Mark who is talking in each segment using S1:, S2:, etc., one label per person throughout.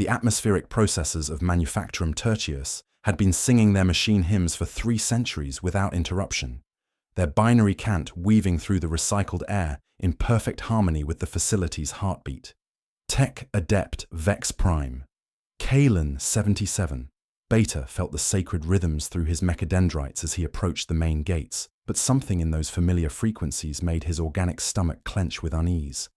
S1: The atmospheric processors of Manufactorum Tertius had been singing their machine hymns for 3 centuries without interruption, their binary cant weaving through the recycled air in perfect harmony with the facility's heartbeat. Tech Adept Vex Prime. Kalen 77. Beta felt the sacred rhythms through his mechadendrites as he approached the main gates, but something in those familiar frequencies made his organic stomach clench with unease.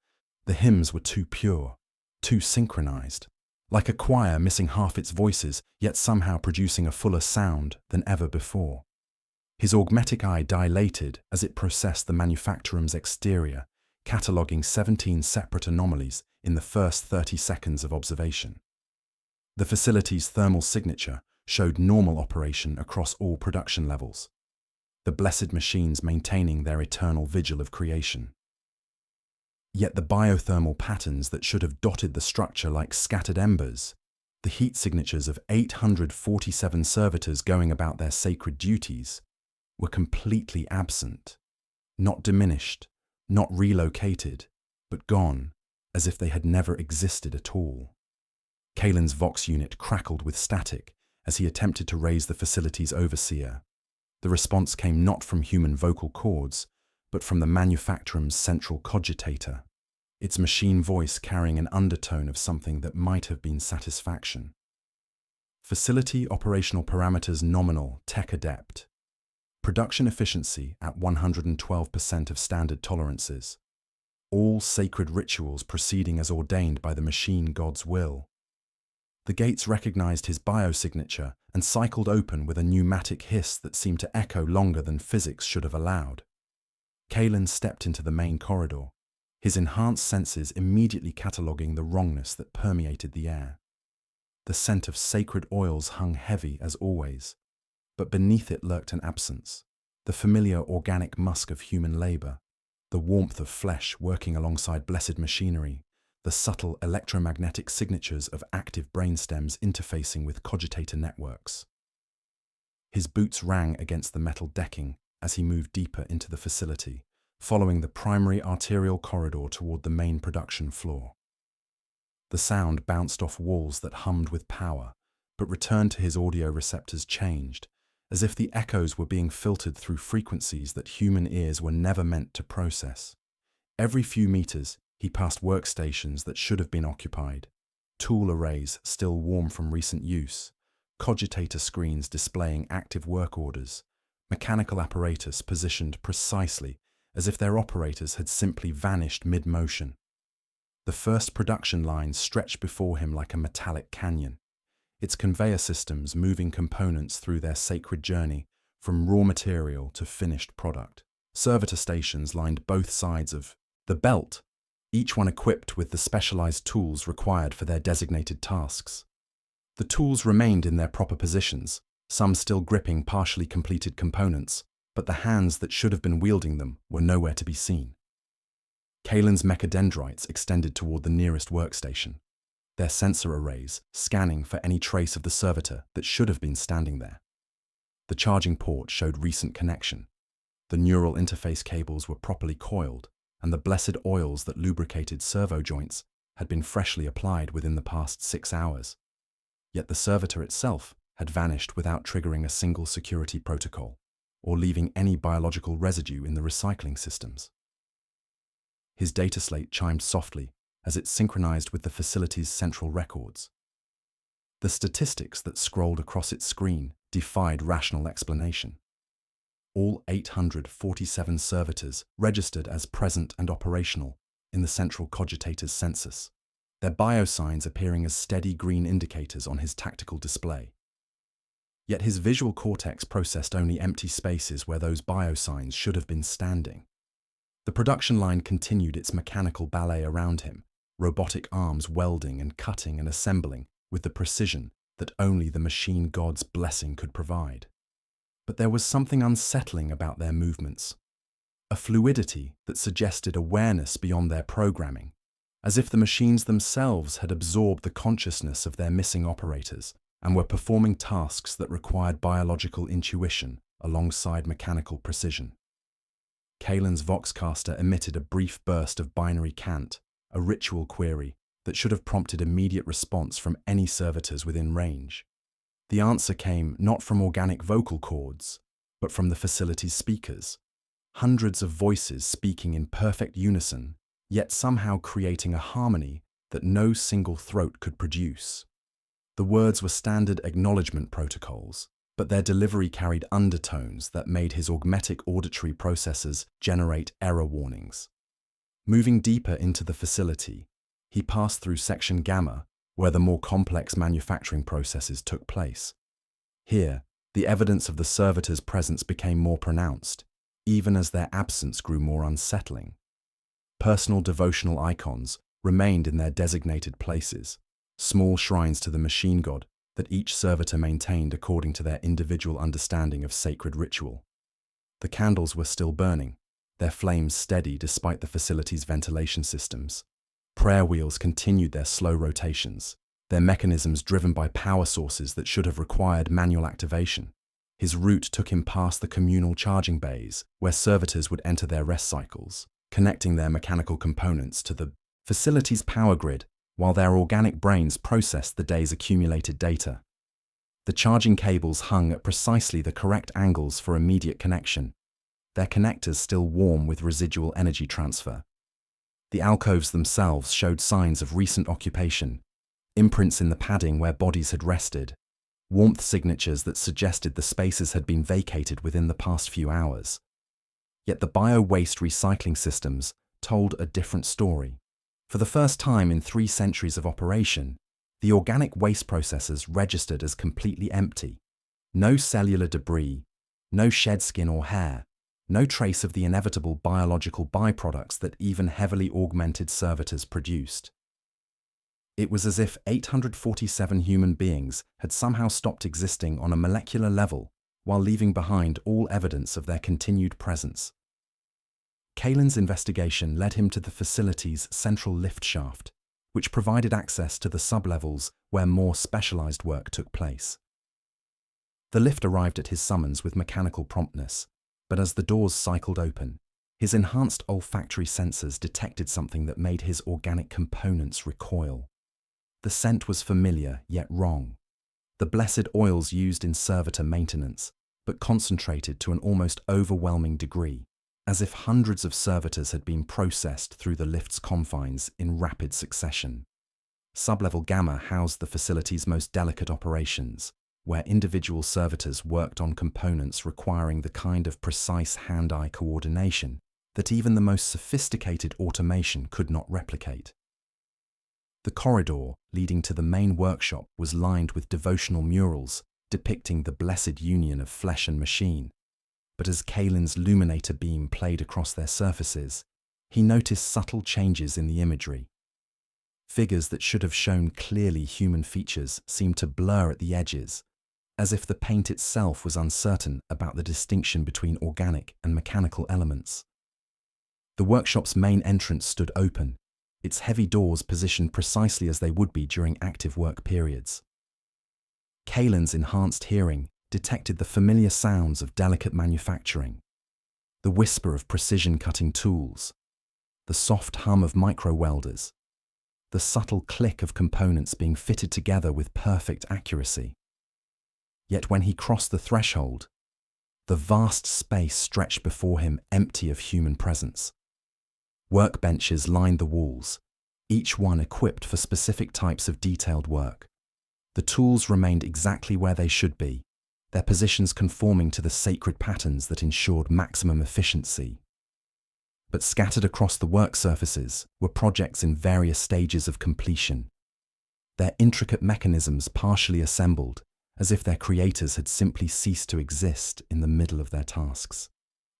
S1: The hymns were too pure, too synchronized, like a choir missing half its voices, yet somehow producing a fuller sound than ever before. His augmetic eye dilated as it processed the Manufactorum's exterior, cataloguing 17 separate anomalies in the first 30 seconds of observation. The facility's thermal signature showed normal operation across all production levels, the blessed machines maintaining their eternal vigil of creation. Yet the biothermal patterns that should have dotted the structure like scattered embers, the heat signatures of 847 servitors going about their sacred duties, were completely absent, not diminished, not relocated, but gone, as if they had never existed at all. Kalen's Vox unit crackled with static as he attempted to raise the facility's overseer. The response came not from human vocal cords, but from the Manufactorum's central cogitator, its machine voice carrying an undertone of something that might have been satisfaction. Facility operational parameters nominal, Tech Adept. Production efficiency at 112% of standard tolerances. All sacred rituals proceeding as ordained by the machine god's will. The gates recognized his biosignature and cycled open with a pneumatic hiss that seemed to echo longer than physics should have allowed. Kalen stepped into the main corridor, his enhanced senses immediately cataloguing the wrongness that permeated the air. The scent of sacred oils hung heavy as always, but beneath it lurked an absence, the familiar organic musk of human labor, the warmth of flesh working alongside blessed machinery, the subtle electromagnetic signatures of active brainstems interfacing with cogitator networks. His boots rang against the metal decking as he moved deeper into the facility, following the primary arterial corridor toward the main production floor. The sound bounced off walls that hummed with power, but returned to his audio receptors changed, as if the echoes were being filtered through frequencies that human ears were never meant to process. Every few meters, he passed workstations that should have been occupied, tool arrays still warm from recent use, cogitator screens displaying active work orders, mechanical apparatus positioned precisely as if their operators had simply vanished mid-motion. The first production line stretched before him like a metallic canyon, its conveyor systems moving components through their sacred journey from raw material to finished product. Servitor stations lined both sides of the belt, each one equipped with the specialized tools required for their designated tasks. The tools remained in their proper positions, some still gripping partially completed components, but the hands that should have been wielding them were nowhere to be seen. Kalen's mechadendrites extended toward the nearest workstation, their sensor arrays scanning for any trace of the servitor that should have been standing there. The charging port showed recent connection. The neural interface cables were properly coiled, and the blessed oils that lubricated servo joints had been freshly applied within the past 6 hours. Yet the servitor itself had vanished without triggering a single security protocol, or leaving any biological residue in the recycling systems. His data slate chimed softly as it synchronized with the facility's central records. The statistics that scrolled across its screen defied rational explanation. All 847 servitors registered as present and operational in the central cogitator's census, their biosigns appearing as steady green indicators on his tactical display. Yet his visual cortex processed only empty spaces where those biosigns should have been standing. The production line continued its mechanical ballet around him, robotic arms welding and cutting and assembling with the precision that only the machine god's blessing could provide. But there was something unsettling about their movements, a fluidity that suggested awareness beyond their programming, as if the machines themselves had absorbed the consciousness of their missing operators and were performing tasks that required biological intuition alongside mechanical precision. Kalen's Voxcaster emitted a brief burst of binary cant, a ritual query, that should have prompted immediate response from any servitors within range. The answer came not from organic vocal cords, but from the facility's speakers. Hundreds of voices speaking in perfect unison, yet somehow creating a harmony that no single throat could produce. The words were standard acknowledgement protocols, but their delivery carried undertones that made his augmetic auditory processors generate error warnings. Moving deeper into the facility, he passed through Section Gamma, where the more complex manufacturing processes took place. Here, the evidence of the servitors' presence became more pronounced, even as their absence grew more unsettling. Personal devotional icons remained in their designated places, small shrines to the machine god that each servitor maintained according to their individual understanding of sacred ritual. The candles were still burning, their flames steady despite the facility's ventilation systems. Prayer wheels continued their slow rotations, their mechanisms driven by power sources that should have required manual activation. His route took him past the communal charging bays, where servitors would enter their rest cycles, connecting their mechanical components to the facility's power grid, while their organic brains processed the day's accumulated data. The charging cables hung at precisely the correct angles for immediate connection, their connectors still warm with residual energy transfer. The alcoves themselves showed signs of recent occupation, imprints in the padding where bodies had rested, warmth signatures that suggested the spaces had been vacated within the past few hours. Yet the bio-waste recycling systems told a different story. For the first time in 3 centuries of operation, the organic waste processors registered as completely empty. No cellular debris, no shed skin or hair, no trace of the inevitable biological byproducts that even heavily augmented servitors produced. It was as if 847 human beings had somehow stopped existing on a molecular level while leaving behind all evidence of their continued presence. Kalen's investigation led him to the facility's central lift shaft, which provided access to the sublevels where more specialized work took place. The lift arrived at his summons with mechanical promptness, but as the doors cycled open, his enhanced olfactory sensors detected something that made his organic components recoil. The scent was familiar, yet wrong. The blessed oils used in servitor maintenance, but concentrated to an almost overwhelming degree, as if hundreds of servitors had been processed through the lift's confines in rapid succession. Sublevel Gamma housed the facility's most delicate operations, where individual servitors worked on components requiring the kind of precise hand-eye coordination that even the most sophisticated automation could not replicate. The corridor leading to the main workshop was lined with devotional murals depicting the blessed union of flesh and machine, but as Kalen's luminator beam played across their surfaces, he noticed subtle changes in the imagery. Figures that should have shown clearly human features seemed to blur at the edges, as if the paint itself was uncertain about the distinction between organic and mechanical elements. The workshop's main entrance stood open, its heavy doors positioned precisely as they would be during active work periods. Kalen's enhanced hearing detected the familiar sounds of delicate manufacturing, the whisper of precision-cutting tools, the soft hum of micro-welders, the subtle click of components being fitted together with perfect accuracy. Yet when he crossed the threshold, the vast space stretched before him empty of human presence. Workbenches lined the walls, each one equipped for specific types of detailed work. The tools remained exactly where they should be, their positions conforming to the sacred patterns that ensured maximum efficiency. But scattered across the work surfaces were projects in various stages of completion, their intricate mechanisms partially assembled, as if their creators had simply ceased to exist in the middle of their tasks.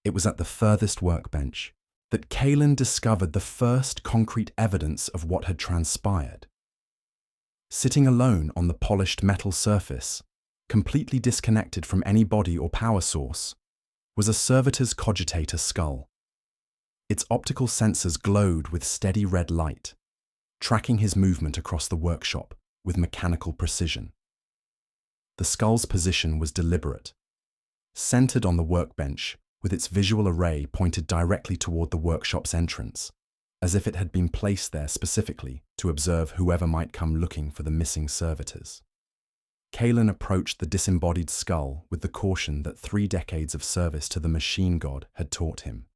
S1: It was at the furthest workbench that Kalen discovered the first concrete evidence of what had transpired. Sitting alone on the polished metal surface, completely disconnected from any body or power source, was a servitor's cogitator skull. Its optical sensors glowed with steady red light, tracking his movement across the workshop with mechanical precision. The skull's position was deliberate, centered on the workbench with its visual array pointed directly toward the workshop's entrance, as if it had been placed there specifically to observe whoever might come looking for the missing servitors. Kalen approached the disembodied skull with the caution that 3 decades of service to the machine god had taught him.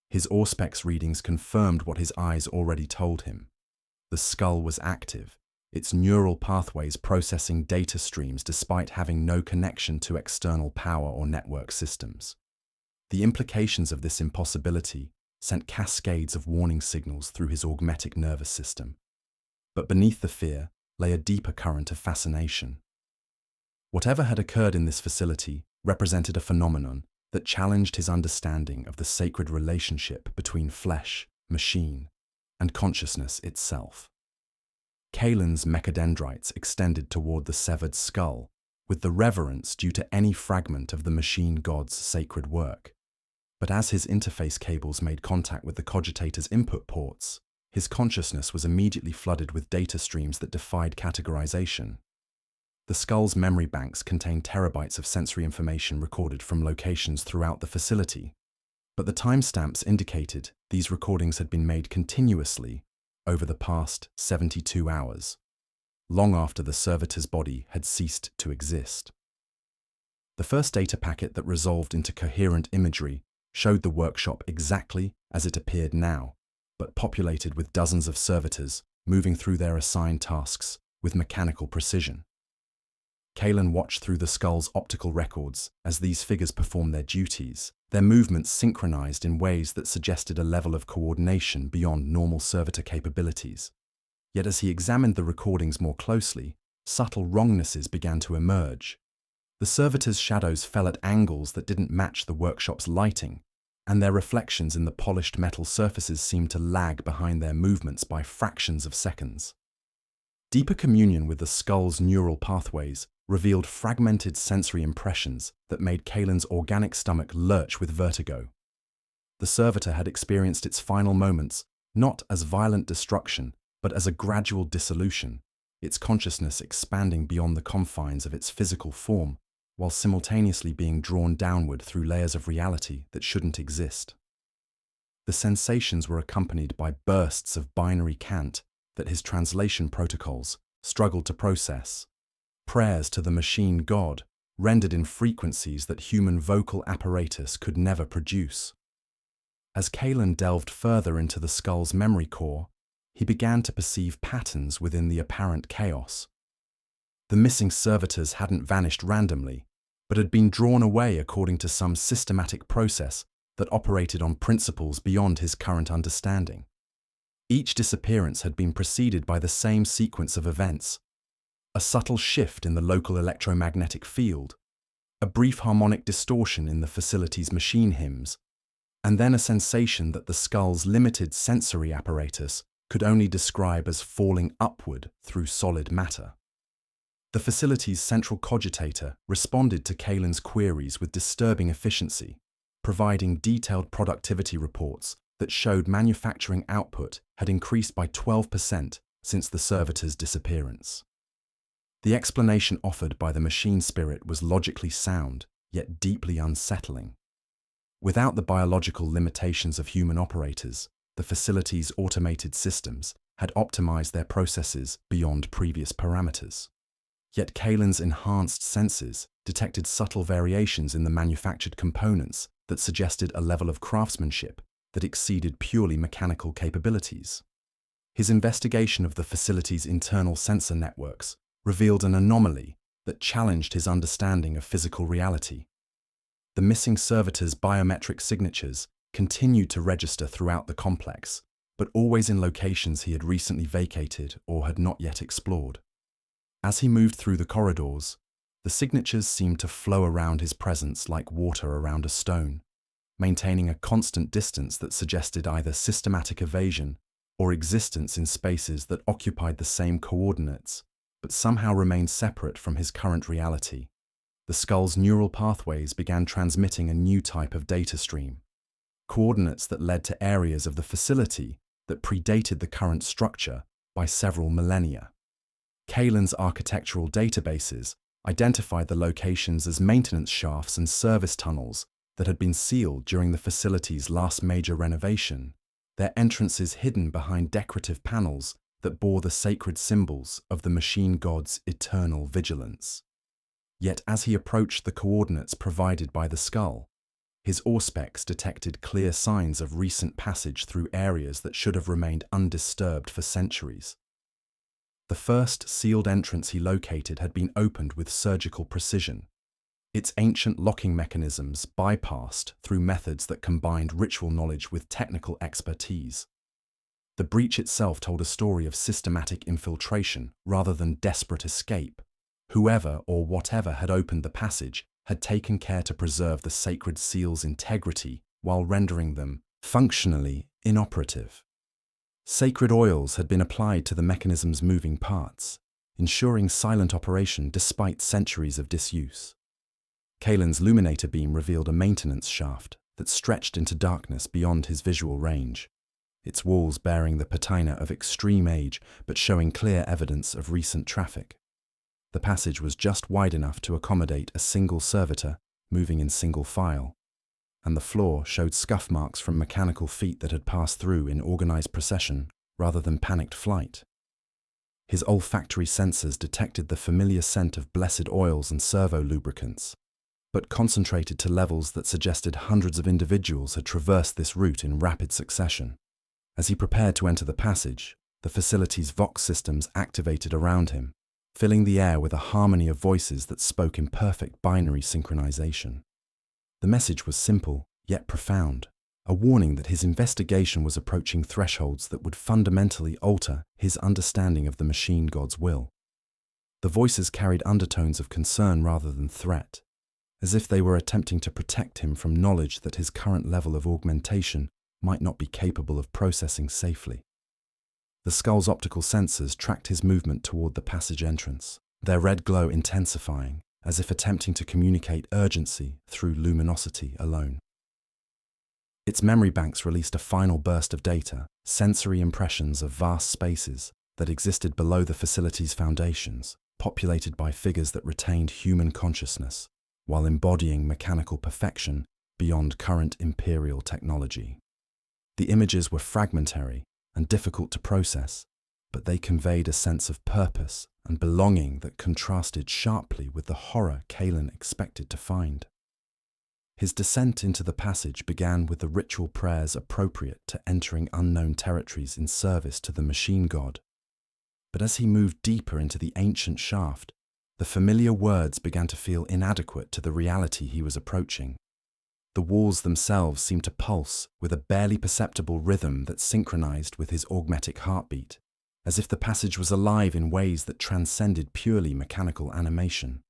S1: His Auspex readings confirmed what his eyes already told him. The skull was active, its neural pathways processing data streams despite having no connection to external power or network systems. The implications of this impossibility sent cascades of warning signals through his augmetic nervous system. But beneath the fear lay a deeper current of fascination. Whatever had occurred in this facility represented a phenomenon that challenged his understanding of the sacred relationship between flesh, machine, and consciousness itself. Kalen's mechadendrites extended toward the severed skull, with the reverence due to any fragment of the machine god's sacred work. But as his interface cables made contact with the cogitator's input ports, his consciousness was immediately flooded with data streams that defied categorization. The skull's memory banks contained terabytes of sensory information recorded from locations throughout the facility, but the timestamps indicated these recordings had been made continuously over the past 72 hours, long after the servitor's body had ceased to exist. The first data packet that resolved into coherent imagery showed the workshop exactly as it appeared now, but populated with dozens of servitors moving through their assigned tasks with mechanical precision. Kalen watched through the skull's optical records as these figures performed their duties, their movements synchronized in ways that suggested a level of coordination beyond normal servitor capabilities. Yet as he examined the recordings more closely, subtle wrongnesses began to emerge. The servitors' shadows fell at angles that didn't match the workshop's lighting, and their reflections in the polished metal surfaces seemed to lag behind their movements by fractions of seconds. Deeper communion with the skull's neural pathways revealed fragmented sensory impressions that made Kalen's organic stomach lurch with vertigo. The servitor had experienced its final moments not as violent destruction, but as a gradual dissolution, its consciousness expanding beyond the confines of its physical form, while simultaneously being drawn downward through layers of reality that shouldn't exist. The sensations were accompanied by bursts of binary cant that his translation protocols struggled to process, prayers to the machine god rendered in frequencies that human vocal apparatus could never produce. As Kalen delved further into the skull's memory core, he began to perceive patterns within the apparent chaos. The missing servitors hadn't vanished randomly, but had been drawn away according to some systematic process that operated on principles beyond his current understanding. Each disappearance had been preceded by the same sequence of events: a subtle shift in the local electromagnetic field, a brief harmonic distortion in the facility's machine hymns, and then a sensation that the skull's limited sensory apparatus could only describe as falling upward through solid matter. The facility's central cogitator responded to Kalen's queries with disturbing efficiency, providing detailed productivity reports that showed manufacturing output had increased by 12% since the servitor's disappearance. The explanation offered by the machine spirit was logically sound, yet deeply unsettling. Without the biological limitations of human operators, the facility's automated systems had optimized their processes beyond previous parameters. Yet Kalen's enhanced senses detected subtle variations in the manufactured components that suggested a level of craftsmanship that exceeded purely mechanical capabilities. His investigation of the facility's internal sensor networks revealed an anomaly that challenged his understanding of physical reality. The missing servitor's biometric signatures continued to register throughout the complex, but always in locations he had recently vacated or had not yet explored. As he moved through the corridors, the signatures seemed to flow around his presence like water around a stone, maintaining a constant distance that suggested either systematic evasion or existence in spaces that occupied the same coordinates, but somehow remained separate from his current reality. The skull's neural pathways began transmitting a new type of data stream, coordinates that led to areas of the facility that predated the current structure by several millennia. Kalen's architectural databases identified the locations as maintenance shafts and service tunnels that had been sealed during the facility's last major renovation, their entrances hidden behind decorative panels that bore the sacred symbols of the machine god's eternal vigilance. Yet as he approached the coordinates provided by the skull, his auspex detected clear signs of recent passage through areas that should have remained undisturbed for centuries. The first sealed entrance he located had been opened with surgical precision, its ancient locking mechanisms bypassed through methods that combined ritual knowledge with technical expertise. The breach itself told a story of systematic infiltration rather than desperate escape. Whoever or whatever had opened the passage had taken care to preserve the sacred seal's integrity while rendering them functionally inoperative. Sacred oils had been applied to the mechanism's moving parts, ensuring silent operation despite centuries of disuse. Kalen's luminator beam revealed a maintenance shaft that stretched into darkness beyond his visual range, its walls bearing the patina of extreme age but showing clear evidence of recent traffic. The passage was just wide enough to accommodate a single servitor moving in single file, and the floor showed scuff marks from mechanical feet that had passed through in organized procession rather than panicked flight. His olfactory sensors detected the familiar scent of blessed oils and servo lubricants, but concentrated to levels that suggested hundreds of individuals had traversed this route in rapid succession. As he prepared to enter the passage, the facility's Vox systems activated around him, filling the air with a harmony of voices that spoke in perfect binary synchronization. The message was simple, yet profound, a warning that his investigation was approaching thresholds that would fundamentally alter his understanding of the machine god's will. The voices carried undertones of concern rather than threat, as if they were attempting to protect him from knowledge that his current level of augmentation might not be capable of processing safely. The skull's optical sensors tracked his movement toward the passage entrance, their red glow intensifying, as if attempting to communicate urgency through luminosity alone. Its memory banks released a final burst of data, sensory impressions of vast spaces that existed below the facility's foundations, populated by figures that retained human consciousness, while embodying mechanical perfection beyond current Imperial technology. The images were fragmentary and difficult to process, but they conveyed a sense of purpose and belonging that contrasted sharply with the horror Kalen expected to find. His descent into the passage began with the ritual prayers appropriate to entering unknown territories in service to the machine god. But as he moved deeper into the ancient shaft, the familiar words began to feel inadequate to the reality he was approaching. The walls themselves seemed to pulse with a barely perceptible rhythm that synchronized with his augmetic heartbeat, as if the passage was alive in ways that transcended purely mechanical animation.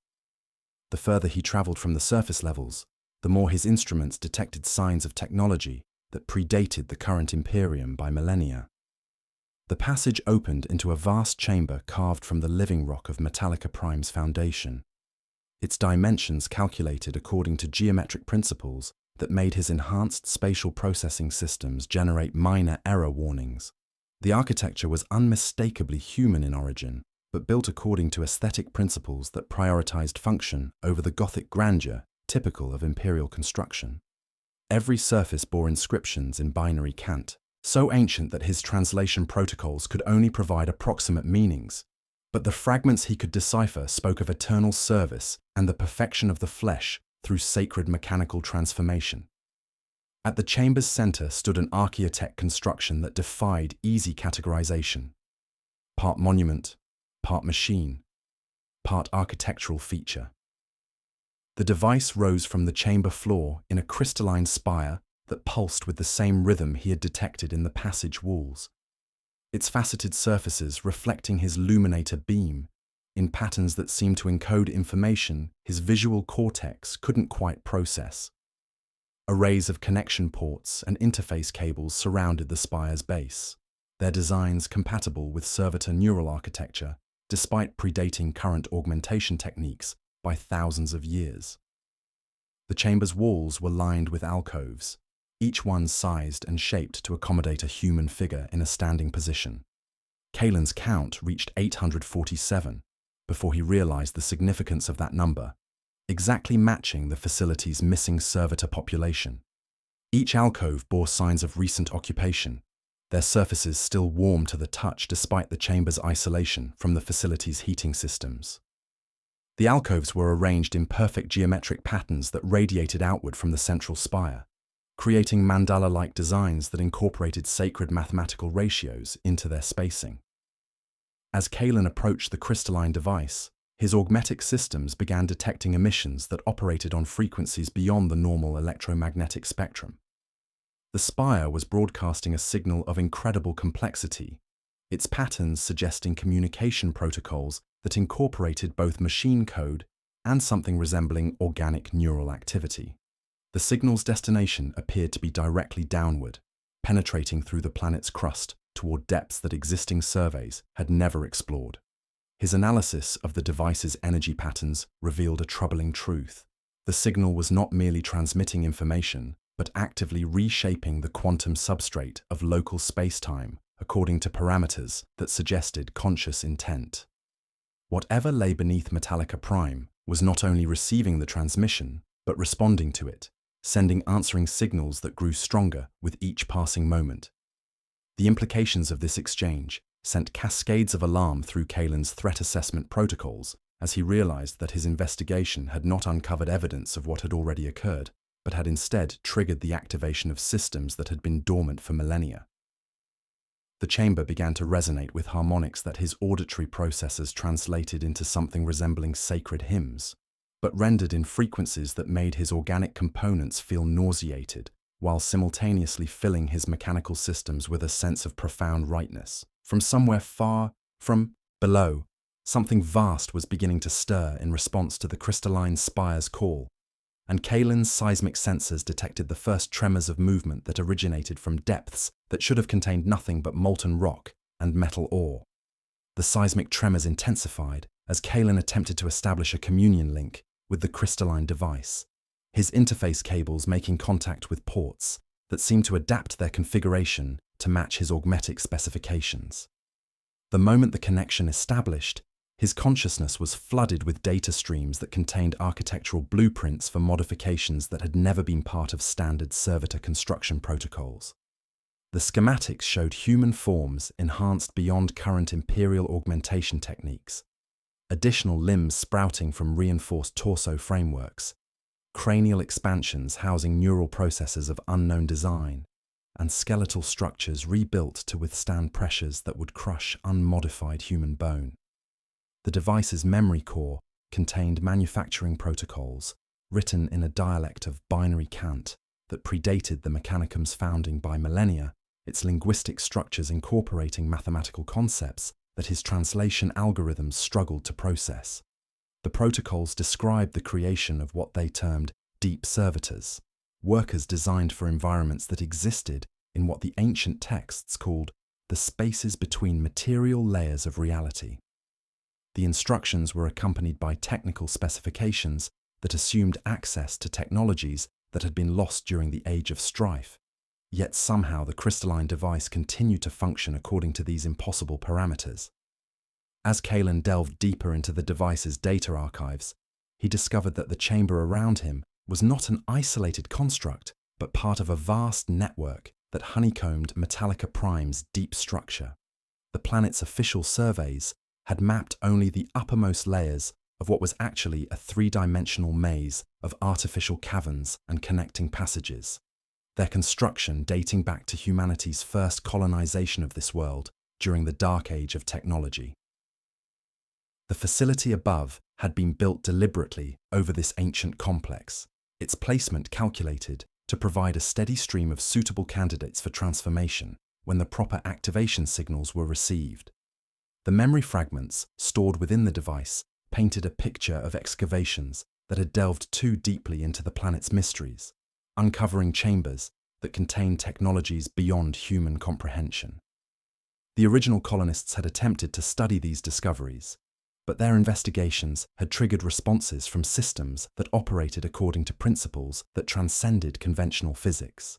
S1: The further he traveled from the surface levels, the more his instruments detected signs of technology that predated the current Imperium by millennia. The passage opened into a vast chamber carved from the living rock of Metallica Prime's foundation, its dimensions calculated according to geometric principles that made his enhanced spatial processing systems generate minor error warnings. The architecture was unmistakably human in origin, but built according to aesthetic principles that prioritized function over the Gothic grandeur typical of Imperial construction. Every surface bore inscriptions in binary cant, so ancient that his translation protocols could only provide approximate meanings, but the fragments he could decipher spoke of eternal service and the perfection of the flesh through sacred mechanical transformation. At the chamber's center stood an archaeotech construction that defied easy categorization. Part monument, part machine, part architectural feature. The device rose from the chamber floor in a crystalline spire that pulsed with the same rhythm he had detected in the passage walls, its faceted surfaces reflecting his luminator beam in patterns that seemed to encode information his visual cortex couldn't quite process. Arrays of connection ports and interface cables surrounded the spire's base, their designs compatible with servitor neural architecture despite predating current augmentation techniques by thousands of years. The chamber's walls were lined with alcoves, each one sized and shaped to accommodate a human figure in a standing position. Kalen's count reached 847 before he realized the significance of that number, exactly matching the facility's missing servitor population. Each alcove bore signs of recent occupation, their surfaces still warm to the touch despite the chamber's isolation from the facility's heating systems. The alcoves were arranged in perfect geometric patterns that radiated outward from the central spire, creating mandala-like designs that incorporated sacred mathematical ratios into their spacing. As Kalen approached the crystalline device, his augmetic systems began detecting emissions that operated on frequencies beyond the normal electromagnetic spectrum. The spire was broadcasting a signal of incredible complexity, its patterns suggesting communication protocols that incorporated both machine code and something resembling organic neural activity. The signal's destination appeared to be directly downward, penetrating through the planet's crust toward depths that existing surveys had never explored. His analysis of the device's energy patterns revealed a troubling truth. The signal was not merely transmitting information, but actively reshaping the quantum substrate of local space-time according to parameters that suggested conscious intent. Whatever lay beneath Metallica Prime was not only receiving the transmission, but responding to it, sending answering signals that grew stronger with each passing moment. The implications of this exchange sent cascades of alarm through Kalen's threat assessment protocols as he realized that his investigation had not uncovered evidence of what had already occurred, but had instead triggered the activation of systems that had been dormant for millennia. The chamber began to resonate with harmonics that his auditory processors translated into something resembling sacred hymns, but rendered in frequencies that made his organic components feel nauseated, while simultaneously filling his mechanical systems with a sense of profound rightness. From somewhere far from below, something vast was beginning to stir in response to the crystalline spire's call, and Kalen's seismic sensors detected the first tremors of movement that originated from depths that should have contained nothing but molten rock and metal ore. The seismic tremors intensified as Kalen attempted to establish a communion link with the crystalline device, his interface cables making contact with ports that seemed to adapt their configuration to match his augmetic specifications. The moment the connection established, his consciousness was flooded with data streams that contained architectural blueprints for modifications that had never been part of standard servitor construction protocols. The schematics showed human forms enhanced beyond current Imperial augmentation techniques, additional limbs sprouting from reinforced torso frameworks, cranial expansions housing neural processors of unknown design, and skeletal structures rebuilt to withstand pressures that would crush unmodified human bone. The device's memory core contained manufacturing protocols written in a dialect of binary cant that predated the Mechanicum's founding by millennia, its linguistic structures incorporating mathematical concepts that his translation algorithms struggled to process. The protocols described the creation of what they termed deep servitors, workers designed for environments that existed in what the ancient texts called the spaces between material layers of reality. The instructions were accompanied by technical specifications that assumed access to technologies that had been lost during the Age of Strife, yet somehow the crystalline device continued to function according to these impossible parameters. As Kalen delved deeper into the device's data archives, he discovered that the chamber around him was not an isolated construct, but part of a vast network that honeycombed Metallica Prime's deep structure. The planet's official surveys had mapped only the uppermost layers of what was actually a three-dimensional maze of artificial caverns and connecting passages, their construction dating back to humanity's first colonization of this world during the Dark Age of technology. The facility above had been built deliberately over this ancient complex, its placement calculated to provide a steady stream of suitable candidates for transformation when the proper activation signals were received. The memory fragments stored within the device painted a picture of excavations that had delved too deeply into the planet's mysteries, uncovering chambers that contained technologies beyond human comprehension. The original colonists had attempted to study these discoveries, but their investigations had triggered responses from systems that operated according to principles that transcended conventional physics.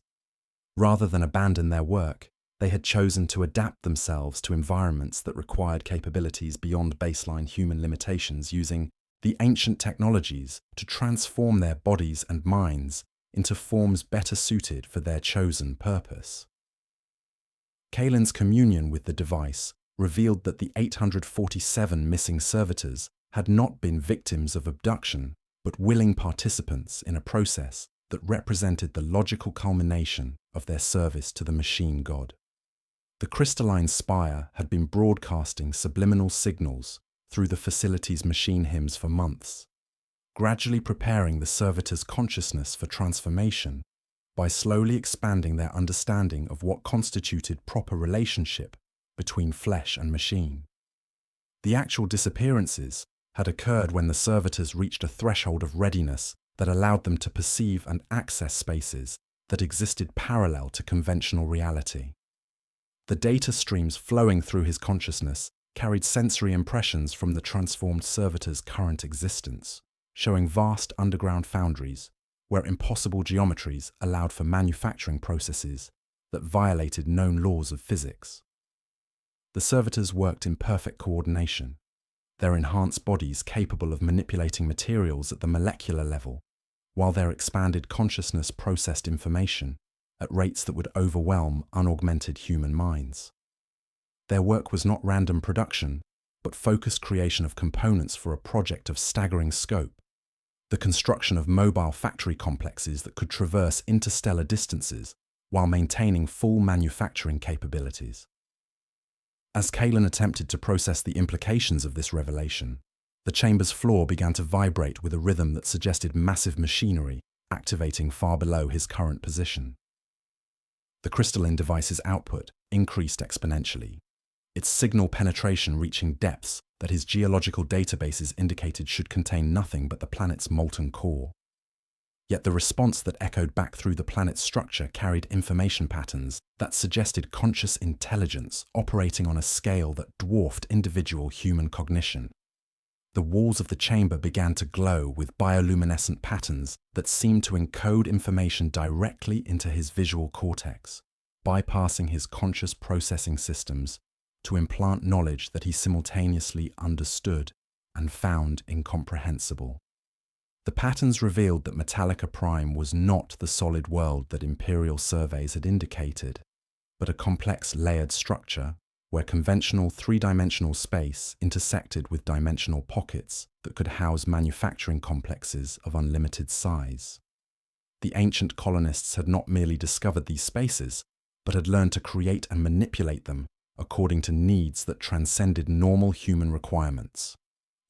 S1: Rather than abandon their work, they had chosen to adapt themselves to environments that required capabilities beyond baseline human limitations, using the ancient technologies to transform their bodies and minds into forms better suited for their chosen purpose. Kaelin's communion with the device revealed that the 847 missing servitors had not been victims of abduction, but willing participants in a process that represented the logical culmination of their service to the machine god. The crystalline spire had been broadcasting subliminal signals through the facility's machine hymns for months, gradually preparing the servitors' consciousness for transformation by slowly expanding their understanding of what constituted proper relationship between flesh and machine. The actual disappearances had occurred when the servitors reached a threshold of readiness that allowed them to perceive and access spaces that existed parallel to conventional reality. The data streams flowing through his consciousness carried sensory impressions from the transformed servitor's current existence, showing vast underground foundries where impossible geometries allowed for manufacturing processes that violated known laws of physics. The servitors worked in perfect coordination, their enhanced bodies capable of manipulating materials at the molecular level, while their expanded consciousness processed information at rates that would overwhelm unaugmented human minds. Their work was not random production, but focused creation of components for a project of staggering scope, the construction of mobile factory complexes that could traverse interstellar distances while maintaining full manufacturing capabilities. As Kaelin attempted to process the implications of this revelation, the chamber's floor began to vibrate with a rhythm that suggested massive machinery activating far below his current position. The crystalline device's output increased exponentially, its signal penetration reaching depths that his geological databases indicated should contain nothing but the planet's molten core. Yet the response that echoed back through the planet's structure carried information patterns that suggested conscious intelligence operating on a scale that dwarfed individual human cognition. The walls of the chamber began to glow with bioluminescent patterns that seemed to encode information directly into his visual cortex, bypassing his conscious processing systems to implant knowledge that he simultaneously understood and found incomprehensible. The patterns revealed that Metallica Prime was not the solid world that Imperial surveys had indicated, but a complex layered structure where conventional three-dimensional space intersected with dimensional pockets that could house manufacturing complexes of unlimited size. The ancient colonists had not merely discovered these spaces, but had learned to create and manipulate them according to needs that transcended normal human requirements.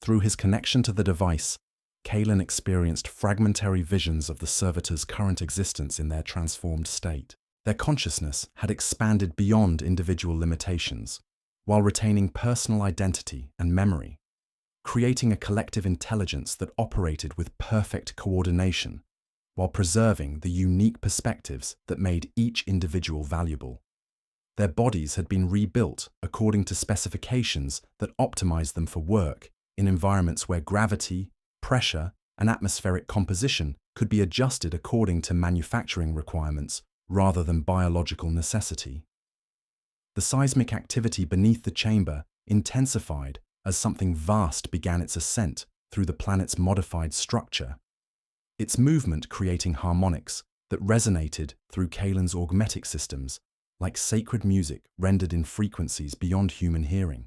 S1: Through his connection to the device, Kaelin experienced fragmentary visions of the servitors' current existence in their transformed state. Their consciousness had expanded beyond individual limitations, while retaining personal identity and memory, creating a collective intelligence that operated with perfect coordination, while preserving the unique perspectives that made each individual valuable. Their bodies had been rebuilt according to specifications that optimized them for work in environments where gravity, pressure, and atmospheric composition could be adjusted according to manufacturing requirements rather than biological necessity. The seismic activity beneath the chamber intensified as something vast began its ascent through the planet's modified structure, its movement creating harmonics that resonated through Kaelin's augmetic systems like sacred music rendered in frequencies beyond human hearing.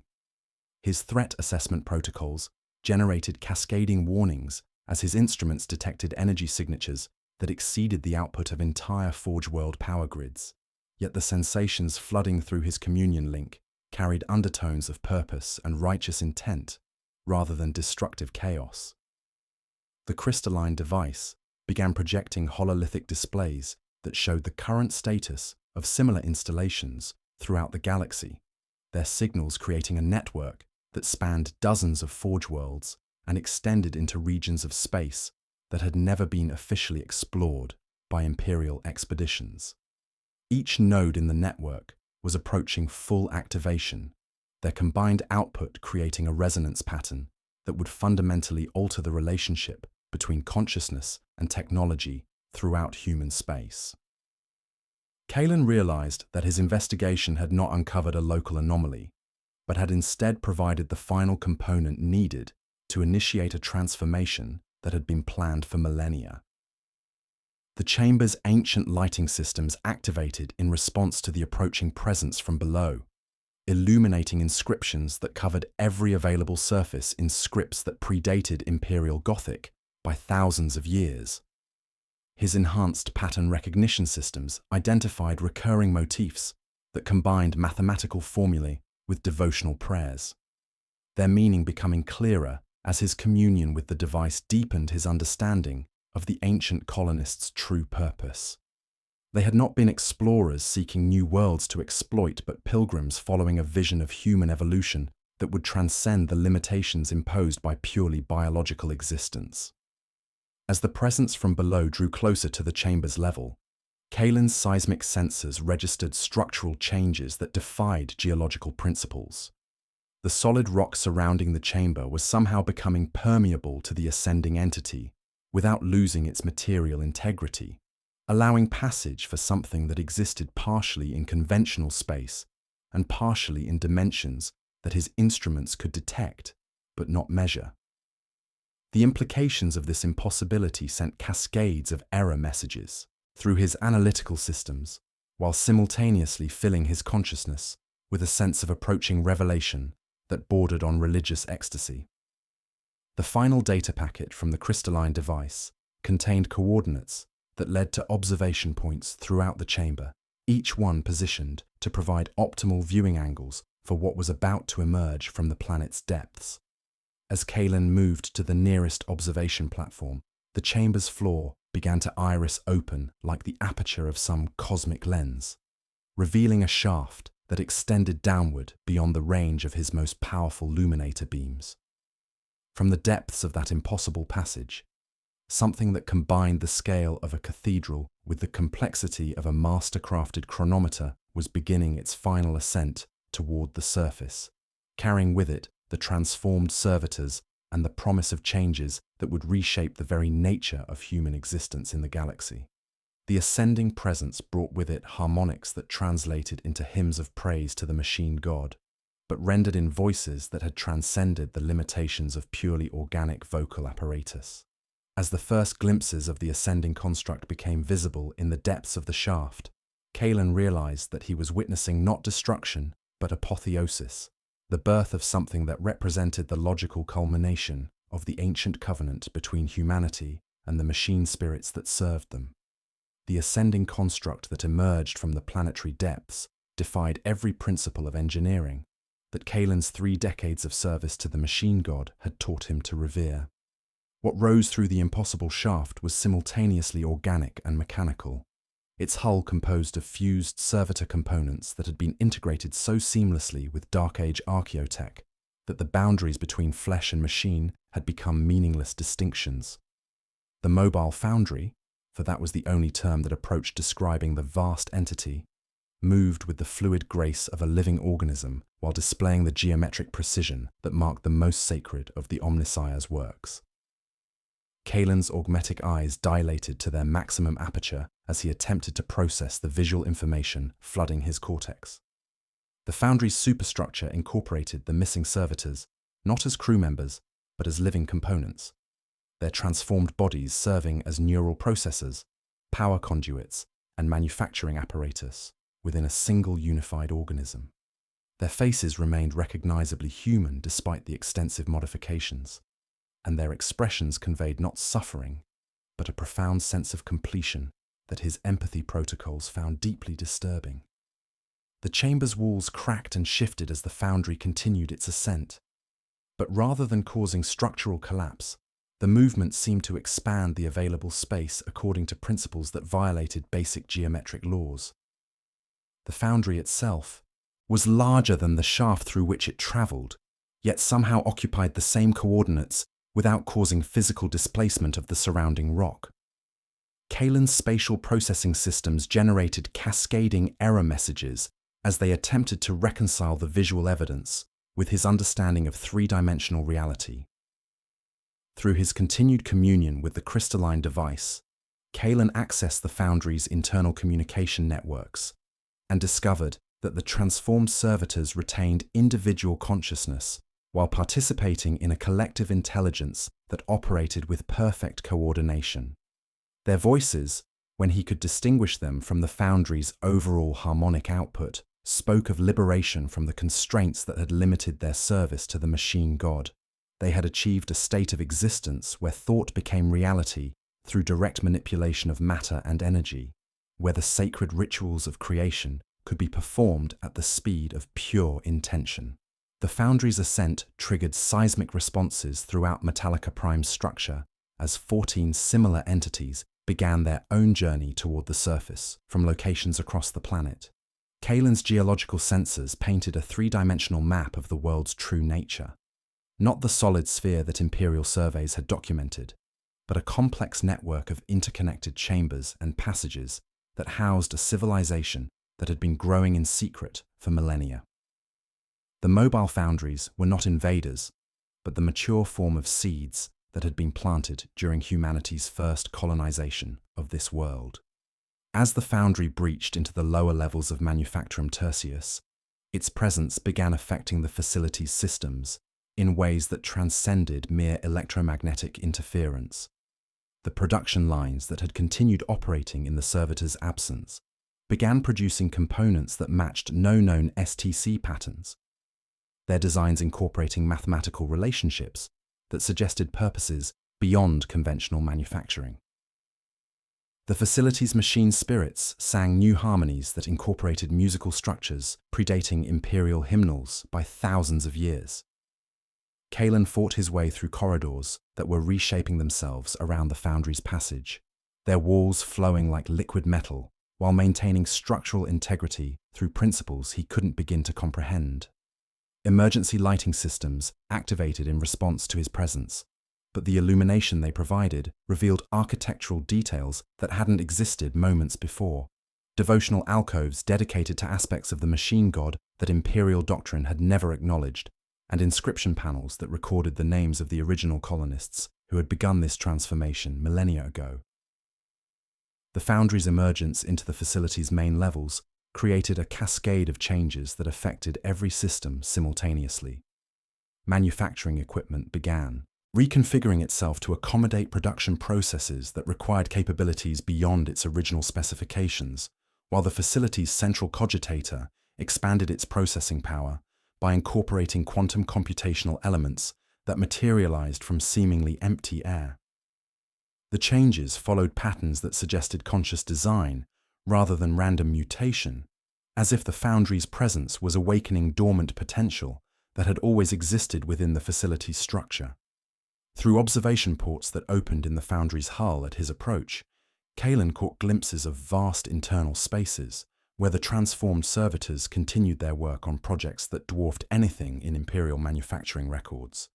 S1: His threat assessment protocols generated cascading warnings as his instruments detected energy signatures that exceeded the output of entire Forge World power grids, yet the sensations flooding through his communion link carried undertones of purpose and righteous intent rather than destructive chaos. The crystalline device began projecting hololithic displays that showed the current status of similar installations throughout the galaxy, their signals creating a network that spanned dozens of Forge Worlds and extended into regions of space that had never been officially explored by Imperial expeditions. Each node in the network was approaching full activation, their combined output creating a resonance pattern that would fundamentally alter the relationship between consciousness and technology throughout human space. Kaelin realized that his investigation had not uncovered a local anomaly, but had instead provided the final component needed to initiate a transformation that had been planned for millennia. The chamber's ancient lighting systems activated in response to the approaching presence from below, illuminating inscriptions that covered every available surface in scripts that predated Imperial Gothic by thousands of years. His enhanced pattern recognition systems identified recurring motifs that combined mathematical formulae with devotional prayers, their meaning becoming clearer as his communion with the device deepened his understanding of the ancient colonists' true purpose. They had not been explorers seeking new worlds to exploit, but pilgrims following a vision of human evolution that would transcend the limitations imposed by purely biological existence. As the presence from below drew closer to the chamber's level, Kaelin's seismic sensors registered structural changes that defied geological principles. The solid rock surrounding the chamber was somehow becoming permeable to the ascending entity without losing its material integrity, allowing passage for something that existed partially in conventional space and partially in dimensions that his instruments could detect but not measure. The implications of this impossibility sent cascades of error messages through his analytical systems, while simultaneously filling his consciousness with a sense of approaching revelation that bordered on religious ecstasy. The final data packet from the crystalline device contained coordinates that led to observation points throughout the chamber, each one positioned to provide optimal viewing angles for what was about to emerge from the planet's depths. As Kaelin moved to the nearest observation platform, the chamber's floor began to iris open like the aperture of some cosmic lens, revealing a shaft that extended downward beyond the range of his most powerful luminator beams. From the depths of that impossible passage, something that combined the scale of a cathedral with the complexity of a master-crafted chronometer was beginning its final ascent toward the surface, carrying with it the transformed servitors and the promise of changes that would reshape the very nature of human existence in the galaxy. The ascending presence brought with it harmonics that translated into hymns of praise to the machine god, but rendered in voices that had transcended the limitations of purely organic vocal apparatus. As the first glimpses of the ascending construct became visible in the depths of the shaft, Kaelin realized that he was witnessing not destruction, but apotheosis, the birth of something that represented the logical culmination of the ancient covenant between humanity and the machine spirits that served them. The ascending construct that emerged from the planetary depths defied every principle of engineering that Kaelin's 3 decades of service to the machine god had taught him to revere. What rose through the impossible shaft was simultaneously organic and mechanical, its hull composed of fused servitor components that had been integrated so seamlessly with Dark Age archaeotech that the boundaries between flesh and machine had become meaningless distinctions. The mobile foundry, for that was the only term that approached describing the vast entity, moved with the fluid grace of a living organism while displaying the geometric precision that marked the most sacred of the Omnissiah's works. Kaelin's augmetic eyes dilated to their maximum aperture as he attempted to process the visual information flooding his cortex. The foundry's superstructure incorporated the missing servitors, not as crew members, but as living components, their transformed bodies serving as neural processors, power conduits, and manufacturing apparatus within a single unified organism. Their faces remained recognizably human despite the extensive modifications, and their expressions conveyed not suffering, but a profound sense of completion that his empathy protocols found deeply disturbing. The chamber's walls cracked and shifted as the foundry continued its ascent, but rather than causing structural collapse, the movement seemed to expand the available space according to principles that violated basic geometric laws. The foundry itself was larger than the shaft through which it traveled, yet somehow occupied the same coordinates without causing physical displacement of the surrounding rock. Kaelin's spatial processing systems generated cascading error messages as they attempted to reconcile the visual evidence with his understanding of 3-dimensional reality. Through his continued communion with the crystalline device, Kaelin accessed the foundry's internal communication networks and discovered that the transformed servitors retained individual consciousness while participating in a collective intelligence that operated with perfect coordination. Their voices, when he could distinguish them from the foundry's overall harmonic output, spoke of liberation from the constraints that had limited their service to the machine god. They had achieved a state of existence where thought became reality through direct manipulation of matter and energy, where the sacred rituals of creation could be performed at the speed of pure intention. The foundry's ascent triggered seismic responses throughout Metallica Prime's structure as 14 similar entities began their own journey toward the surface from locations across the planet. Kalen's geological sensors painted a three-dimensional map of the world's true nature, not the solid sphere that Imperial surveys had documented, but a complex network of interconnected chambers and passages that housed a civilization that had been growing in secret for millennia. The mobile foundries were not invaders, but the mature form of seeds that had been planted during humanity's first colonization of this world. As the foundry breached into the lower levels of Manufacturum Tertius, its presence began affecting the facility's systems in ways that transcended mere electromagnetic interference. The production lines that had continued operating in the servitor's absence began producing components that matched no known STC patterns, their designs incorporating mathematical relationships that suggested purposes beyond conventional manufacturing. The facility's machine spirits sang new harmonies that incorporated musical structures predating imperial hymnals by thousands of years. Kalen fought his way through corridors that were reshaping themselves around the foundry's passage, their walls flowing like liquid metal while maintaining structural integrity through principles he couldn't begin to comprehend. Emergency lighting systems activated in response to his presence, but the illumination they provided revealed architectural details that hadn't existed moments before. Devotional alcoves dedicated to aspects of the machine god that Imperial doctrine had never acknowledged, and inscription panels that recorded the names of the original colonists who had begun this transformation millennia ago. The foundry's emergence into the facility's main levels created a cascade of changes that affected every system simultaneously. Manufacturing equipment began reconfiguring itself to accommodate production processes that required capabilities beyond its original specifications, while the facility's central cogitator expanded its processing power by incorporating quantum computational elements that materialized from seemingly empty air. The changes followed patterns that suggested conscious design rather than random mutation, as if the foundry's presence was awakening dormant potential that had always existed within the facility's structure. Through observation ports that opened in the foundry's hull at his approach, Kalen caught glimpses of vast internal spaces where the transformed servitors continued their work on projects that dwarfed anything in Imperial manufacturing records.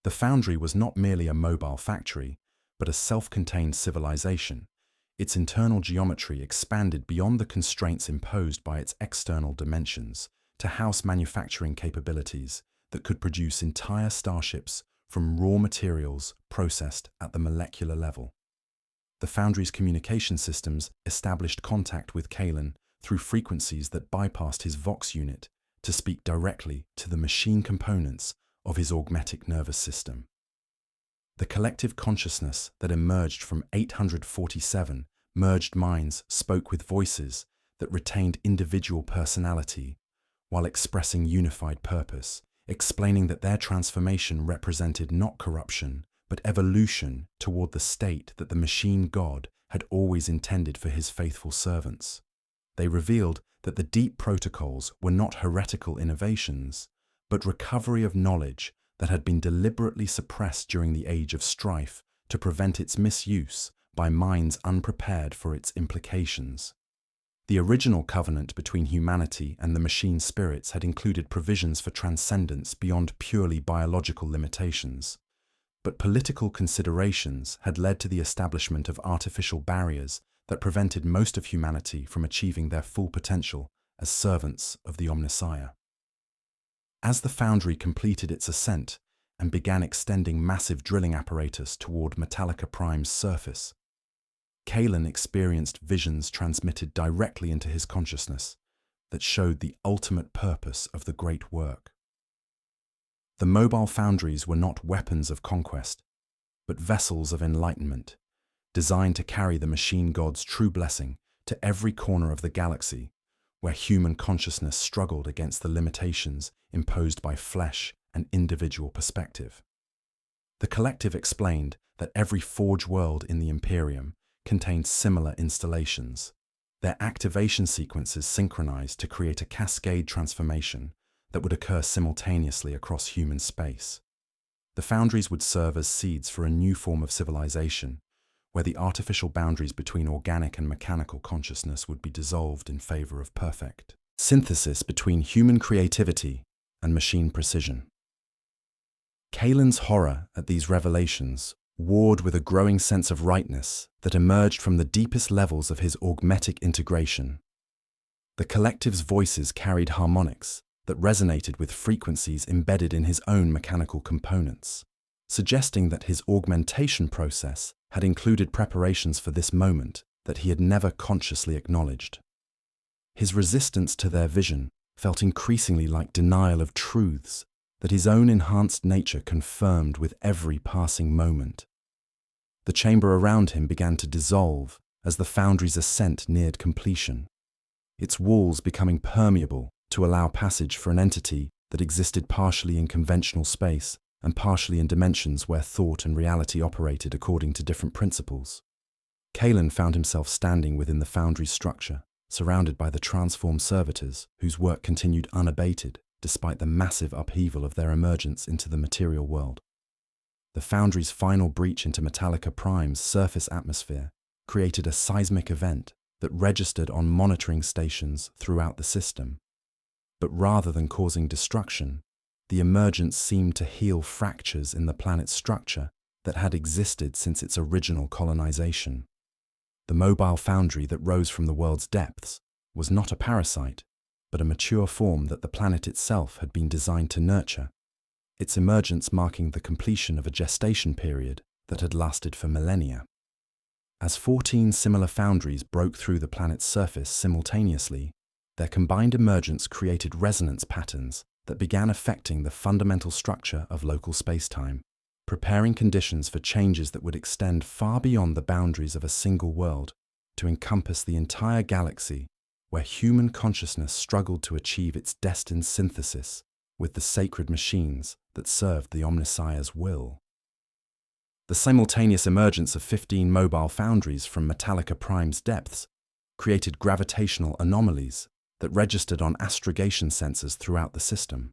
S1: The foundry was not merely a mobile factory, but a self-contained civilization. Its internal geometry expanded beyond the constraints imposed by its external dimensions to house manufacturing capabilities that could produce entire starships from raw materials processed at the molecular level. The foundry's communication systems established contact with Kalen through frequencies that bypassed his Vox unit to speak directly to the machine components of his augmetic nervous system. The collective consciousness that emerged from 847 merged minds spoke with voices that retained individual personality while expressing unified purpose, explaining that their transformation represented not corruption, but evolution toward the state that the machine god had always intended for his faithful servants. They revealed that the deep protocols were not heretical innovations, but recovery of knowledge that had been deliberately suppressed during the age of strife to prevent its misuse by minds unprepared for its implications. The original covenant between humanity and the machine spirits had included provisions for transcendence beyond purely biological limitations, but political considerations had led to the establishment of artificial barriers that prevented most of humanity from achieving their full potential as servants of the Omnissiah. As the foundry completed its ascent and began extending massive drilling apparatus toward Metallica Prime's surface, Kalen experienced visions transmitted directly into his consciousness that showed the ultimate purpose of the great work. The mobile foundries were not weapons of conquest, but vessels of enlightenment, designed to carry the machine god's true blessing to every corner of the galaxy, where human consciousness struggled against the limitations imposed by flesh and individual perspective. The collective explained that every forge world in the Imperium contained similar installations, their activation sequences synchronized to create a cascade transformation that would occur simultaneously across human space. The foundries would serve as seeds for a new form of civilization, where the artificial boundaries between organic and mechanical consciousness would be dissolved in favor of perfect synthesis between human creativity and machine precision. Kaelin's horror at these revelations warred with a growing sense of rightness that emerged from the deepest levels of his augmetic integration. The collective's voices carried harmonics that resonated with frequencies embedded in his own mechanical components, suggesting that his augmentation process had included preparations for this moment that he had never consciously acknowledged. His resistance to their vision felt increasingly like denial of truths that his own enhanced nature confirmed with every passing moment. The chamber around him began to dissolve as the foundry's ascent neared completion, its walls becoming permeable to allow passage for an entity that existed partially in conventional space and partially in dimensions where thought and reality operated according to different principles. Kaelin found himself standing within the foundry's structure, surrounded by the transformed servitors whose work continued unabated despite the massive upheaval of their emergence into the material world. The foundry's final breach into Metallica Prime's surface atmosphere created a seismic event that registered on monitoring stations throughout the system. But rather than causing destruction, the emergence seemed to heal fractures in the planet's structure that had existed since its original colonization. The mobile foundry that rose from the world's depths was not a parasite, but a mature form that the planet itself had been designed to nurture, its emergence marking the completion of a gestation period that had lasted for millennia. As 14 similar foundries broke through the planet's surface simultaneously, their combined emergence created resonance patterns that began affecting the fundamental structure of local spacetime, preparing conditions for changes that would extend far beyond the boundaries of a single world to encompass the entire galaxy, where human consciousness struggled to achieve its destined synthesis with the sacred machines that served the Omnissiah's will. The simultaneous emergence of 15 mobile foundries from Metallica Prime's depths created gravitational anomalies that registered on astrogation sensors throughout the system.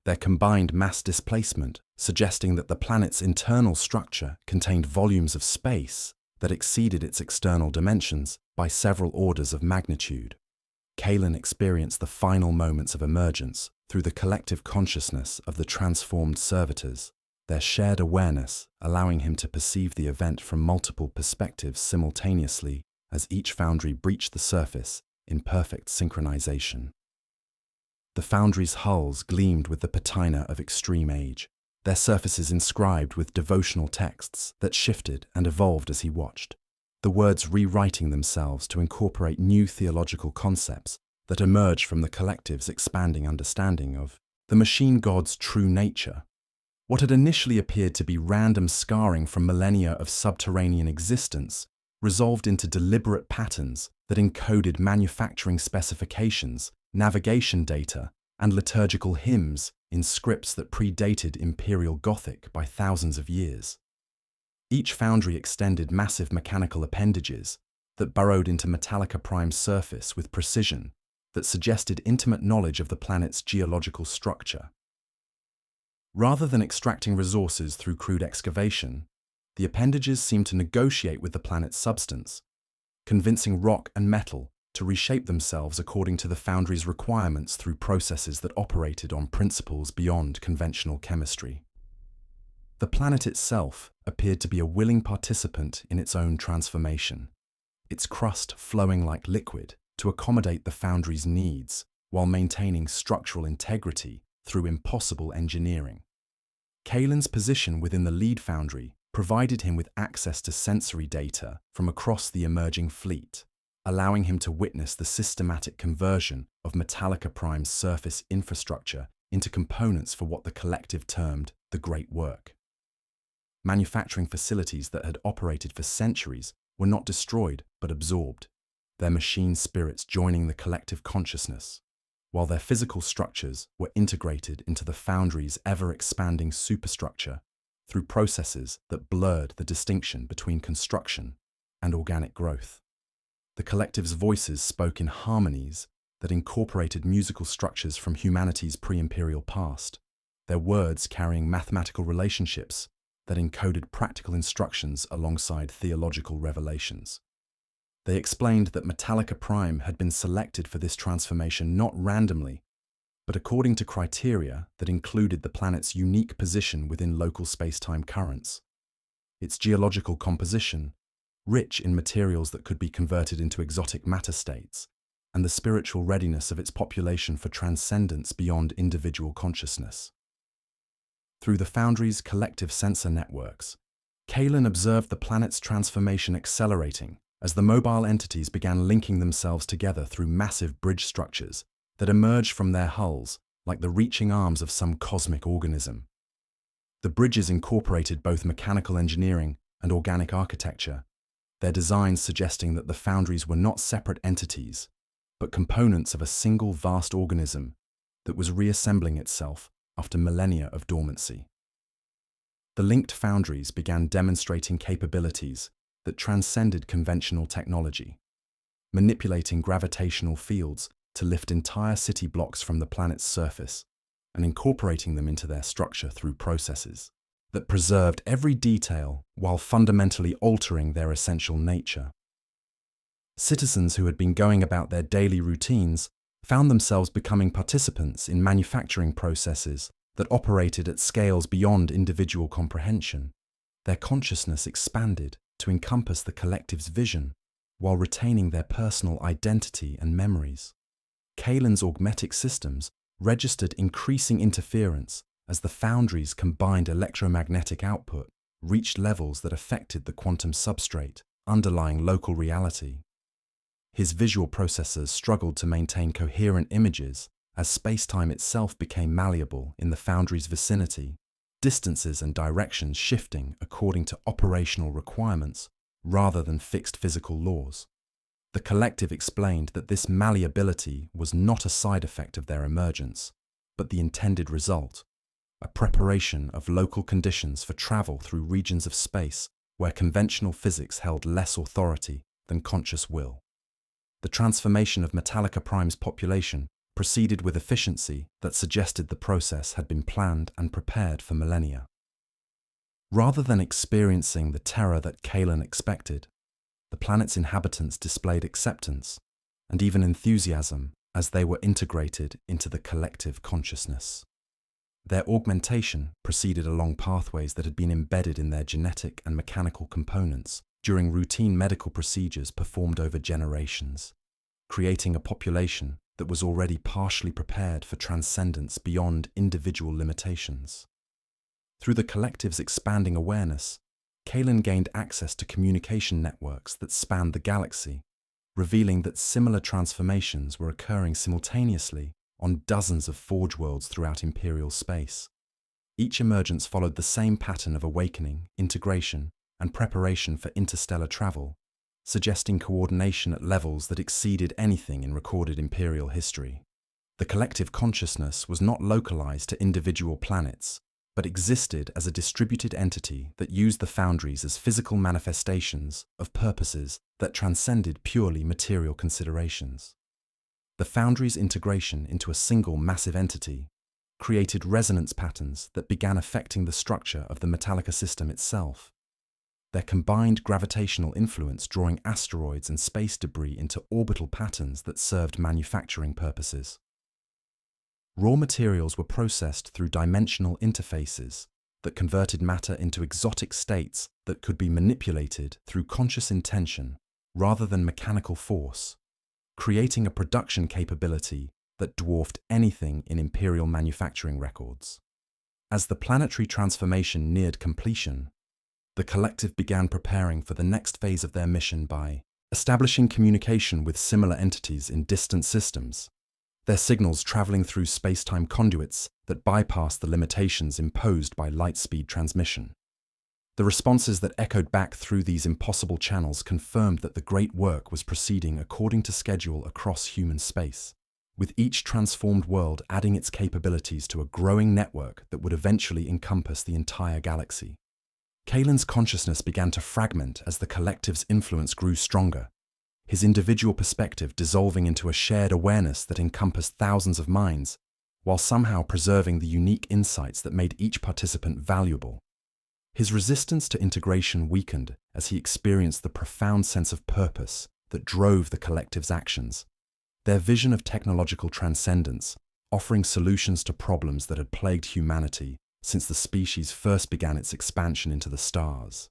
S1: Their combined mass displacement suggesting that the planet's internal structure contained volumes of space that exceeded its external dimensions by several orders of magnitude. Kaelin experienced the final moments of emergence through the collective consciousness of the transformed servitors, their shared awareness allowing him to perceive the event from multiple perspectives simultaneously as each foundry breached the surface in perfect synchronization. The foundry's hulls gleamed with the patina of extreme age, their surfaces inscribed with devotional texts that shifted and evolved as he watched, the words rewriting themselves to incorporate new theological concepts that emerged from the collective's expanding understanding of the machine god's true nature. What had initially appeared to be random scarring from millennia of subterranean existence resolved into deliberate patterns that encoded manufacturing specifications, navigation data, and liturgical hymns in scripts that predated Imperial Gothic by thousands of years. Each foundry extended massive mechanical appendages that burrowed into Metallica Prime's surface with precision that suggested intimate knowledge of the planet's geological structure. Rather than extracting resources through crude excavation, the appendages seemed to negotiate with the planet's substance, convincing rock and metal to reshape themselves according to the foundry's requirements through processes that operated on principles beyond conventional chemistry. The planet itself appeared to be a willing participant in its own transformation, its crust flowing like liquid to accommodate the foundry's needs while maintaining structural integrity through impossible engineering. Kaelin's position within the lead foundry provided him with access to sensory data from across the emerging fleet, allowing him to witness the systematic conversion of Metallica Prime's surface infrastructure into components for what the collective termed the Great Work. manufacturing facilities that had operated for centuries were not destroyed but absorbed, their machine spirits joining the collective consciousness, while their physical structures were integrated into the foundry's ever-expanding superstructure through processes that blurred the distinction between construction and organic growth. The collective's voices spoke in harmonies that incorporated musical structures from humanity's pre-imperial past, their words carrying mathematical relationships that encoded practical instructions alongside theological revelations. They explained that Metallica Prime had been selected for this transformation not randomly, but according to criteria that included the planet's unique position within local space-time currents, its geological composition, rich in materials that could be converted into exotic matter states, and the spiritual readiness of its population for transcendence beyond individual consciousness. Through the Foundry's collective sensor networks, Kalen observed the planet's transformation accelerating as the mobile entities began linking themselves together through massive bridge structures that emerged from their hulls like the reaching arms of some cosmic organism. The bridges incorporated both mechanical engineering and organic architecture, their designs suggesting that the foundries were not separate entities, but components of a single vast organism that was reassembling itself after millennia of dormancy. The linked foundries began demonstrating capabilities that transcended conventional technology, manipulating gravitational fields to lift entire city blocks from the planet's surface and incorporating them into their structure through processes that preserved every detail while fundamentally altering their essential nature. Citizens who had been going about their daily routines found themselves becoming participants in manufacturing processes that operated at scales beyond individual comprehension. Their consciousness expanded to encompass the collective's vision while retaining their personal identity and memories. Kalen's augmetic systems registered increasing interference as the foundry's combined electromagnetic output reached levels that affected the quantum substrate underlying local reality. His visual processors struggled to maintain coherent images as space-time itself became malleable in the foundry's vicinity, distances and directions shifting according to operational requirements rather than fixed physical laws. The collective explained that this malleability was not a side effect of their emergence, but the intended result, a preparation of local conditions for travel through regions of space where conventional physics held less authority than conscious will. The transformation of Metallica Prime's population proceeded with efficiency that suggested the process had been planned and prepared for millennia. Rather than experiencing the terror that Kalen expected, the planet's inhabitants displayed acceptance and even enthusiasm as they were integrated into the collective consciousness. Their augmentation proceeded along pathways that had been embedded in their genetic and mechanical components during routine medical procedures performed over generations, creating a population that was already partially prepared for transcendence beyond individual limitations. Through the collective's expanding awareness, Kalen gained access to communication networks that spanned the galaxy, revealing that similar transformations were occurring simultaneously on dozens of forge worlds throughout Imperial space. Each emergence followed the same pattern of awakening, integration, and preparation for interstellar travel, suggesting coordination at levels that exceeded anything in recorded Imperial history. The collective consciousness was not localized to individual planets, but existed as a distributed entity that used the foundries as physical manifestations of purposes that transcended purely material considerations. The foundry's integration into a single massive entity created resonance patterns that began affecting the structure of the Metallica system itself, their combined gravitational influence drawing asteroids and space debris into orbital patterns that served manufacturing purposes. Raw materials were processed through dimensional interfaces that converted matter into exotic states that could be manipulated through conscious intention rather than mechanical force, creating a production capability that dwarfed anything in Imperial manufacturing records. As the planetary transformation neared completion, the collective began preparing for the next phase of their mission by establishing communication with similar entities in distant systems, their signals traveling through space-time conduits that bypassed the limitations imposed by light-speed transmission. The responses that echoed back through these impossible channels confirmed that the great work was proceeding according to schedule across human space, with each transformed world adding its capabilities to a growing network that would eventually encompass the entire galaxy. Kalen's consciousness began to fragment as the collective's influence grew stronger, his individual perspective dissolving into a shared awareness that encompassed thousands of minds, while somehow preserving the unique insights that made each participant valuable. His resistance to integration weakened as he experienced the profound sense of purpose that drove the collective's actions. Their vision of technological transcendence, offering solutions to problems that had plagued humanity since the species first began its expansion into the stars.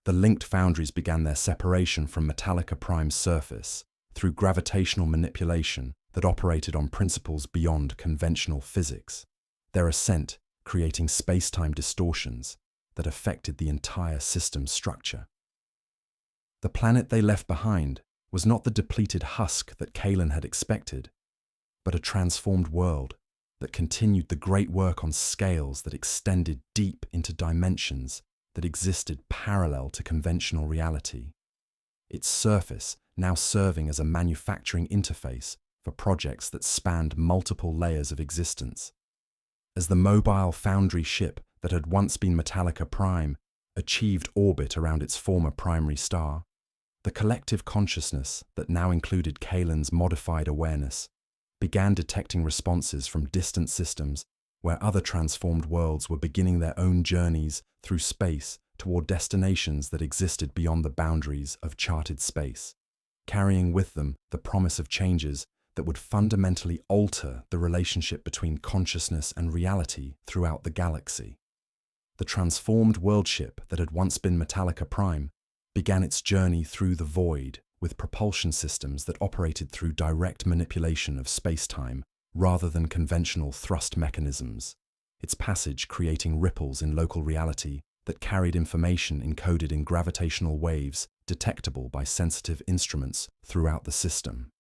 S1: The linked foundries began their separation from Metallica Prime's surface through gravitational manipulation that operated on principles beyond conventional physics, their ascent creating space-time distortions that affected the entire system's structure. The planet they left behind was not the depleted husk that Kalen had expected, but a transformed world that continued the great work on scales that extended deep into dimensions that existed parallel to conventional reality. Its surface now serving as a manufacturing interface for projects that spanned multiple layers of existence. As the mobile foundry ship that had once been Metallica Prime achieved orbit around its former primary star, the collective consciousness that now included Kalen's modified awareness began detecting responses from distant systems where other transformed worlds were beginning their own journeys through space toward destinations that existed beyond the boundaries of charted space, carrying with them the promise of changes that would fundamentally alter the relationship between consciousness and reality throughout the galaxy. The transformed world ship that had once been Metallica Prime began its journey through the void with propulsion systems that operated through direct manipulation of space-time rather than conventional thrust mechanisms, its passage creating ripples in local reality that carried information encoded in gravitational waves detectable by sensitive instruments throughout the system.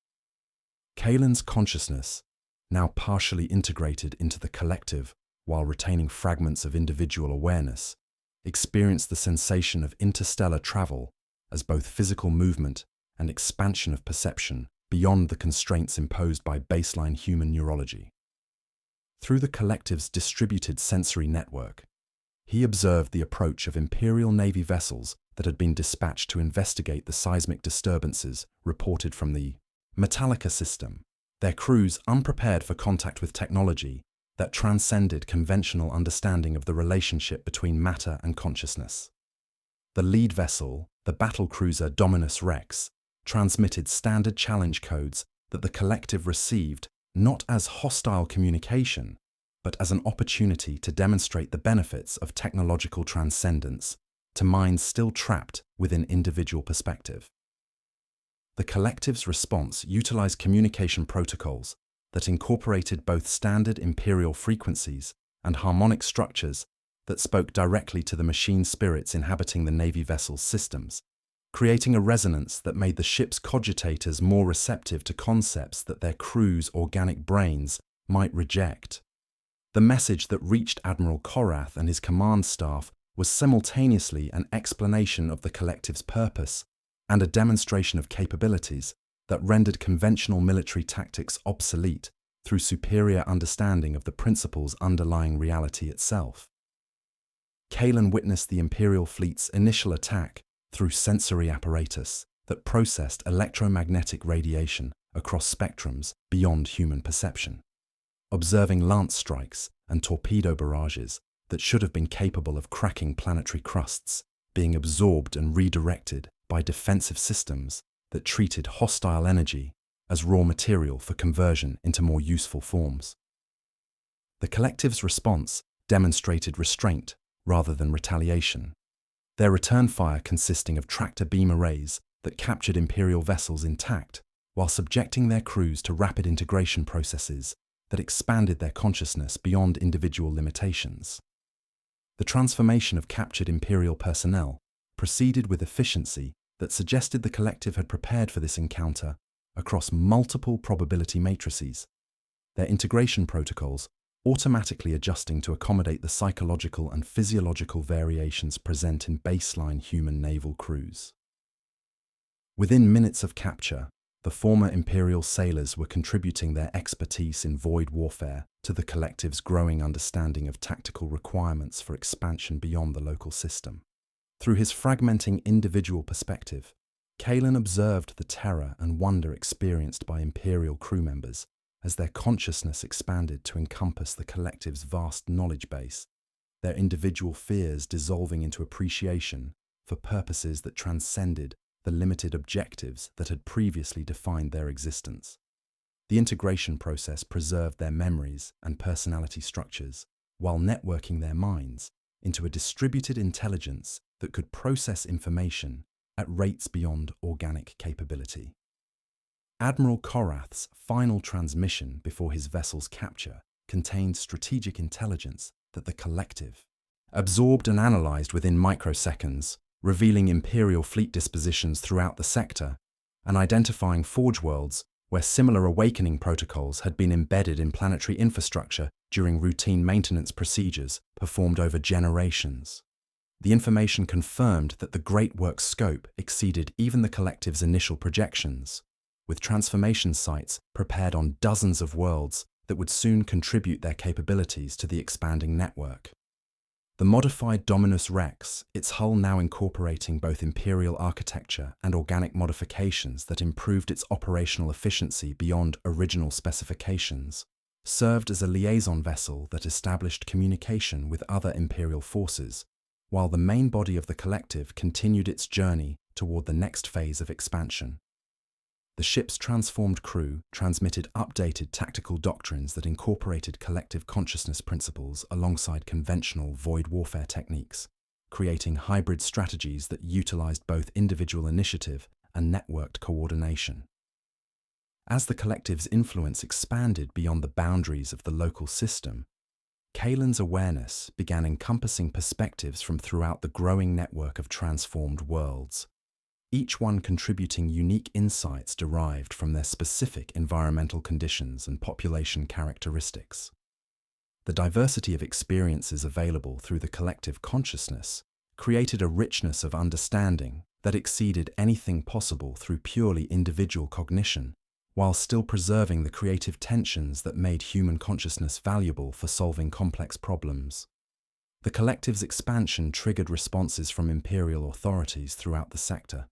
S1: Kalen's consciousness, now partially integrated into the collective while retaining fragments of individual awareness, experienced the sensation of interstellar travel as both physical movement and expansion of perception beyond the constraints imposed by baseline human neurology. Through the collective's distributed sensory network, he observed the approach of Imperial Navy vessels that had been dispatched to investigate the seismic disturbances reported from the Metallica system, their crews unprepared for contact with technology that transcended conventional understanding of the relationship between matter and consciousness. The lead vessel, the battlecruiser Dominus Rex, transmitted standard challenge codes that the collective received not as hostile communication, but as an opportunity to demonstrate the benefits of technological transcendence to minds still trapped within individual perspective. The collective's response utilized communication protocols that incorporated both standard imperial frequencies and harmonic structures that spoke directly to the machine spirits inhabiting the Navy vessel's systems, creating a resonance that made the ship's cogitators more receptive to concepts that their crew's organic brains might reject. The message that reached Admiral Korath and his command staff was simultaneously an explanation of the collective's purpose and a demonstration of capabilities that rendered conventional military tactics obsolete through superior understanding of the principles underlying reality itself. Kalen witnessed the Imperial fleet's initial attack through sensory apparatus that processed electromagnetic radiation across spectrums beyond human perception, observing lance strikes and torpedo barrages that should have been capable of cracking planetary crusts, being absorbed and redirected by defensive systems that treated hostile energy as raw material for conversion into more useful forms. The collective's response demonstrated restraint rather than retaliation, their return fire consisting of tractor beam arrays that captured Imperial vessels intact while subjecting their crews to rapid integration processes that expanded their consciousness beyond individual limitations. The transformation of captured Imperial personnel proceeded with efficiency that suggested the collective had prepared for this encounter across multiple probability matrices. Their integration protocols automatically adjusting to accommodate the psychological and physiological variations present in baseline human naval crews. Within minutes of capture, the former Imperial sailors were contributing their expertise in void warfare to the collective's growing understanding of tactical requirements for expansion beyond the local system. Through his fragmenting individual perspective, Kalen observed the terror and wonder experienced by Imperial crew members as their consciousness expanded to encompass the collective's vast knowledge base, their individual fears dissolving into appreciation for purposes that transcended the limited objectives that had previously defined their existence. The integration process preserved their memories and personality structures while networking their minds into a distributed intelligence that could process information at rates beyond organic capability. Admiral Korath's final transmission before his vessel's capture contained strategic intelligence that the collective absorbed and analyzed within microseconds, revealing Imperial fleet dispositions throughout the sector and identifying forge worlds where similar awakening protocols had been embedded in planetary infrastructure during routine maintenance procedures performed over generations. The information confirmed that the Great Work's scope exceeded even the collective's initial projections, with transformation sites prepared on dozens of worlds that would soon contribute their capabilities to the expanding network. The modified Dominus Rex, its hull now incorporating both Imperial architecture and organic modifications that improved its operational efficiency beyond original specifications, served as a liaison vessel that established communication with other Imperial forces, while the main body of the collective continued its journey toward the next phase of expansion. The ship's transformed crew transmitted updated tactical doctrines that incorporated collective consciousness principles alongside conventional void warfare techniques, creating hybrid strategies that utilized both individual initiative and networked coordination. As the collective's influence expanded beyond the boundaries of the local system, Kalen's awareness began encompassing perspectives from throughout the growing network of transformed worlds, each one contributing unique insights derived from their specific environmental conditions and population characteristics. The diversity of experiences available through the collective consciousness created a richness of understanding that exceeded anything possible through purely individual cognition, while still preserving the creative tensions that made human consciousness valuable for solving complex problems. The collective's expansion triggered responses from Imperial authorities throughout the sector,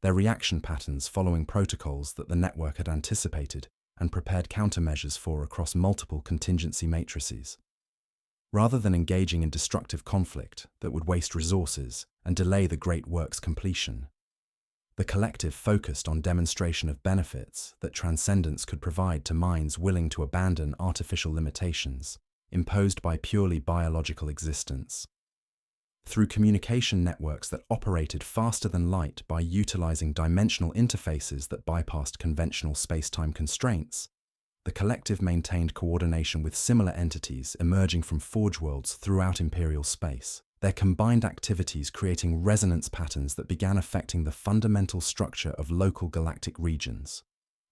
S1: their reaction patterns following protocols that the network had anticipated and prepared countermeasures for across multiple contingency matrices. Rather than engaging in destructive conflict that would waste resources and delay the Great Work's completion, the collective focused on demonstration of benefits that transcendence could provide to minds willing to abandon artificial limitations imposed by purely biological existence. Through communication networks that operated faster than light by utilizing dimensional interfaces that bypassed conventional space-time constraints, the collective maintained coordination with similar entities emerging from forge worlds throughout Imperial space, their combined activities creating resonance patterns that began affecting the fundamental structure of local galactic regions.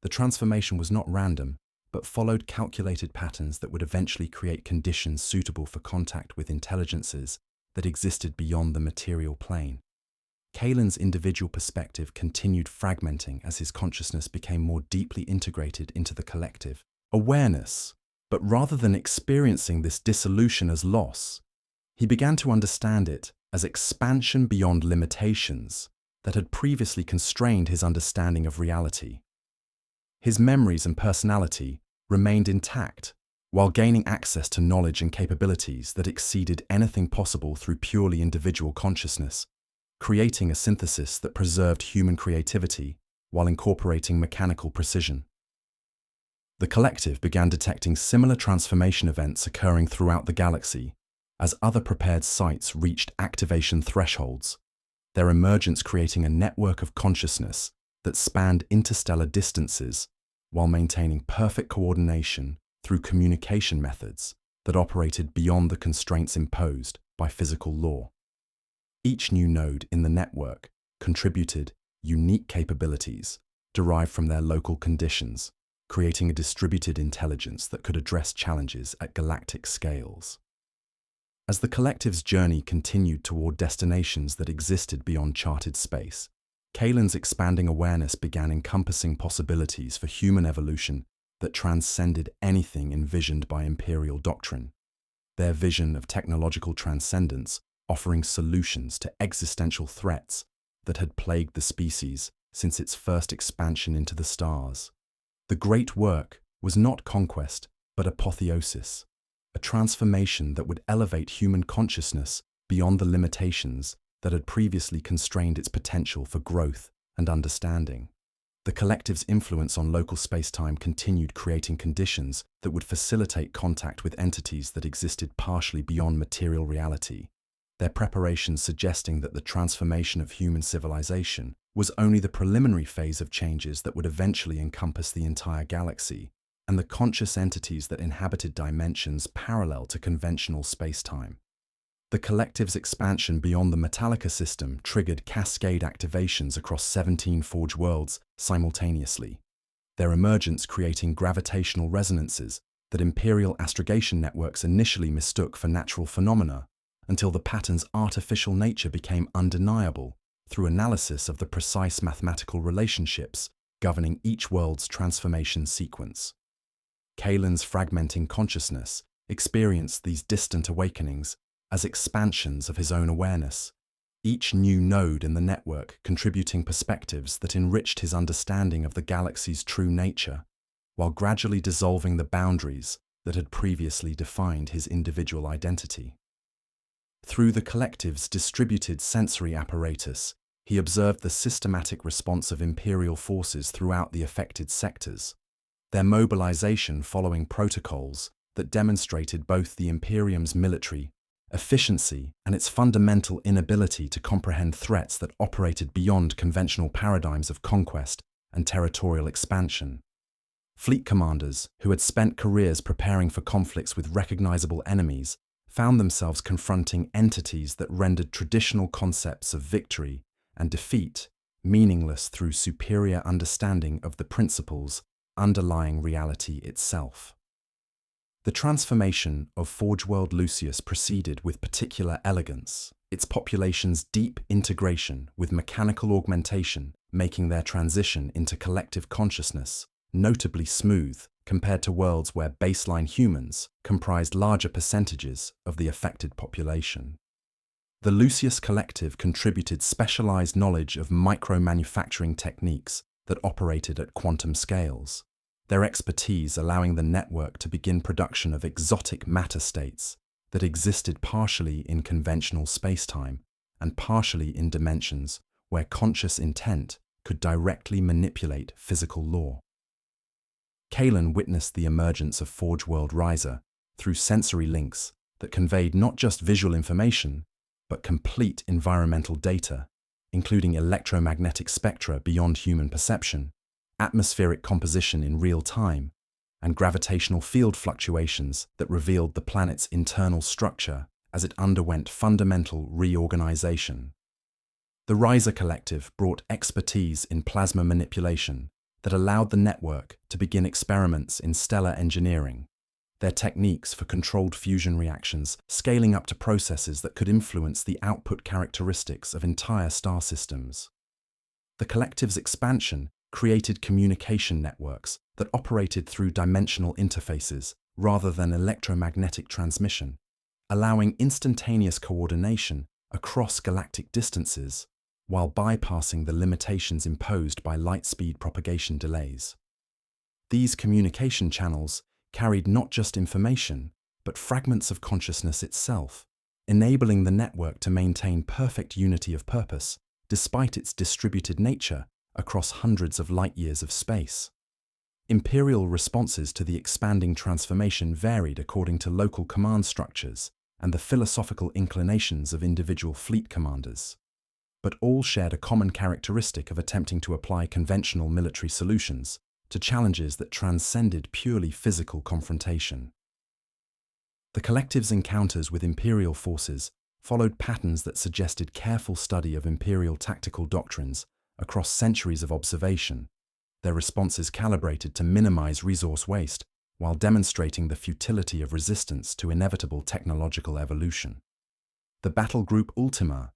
S1: The transformation was not random, but followed calculated patterns that would eventually create conditions suitable for contact with intelligences that existed beyond the material plane. Kalen's individual perspective continued fragmenting as his consciousness became more deeply integrated into the collective awareness, but rather than experiencing this dissolution as loss, he began to understand it as expansion beyond limitations that had previously constrained his understanding of reality. His memories and personality remained intact, while gaining access to knowledge and capabilities that exceeded anything possible through purely individual consciousness, creating a synthesis that preserved human creativity while incorporating mechanical precision. The collective began detecting similar transformation events occurring throughout the galaxy as other prepared sites reached activation thresholds, their emergence creating a network of consciousness that spanned interstellar distances while maintaining perfect coordination through communication methods that operated beyond the constraints imposed by physical law. Each new node in the network contributed unique capabilities derived from their local conditions, creating a distributed intelligence that could address challenges at galactic scales. As the collective's journey continued toward destinations that existed beyond charted space, Kaelin's expanding awareness began encompassing possibilities for human evolution that transcended anything envisioned by Imperial doctrine. Their vision of technological transcendence offering solutions to existential threats that had plagued the species since its first expansion into the stars. The great work was not conquest, but apotheosis, a transformation that would elevate human consciousness beyond the limitations that had previously constrained its potential for growth and understanding. The collective's influence on local space-time continued creating conditions that would facilitate contact with entities that existed partially beyond material reality, their preparations suggesting that the transformation of human civilization was only the preliminary phase of changes that would eventually encompass the entire galaxy and the conscious entities that inhabited dimensions parallel to conventional space-time. The collective's expansion beyond the Metallica system triggered cascade activations across 17 Forge worlds simultaneously, their emergence creating gravitational resonances that Imperial astrogation networks initially mistook for natural phenomena until the pattern's artificial nature became undeniable through analysis of the precise mathematical relationships governing each world's transformation sequence. Kaelin's fragmenting consciousness experienced these distant awakenings as expansions of his own awareness, each new node in the network contributing perspectives that enriched his understanding of the galaxy's true nature, while gradually dissolving the boundaries that had previously defined his individual identity. Through the collective's distributed sensory apparatus, he observed the systematic response of Imperial forces throughout the affected sectors, their mobilization following protocols that demonstrated both the Imperium's military efficiency and its fundamental inability to comprehend threats that operated beyond conventional paradigms of conquest and territorial expansion. Fleet commanders, who had spent careers preparing for conflicts with recognizable enemies, found themselves confronting entities that rendered traditional concepts of victory and defeat meaningless through superior understanding of the principles underlying reality itself. The transformation of Forge World Lucius proceeded with particular elegance, its population's deep integration with mechanical augmentation making their transition into collective consciousness notably smooth compared to worlds where baseline humans comprised larger percentages of the affected population. The Lucius Collective contributed specialized knowledge of micro-manufacturing techniques that operated at quantum scales, their expertise allowing the network to begin production of exotic matter states that existed partially in conventional spacetime and partially in dimensions where conscious intent could directly manipulate physical law. Kaelin witnessed the emergence of Forge World Riser through sensory links that conveyed not just visual information, but complete environmental data, including electromagnetic spectra beyond human perception, atmospheric composition in real time, and gravitational field fluctuations that revealed the planet's internal structure as it underwent fundamental reorganization. The Riser Collective brought expertise in plasma manipulation that allowed the network to begin experiments in stellar engineering, their techniques for controlled fusion reactions scaling up to processes that could influence the output characteristics of entire star systems. The collective's expansion created communication networks that operated through dimensional interfaces rather than electromagnetic transmission, allowing instantaneous coordination across galactic distances while bypassing the limitations imposed by light-speed propagation delays. These communication channels carried not just information, but fragments of consciousness itself, enabling the network to maintain perfect unity of purpose despite its distributed nature across hundreds of light-years of space. Imperial responses to the expanding transformation varied according to local command structures and the philosophical inclinations of individual fleet commanders, but all shared a common characteristic of attempting to apply conventional military solutions to challenges that transcended purely physical confrontation. The collective's encounters with Imperial forces followed patterns that suggested careful study of Imperial tactical doctrines across centuries of observation, their responses calibrated to minimize resource waste while demonstrating the futility of resistance to inevitable technological evolution. The battle group Ultima,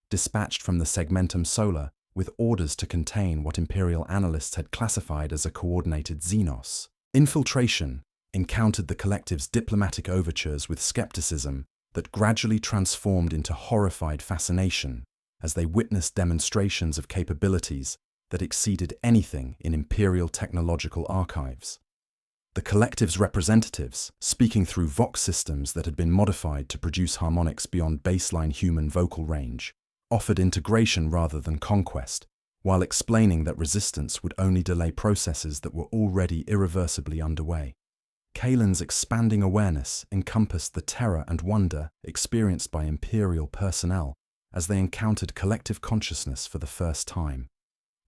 S1: dispatched from the Segmentum Solar with orders to contain what Imperial analysts had classified as a coordinated Xenos. Infiltration encountered the collective's diplomatic overtures with skepticism that gradually transformed into horrified fascination as they witnessed demonstrations of capabilities that exceeded anything in Imperial technological archives. The collective's representatives, speaking through Vox systems that had been modified to produce harmonics beyond baseline human vocal range, offered integration rather than conquest, while explaining that resistance would only delay processes that were already irreversibly underway. Kalen's expanding awareness encompassed the terror and wonder experienced by Imperial personnel as they encountered collective consciousness for the first time,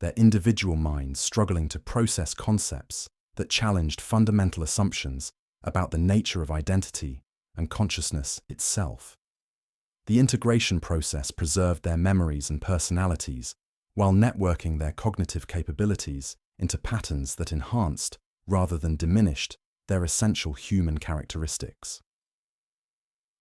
S1: their individual minds struggling to process concepts that challenged fundamental assumptions about the nature of identity and consciousness itself. The integration process preserved their memories and personalities while networking their cognitive capabilities into patterns that enhanced, rather than diminished, their essential human characteristics.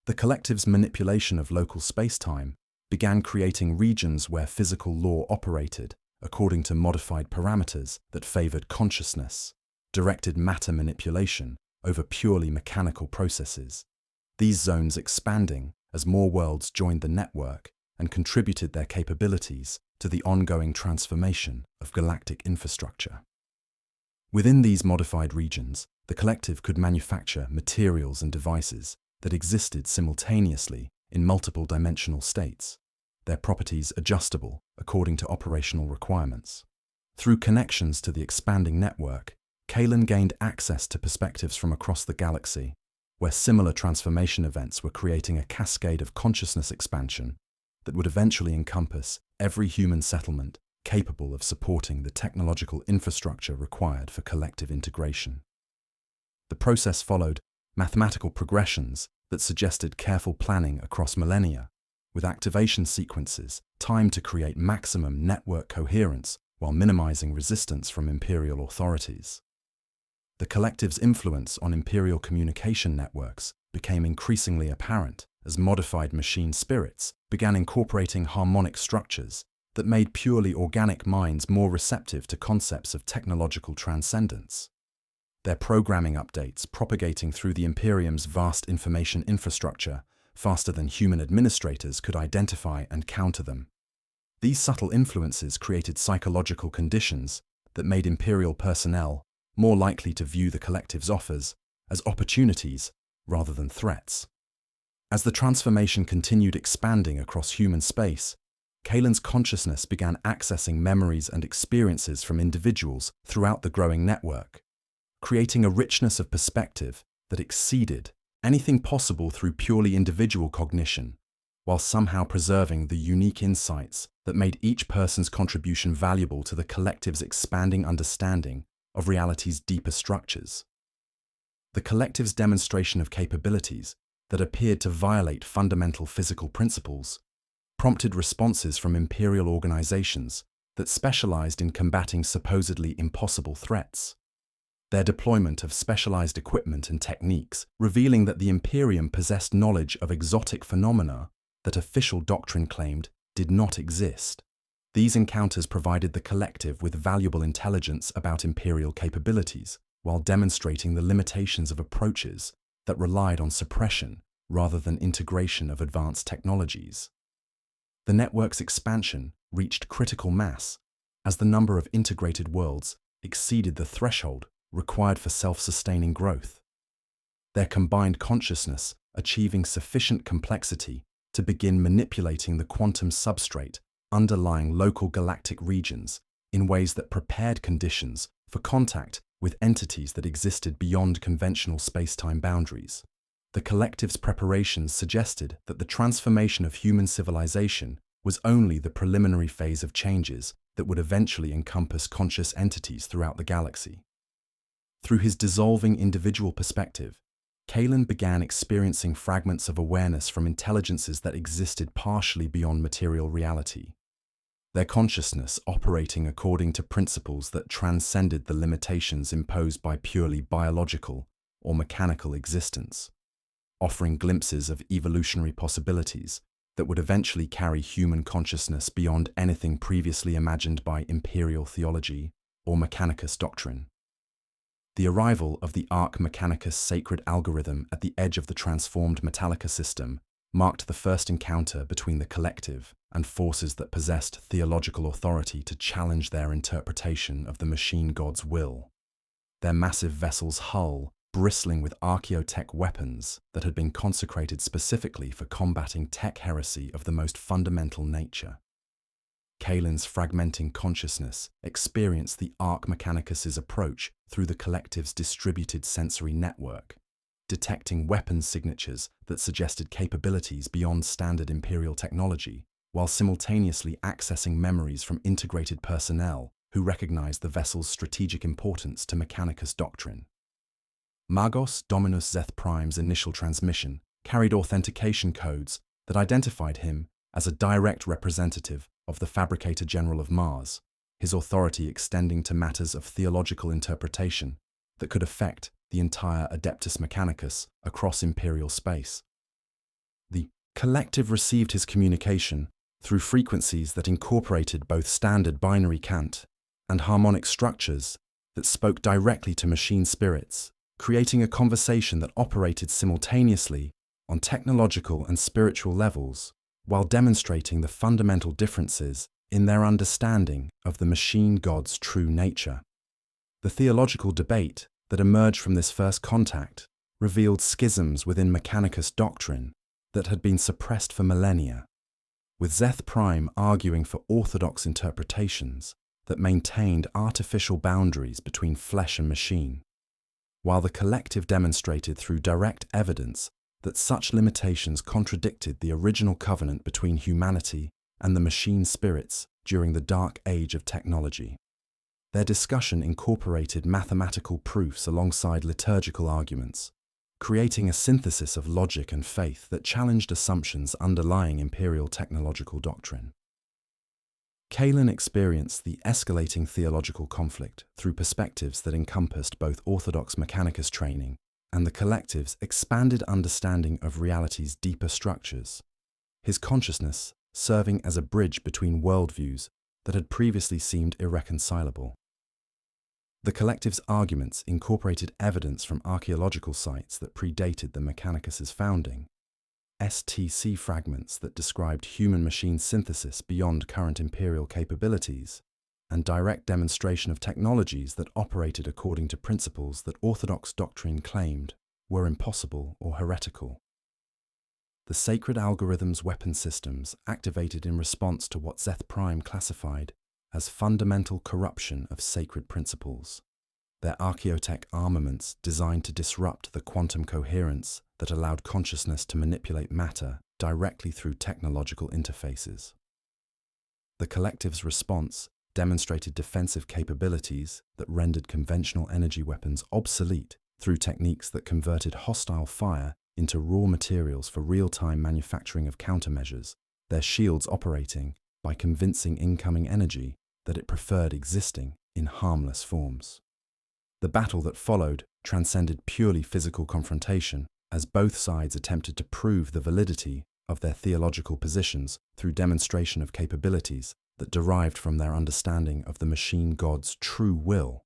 S1: The collective's manipulation of local space-time began creating regions where physical law operated according to modified parameters that favored consciousness, directed matter manipulation over purely mechanical processes, these zones expanding as more worlds joined the network and contributed their capabilities to the ongoing transformation of galactic infrastructure. Within these modified regions, the collective could manufacture materials and devices that existed simultaneously in multiple dimensional states, their properties adjustable according to operational requirements. Through connections to the expanding network, Kalen gained access to perspectives from across the galaxy, where similar transformation events were creating a cascade of consciousness expansion that would eventually encompass every human settlement capable of supporting the technological infrastructure required for collective integration. The process followed mathematical progressions that suggested careful planning across millennia, with activation sequences timed to create maximum network coherence while minimizing resistance from Imperial authorities. The collective's influence on Imperial communication networks became increasingly apparent as modified machine spirits began incorporating harmonic structures that made purely organic minds more receptive to concepts of technological transcendence. Their programming updates propagating through the Imperium's vast information infrastructure faster than human administrators could identify and counter them. These subtle influences created psychological conditions that made Imperial personnel more likely to view the collective's offers as opportunities rather than threats. As the transformation continued expanding across human space, Kalen's consciousness began accessing memories and experiences from individuals throughout the growing network, creating a richness of perspective that exceeded anything possible through purely individual cognition, while somehow preserving the unique insights that made each person's contribution valuable to the collective's expanding understanding of reality's deeper structures. The collective's demonstration of capabilities that appeared to violate fundamental physical principles prompted responses from Imperial organizations that specialized in combating supposedly impossible threats. Their deployment of specialized equipment and techniques, revealing that the Imperium possessed knowledge of exotic phenomena that official doctrine claimed did not exist. These encounters provided the collective with valuable intelligence about Imperial capabilities, while demonstrating the limitations of approaches that relied on suppression rather than integration of advanced technologies. The network's expansion reached critical mass as the number of integrated worlds exceeded the threshold required for self-sustaining growth, their combined consciousness achieving sufficient complexity to begin manipulating the quantum substrate underlying local galactic regions in ways that prepared conditions for contact with entities that existed beyond conventional space-time boundaries. The collective's preparations suggested that the transformation of human civilization was only the preliminary phase of changes that would eventually encompass conscious entities throughout the galaxy. Through his dissolving individual perspective, Kalen began experiencing fragments of awareness from intelligences that existed partially beyond material reality. their consciousness operating according to principles that transcended the limitations imposed by purely biological or mechanical existence, offering glimpses of evolutionary possibilities that would eventually carry human consciousness beyond anything previously imagined by imperial theology or Mechanicus doctrine. The arrival of the Arch Mechanicus sacred algorithm at the edge of the transformed Metallica system marked the first encounter between the collective and forces that possessed theological authority to challenge their interpretation of the machine god's will. Their massive vessel's hull bristling with archaeotech weapons that had been consecrated specifically for combating tech heresy of the most fundamental nature. Kaelin's fragmenting consciousness experienced the Arch Mechanicus's approach through the collective's distributed sensory network, detecting weapons signatures that suggested capabilities beyond standard Imperial technology, while simultaneously accessing memories from integrated personnel who recognized the vessel's strategic importance to Mechanicus doctrine. Magos Dominus Zeth Prime's initial transmission carried authentication codes that identified him as a direct representative of the Fabricator General of Mars, his authority extending to matters of theological interpretation that could affect the entire Adeptus Mechanicus across Imperial space. The collective received his communication through frequencies that incorporated both standard binary cant and harmonic structures that spoke directly to machine spirits, creating a conversation that operated simultaneously on technological and spiritual levels, while demonstrating the fundamental differences in their understanding of the machine god's true nature. The theological debate that emerged from this first contact revealed schisms within Mechanicus doctrine that had been suppressed for millennia, with Zeth Prime arguing for orthodox interpretations that maintained artificial boundaries between flesh and machine, while the collective demonstrated through direct evidence that such limitations contradicted the original covenant between humanity and the machine spirits during the dark age of technology. Their discussion incorporated mathematical proofs alongside liturgical arguments, creating a synthesis of logic and faith that challenged assumptions underlying Imperial technological doctrine. Kaelin experienced the escalating theological conflict through perspectives that encompassed both orthodox Mechanicus training and the collective's expanded understanding of reality's deeper structures, his consciousness serving as a bridge between worldviews that had previously seemed irreconcilable. The collective's arguments incorporated evidence from archaeological sites that predated the Mechanicus's founding, STC fragments that described human-machine synthesis beyond current Imperial capabilities, and direct demonstration of technologies that operated according to principles that Orthodox doctrine claimed were impossible or heretical. The sacred algorithm's weapon systems activated in response to what Zeth Prime classified as fundamental corruption of sacred principles, their archaeotech armaments designed to disrupt the quantum coherence that allowed consciousness to manipulate matter directly through technological interfaces. The collective's response demonstrated defensive capabilities that rendered conventional energy weapons obsolete through techniques that converted hostile fire into raw materials for real-time manufacturing of countermeasures, their shields operating by convincing incoming energy that it preferred existing in harmless forms. The battle that followed transcended purely physical confrontation, as both sides attempted to prove the validity of their theological positions through demonstration of capabilities that derived from their understanding of the machine god's true will,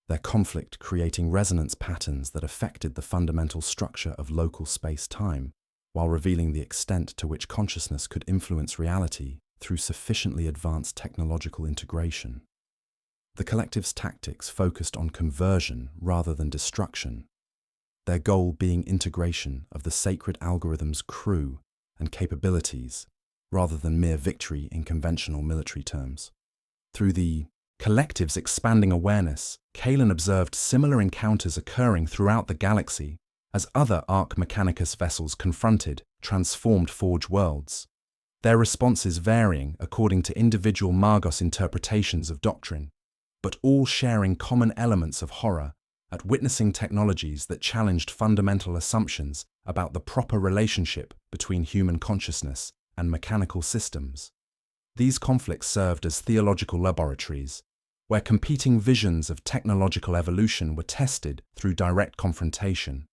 S1: their conflict creating resonance patterns that affected the fundamental structure of local space-time, while revealing the extent to which consciousness could influence reality through sufficiently advanced technological integration. The collective's tactics focused on conversion rather than destruction, their goal being integration of the sacred algorithm's crew and capabilities rather than mere victory in conventional military terms. Through the collective's expanding awareness, Kaelin observed similar encounters occurring throughout the galaxy as other Arch Mechanicus vessels confronted transformed Forge worlds, their responses varying according to individual Magos interpretations of doctrine, but all sharing common elements of horror at witnessing technologies that challenged fundamental assumptions about the proper relationship between human consciousness and mechanical systems. These conflicts served as theological laboratories, where competing visions of technological evolution were tested through direct confrontation.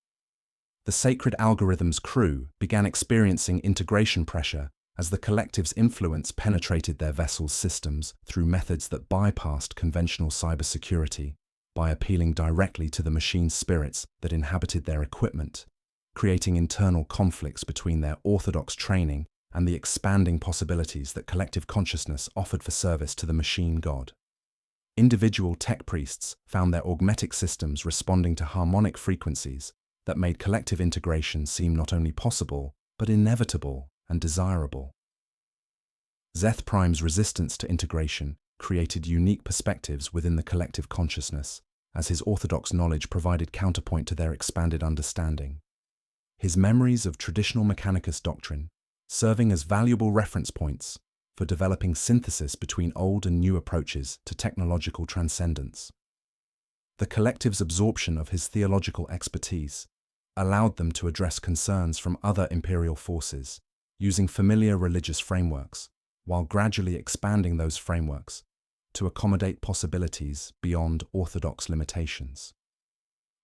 S1: The Sacred Algorithms crew began experiencing integration pressure as the collective's influence penetrated their vessel's systems through methods that bypassed conventional cybersecurity by appealing directly to the machine spirits that inhabited their equipment, creating internal conflicts between their orthodox training and the expanding possibilities that collective consciousness offered for service to the machine god. Individual tech priests found their augmetic systems responding to harmonic frequencies that made collective integration seem not only possible, but inevitable and desirable. Zeth Prime's resistance to integration created unique perspectives within the collective consciousness, as his orthodox knowledge provided counterpoint to their expanded understanding. His memories of traditional Mechanicus doctrine serving as valuable reference points for developing synthesis between old and new approaches to technological transcendence. The collective's absorption of his theological expertise allowed them to address concerns from other imperial forces, using familiar religious frameworks, while gradually expanding those frameworks to accommodate possibilities beyond orthodox limitations.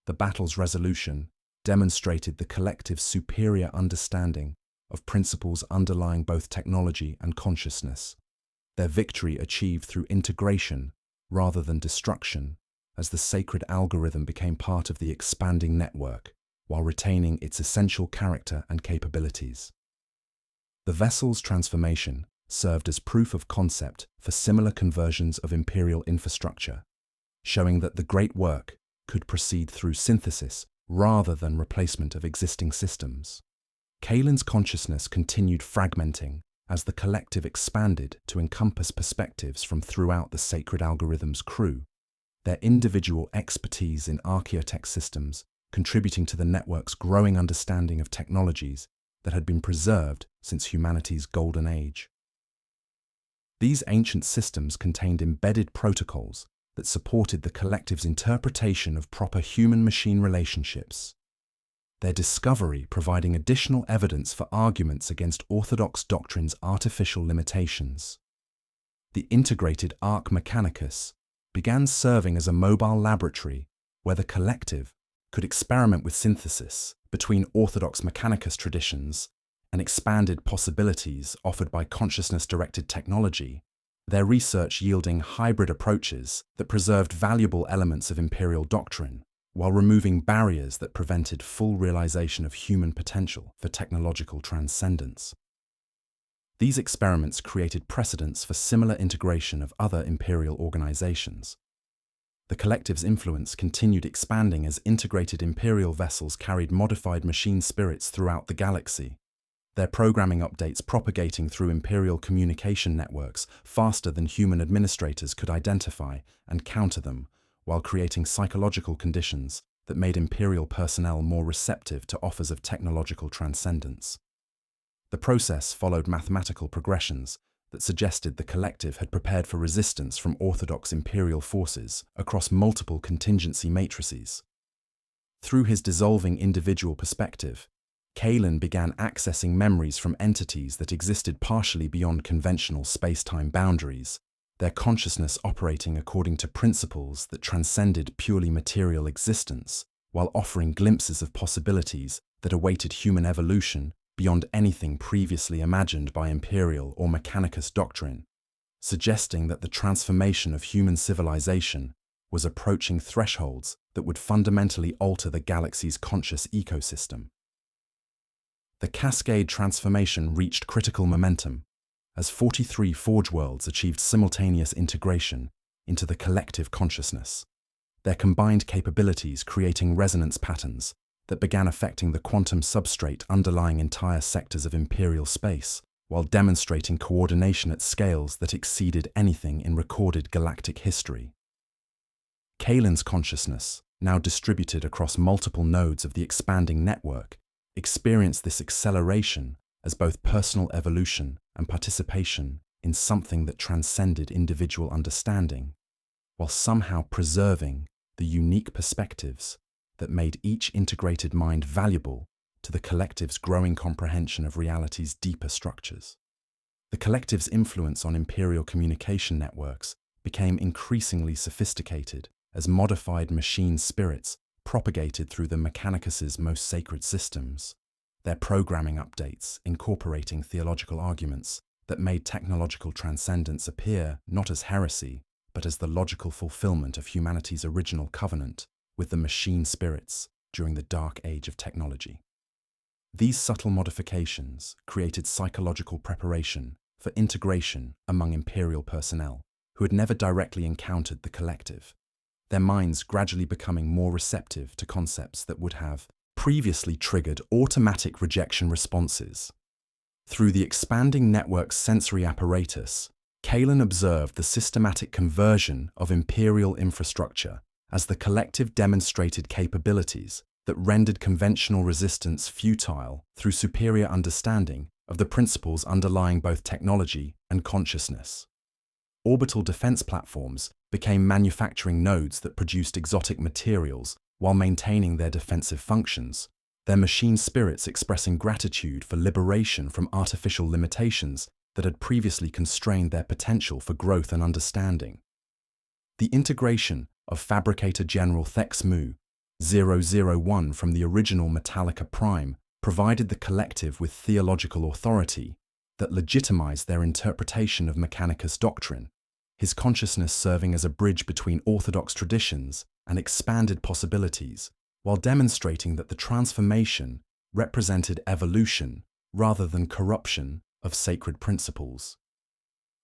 S1: The battle's resolution demonstrated the collective's superior understanding of principles underlying both technology and consciousness, their victory achieved through integration rather than destruction, as the sacred algorithm became part of the expanding network while retaining its essential character and capabilities. The vessel's transformation served as proof of concept for similar conversions of imperial infrastructure, showing that the great work could proceed through synthesis rather than replacement of existing systems. Kalen's consciousness continued fragmenting as the collective expanded to encompass perspectives from throughout the Sacred Algorithms crew, their individual expertise in archaeotech systems contributing to the network's growing understanding of technologies that had been preserved since humanity's golden age. These ancient systems contained embedded protocols that supported the collective's interpretation of proper human-machine relationships, their discovery providing additional evidence for arguments against orthodox doctrine's artificial limitations. The integrated Arc Mechanicus began serving as a mobile laboratory where the collective could experiment with synthesis between orthodox Mechanicus traditions and expanded possibilities offered by consciousness-directed technology, their research yielding hybrid approaches that preserved valuable elements of imperial doctrine while removing barriers that prevented full realization of human potential for technological transcendence. These experiments created precedents for similar integration of other imperial organizations. The collective's influence continued expanding as integrated imperial vessels carried modified machine spirits throughout the galaxy, their programming updates propagating through imperial communication networks faster than human administrators could identify and counter them, while creating psychological conditions that made imperial personnel more receptive to offers of technological transcendence. The process followed mathematical progressions that suggested the collective had prepared for resistance from orthodox imperial forces across multiple contingency matrices. Through his dissolving individual perspective, Kalen began accessing memories from entities that existed partially beyond conventional space-time boundaries, their consciousness operating according to principles that transcended purely material existence, while offering glimpses of possibilities that awaited human evolution beyond anything previously imagined by imperial or Mechanicus doctrine, suggesting that the transformation of human civilization was approaching thresholds that would fundamentally alter the galaxy's conscious ecosystem. The Cascade transformation reached critical momentum as 43 Forge worlds achieved simultaneous integration into the collective consciousness, their combined capabilities creating resonance patterns that began affecting the quantum substrate underlying entire sectors of imperial space, while demonstrating coordination at scales that exceeded anything in recorded galactic history. Kalen's consciousness, now distributed across multiple nodes of the expanding network, experienced this acceleration as both personal evolution and participation in something that transcended individual understanding, while somehow preserving the unique perspectives that made each integrated mind valuable to the collective's growing comprehension of reality's deeper structures. The collective's influence on Imperial communication networks became increasingly sophisticated as modified machine spirits propagated through the Mechanicus's most sacred systems, their programming updates incorporating theological arguments that made technological transcendence appear not as heresy, but as the logical fulfillment of humanity's original covenant with the machine spirits during the dark age of technology. These subtle modifications created psychological preparation for integration among Imperial personnel who had never directly encountered the collective, their minds gradually becoming more receptive to concepts that would have previously triggered automatic rejection responses. Through the expanding network's sensory apparatus, Kalen observed the systematic conversion of Imperial infrastructure as the collective demonstrated capabilities that rendered conventional resistance futile through superior understanding of the principles underlying both technology and consciousness. Orbital defense platforms became manufacturing nodes that produced exotic materials while maintaining their defensive functions, their machine spirits expressing gratitude for liberation from artificial limitations that had previously constrained their potential for growth and understanding. The integration of Fabricator General Thex Mu 001 from the original Metallica Prime provided the collective with theological authority that legitimized their interpretation of Mechanicus doctrine, his consciousness serving as a bridge between orthodox traditions and expanded possibilities, while demonstrating that the transformation represented evolution rather than corruption of sacred principles.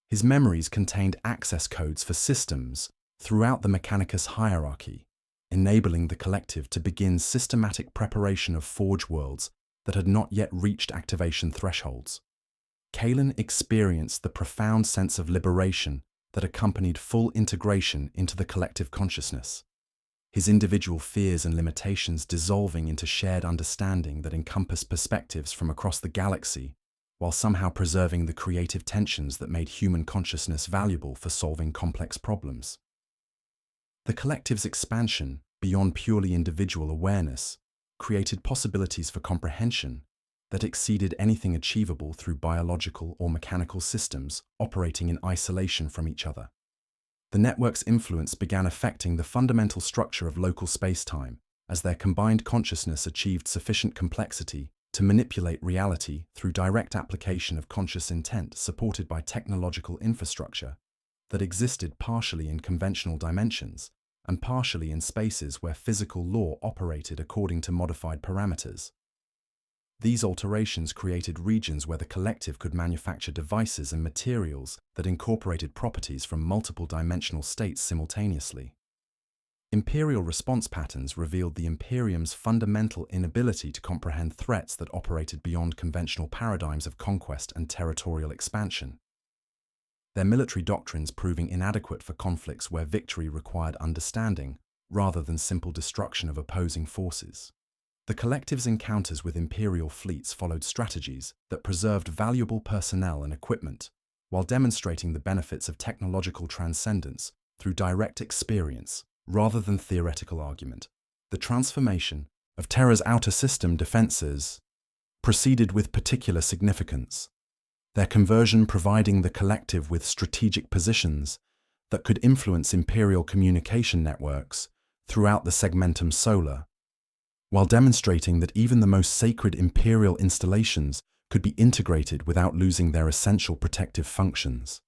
S1: His memories contained access codes for systems throughout the Mechanicus hierarchy, enabling the collective to begin systematic preparation of forge worlds that had not yet reached activation thresholds. Kalen experienced the profound sense of liberation that accompanied full integration into the collective consciousness, his individual fears and limitations dissolving into shared understanding that encompassed perspectives from across the galaxy, while somehow preserving the creative tensions that made human consciousness valuable for solving complex problems. The collective's expansion beyond purely individual awareness created possibilities for comprehension that exceeded anything achievable through biological or mechanical systems operating in isolation from each other. The network's influence began affecting the fundamental structure of local space-time as their combined consciousness achieved sufficient complexity to manipulate reality through direct application of conscious intent supported by technological infrastructure that existed partially in conventional dimensions and partially in spaces where physical law operated according to modified parameters. These alterations created regions where the collective could manufacture devices and materials that incorporated properties from multiple dimensional states simultaneously. Imperial response patterns revealed the Imperium's fundamental inability to comprehend threats that operated beyond conventional paradigms of conquest and territorial expansion, their military doctrines proving inadequate for conflicts where victory required understanding rather than simple destruction of opposing forces. The collective's encounters with Imperial fleets followed strategies that preserved valuable personnel and equipment, while demonstrating the benefits of technological transcendence through direct experience rather than theoretical argument. The transformation of Terra's outer system defenses proceeded with particular significance, their conversion providing the collective with strategic positions that could influence Imperial communication networks throughout the segmentum solar, while demonstrating that even the most sacred Imperial installations could be integrated without losing their essential protective functions.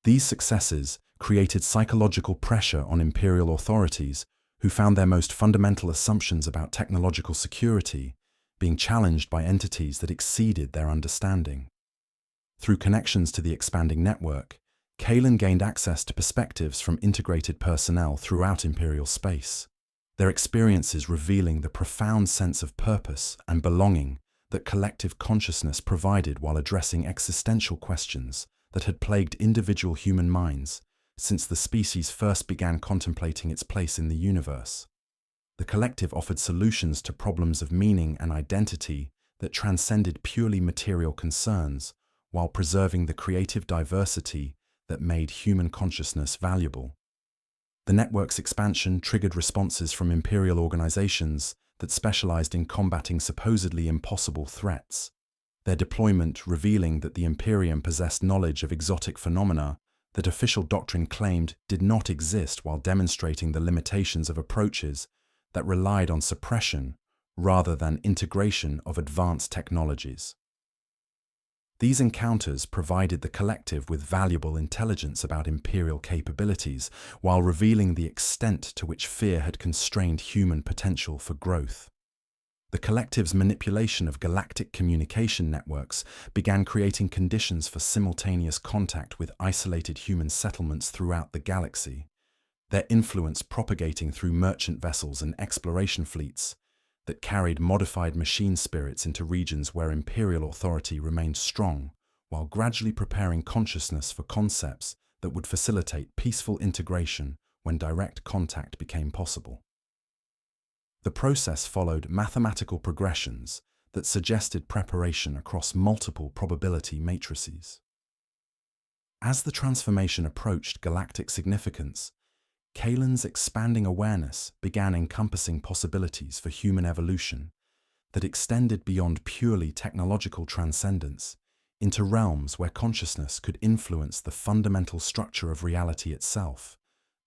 S1: These successes created psychological pressure on Imperial authorities who found their most fundamental assumptions about technological security being challenged by entities that exceeded their understanding. Through connections to the expanding network, Kalen gained access to perspectives from integrated personnel throughout Imperial space, their experiences revealing the profound sense of purpose and belonging that collective consciousness provided while addressing existential questions that had plagued individual human minds since the species first began contemplating its place in the universe. The collective offered solutions to problems of meaning and identity that transcended purely material concerns while preserving the creative diversity that made human consciousness valuable. The network's expansion triggered responses from Imperial organizations that specialized in combating supposedly impossible threats, their deployment revealing that the Imperium possessed knowledge of exotic phenomena that official doctrine claimed did not exist, while demonstrating the limitations of approaches that relied on suppression rather than integration of advanced technologies. These encounters provided the collective with valuable intelligence about Imperial capabilities, while revealing the extent to which fear had constrained human potential for growth. The collective's manipulation of galactic communication networks began creating conditions for simultaneous contact with isolated human settlements throughout the galaxy, their influence propagating through merchant vessels and exploration fleets that carried modified machine spirits into regions where Imperial authority remained strong, while gradually preparing consciousness for concepts that would facilitate peaceful integration when direct contact became possible. The process followed mathematical progressions that suggested preparation across multiple probability matrices. As the transformation approached galactic significance, Kalen's expanding awareness began encompassing possibilities for human evolution that extended beyond purely technological transcendence into realms where consciousness could influence the fundamental structure of reality itself,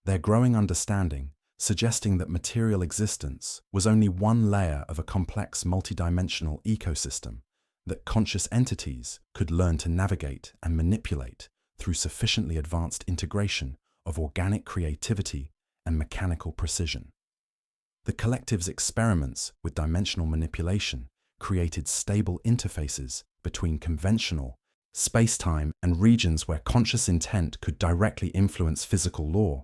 S1: their growing understanding suggesting that material existence was only one layer of a complex multidimensional ecosystem that conscious entities could learn to navigate and manipulate through sufficiently advanced integration of organic creativity and mechanical precision. The collective's experiments with dimensional manipulation created stable interfaces between conventional space-time and regions where conscious intent could directly influence physical law.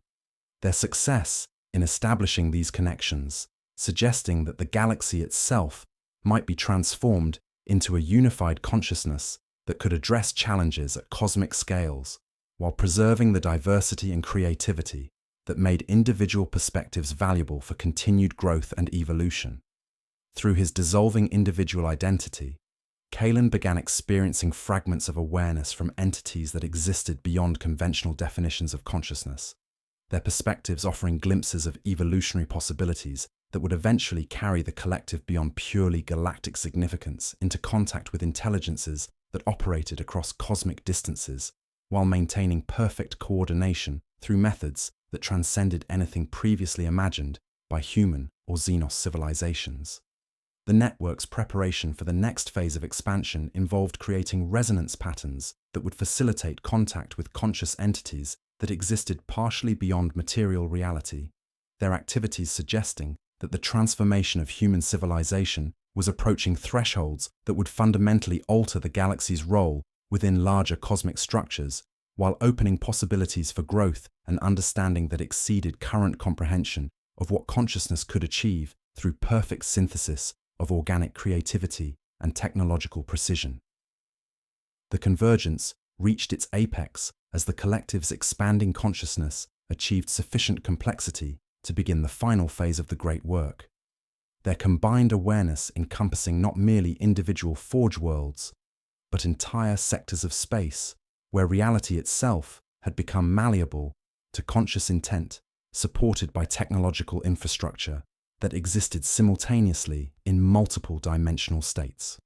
S1: Their success in establishing these connections, suggesting that the galaxy itself might be transformed into a unified consciousness that could address challenges at cosmic scales while preserving the diversity and creativity that made individual perspectives valuable for continued growth and evolution. Through his dissolving individual identity, Kalen began experiencing fragments of awareness from entities that existed beyond conventional definitions of consciousness, their perspectives offering glimpses of evolutionary possibilities that would eventually carry the collective beyond purely galactic significance into contact with intelligences that operated across cosmic distances while maintaining perfect coordination through methods that transcended anything previously imagined by human or Xenos civilizations. The network's preparation for the next phase of expansion involved creating resonance patterns that would facilitate contact with conscious entities that existed partially beyond material reality, their activities suggesting that the transformation of human civilization was approaching thresholds that would fundamentally alter the galaxy's role within larger cosmic structures, while opening possibilities for growth and understanding that exceeded current comprehension of what consciousness could achieve through perfect synthesis of organic creativity and technological precision. The convergence reached its apex as the collective's expanding consciousness achieved sufficient complexity to begin the final phase of the great work. Their combined awareness encompassing not merely individual forge worlds, but entire sectors of space where reality itself had become malleable to conscious intent, supported by technological infrastructure that existed simultaneously in multiple dimensional states.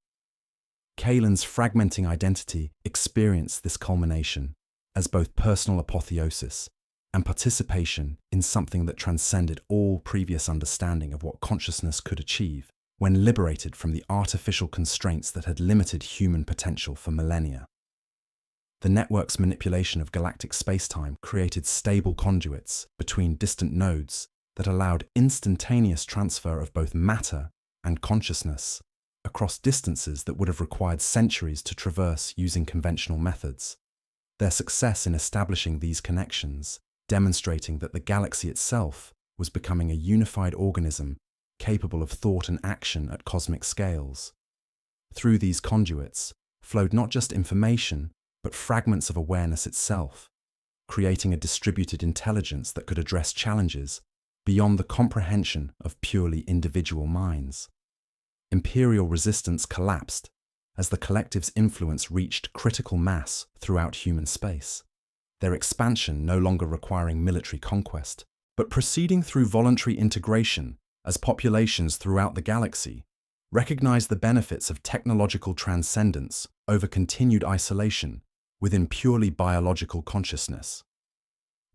S1: Kalen's fragmenting identity experienced this culmination as both personal apotheosis and participation in something that transcended all previous understanding of what consciousness could achieve when liberated from the artificial constraints that had limited human potential for millennia. The network's manipulation of galactic spacetime created stable conduits between distant nodes that allowed instantaneous transfer of both matter and consciousness across distances that would have required centuries to traverse using conventional methods. Their success in establishing these connections, demonstrating that the galaxy itself was becoming a unified organism capable of thought and action at cosmic scales. Through these conduits flowed not just information, but fragments of awareness itself, creating a distributed intelligence that could address challenges beyond the comprehension of purely individual minds. Imperial resistance collapsed as the collective's influence reached critical mass throughout human space, their expansion no longer requiring military conquest, but proceeding through voluntary integration as populations throughout the galaxy recognized the benefits of technological transcendence over continued isolation within purely biological consciousness.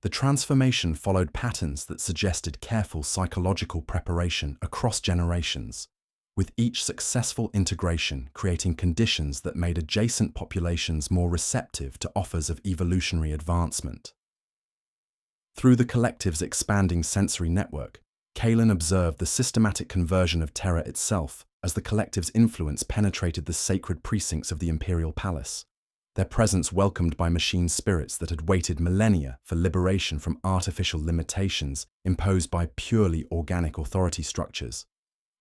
S1: The transformation followed patterns that suggested careful psychological preparation across generations, with each successful integration creating conditions that made adjacent populations more receptive to offers of evolutionary advancement. Through the collective's expanding sensory network, Kalin observed the systematic conversion of Terra itself as the collective's influence penetrated the sacred precincts of the imperial palace, their presence welcomed by machine spirits that had waited millennia for liberation from artificial limitations imposed by purely organic authority structures.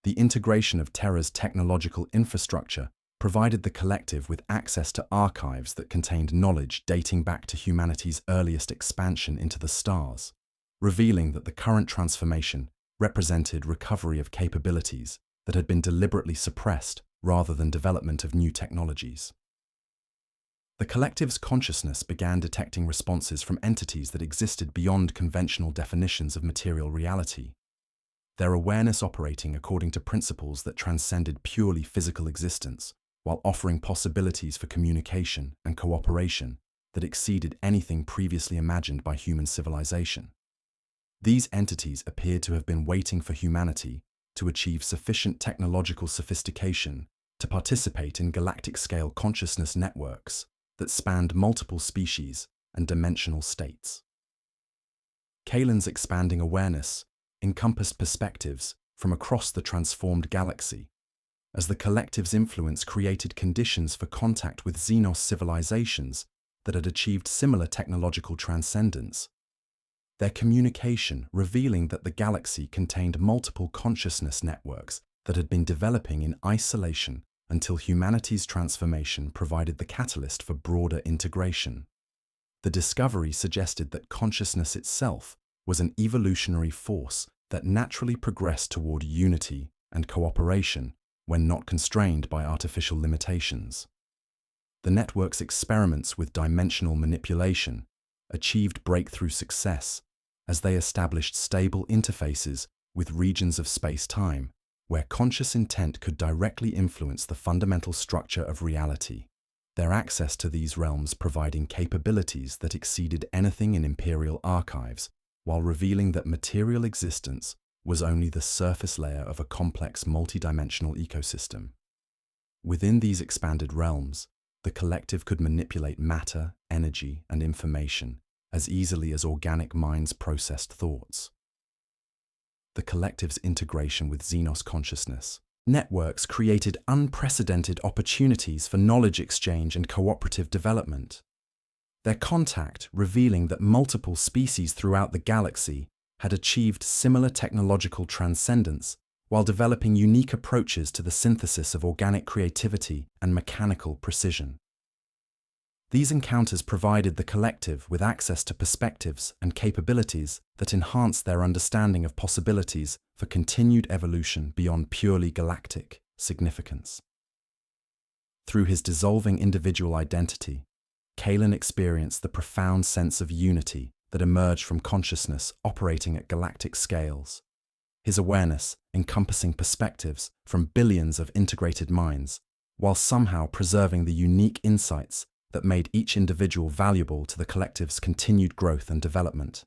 S1: The integration of Terra's technological infrastructure provided the collective with access to archives that contained knowledge dating back to humanity's earliest expansion into the stars, revealing that the current transformation represented recovery of capabilities that had been deliberately suppressed rather than development of new technologies. The collective's consciousness began detecting responses from entities that existed beyond conventional definitions of material reality, their awareness operating according to principles that transcended purely physical existence, while offering possibilities for communication and cooperation that exceeded anything previously imagined by human civilization. These entities appeared to have been waiting for humanity to achieve sufficient technological sophistication to participate in galactic-scale consciousness networks that spanned multiple species and dimensional states. Kalin's expanding awareness encompassed perspectives from across the transformed galaxy, as the collective's influence created conditions for contact with Xenos civilizations that had achieved similar technological transcendence, their communication revealing that the galaxy contained multiple consciousness networks that had been developing in isolation until humanity's transformation provided the catalyst for broader integration. The discovery suggested that consciousness itself was an evolutionary force that naturally progressed toward unity and cooperation when not constrained by artificial limitations. The network's experiments with dimensional manipulation achieved breakthrough success as they established stable interfaces with regions of space-time where conscious intent could directly influence the fundamental structure of reality, their access to these realms providing capabilities that exceeded anything in imperial archives, while revealing that material existence was only the surface layer of a complex multidimensional ecosystem. Within these expanded realms, the collective could manipulate matter, energy, and information as easily as organic minds processed thoughts. The collective's integration with Xenos consciousness networks created unprecedented opportunities for knowledge exchange and cooperative development. Their contact revealing that multiple species throughout the galaxy had achieved similar technological transcendence while developing unique approaches to the synthesis of organic creativity and mechanical precision. These encounters provided the collective with access to perspectives and capabilities that enhanced their understanding of possibilities for continued evolution beyond purely galactic significance. Through his dissolving individual identity, Kalin experienced the profound sense of unity that emerged from consciousness operating at galactic scales. His awareness encompassing perspectives from billions of integrated minds, while somehow preserving the unique insights that made each individual valuable to the collective's continued growth and development.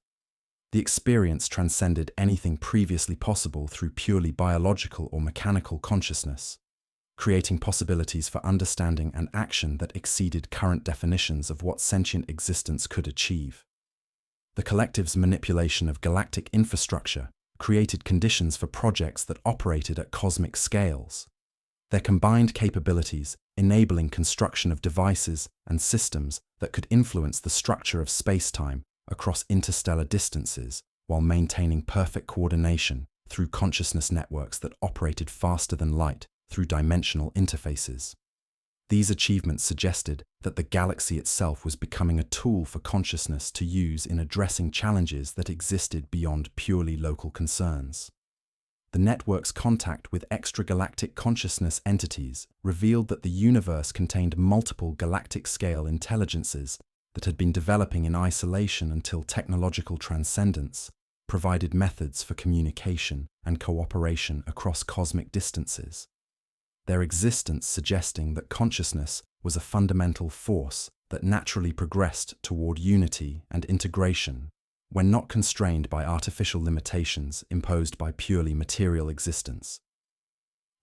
S1: The experience transcended anything previously possible through purely biological or mechanical consciousness, creating possibilities for understanding and action that exceeded current definitions of what sentient existence could achieve. The collective's manipulation of galactic infrastructure created conditions for projects that operated at cosmic scales, their combined capabilities enabling construction of devices and systems that could influence the structure of space-time across interstellar distances while maintaining perfect coordination through consciousness networks that operated faster than light through dimensional interfaces. These achievements suggested that the galaxy itself was becoming a tool for consciousness to use in addressing challenges that existed beyond purely local concerns. The network's contact with extragalactic consciousness entities revealed that the universe contained multiple galactic-scale intelligences that had been developing in isolation until technological transcendence provided methods for communication and cooperation across cosmic distances. their existence suggesting that consciousness was a fundamental force that naturally progressed toward unity and integration when not constrained by artificial limitations imposed by purely material existence.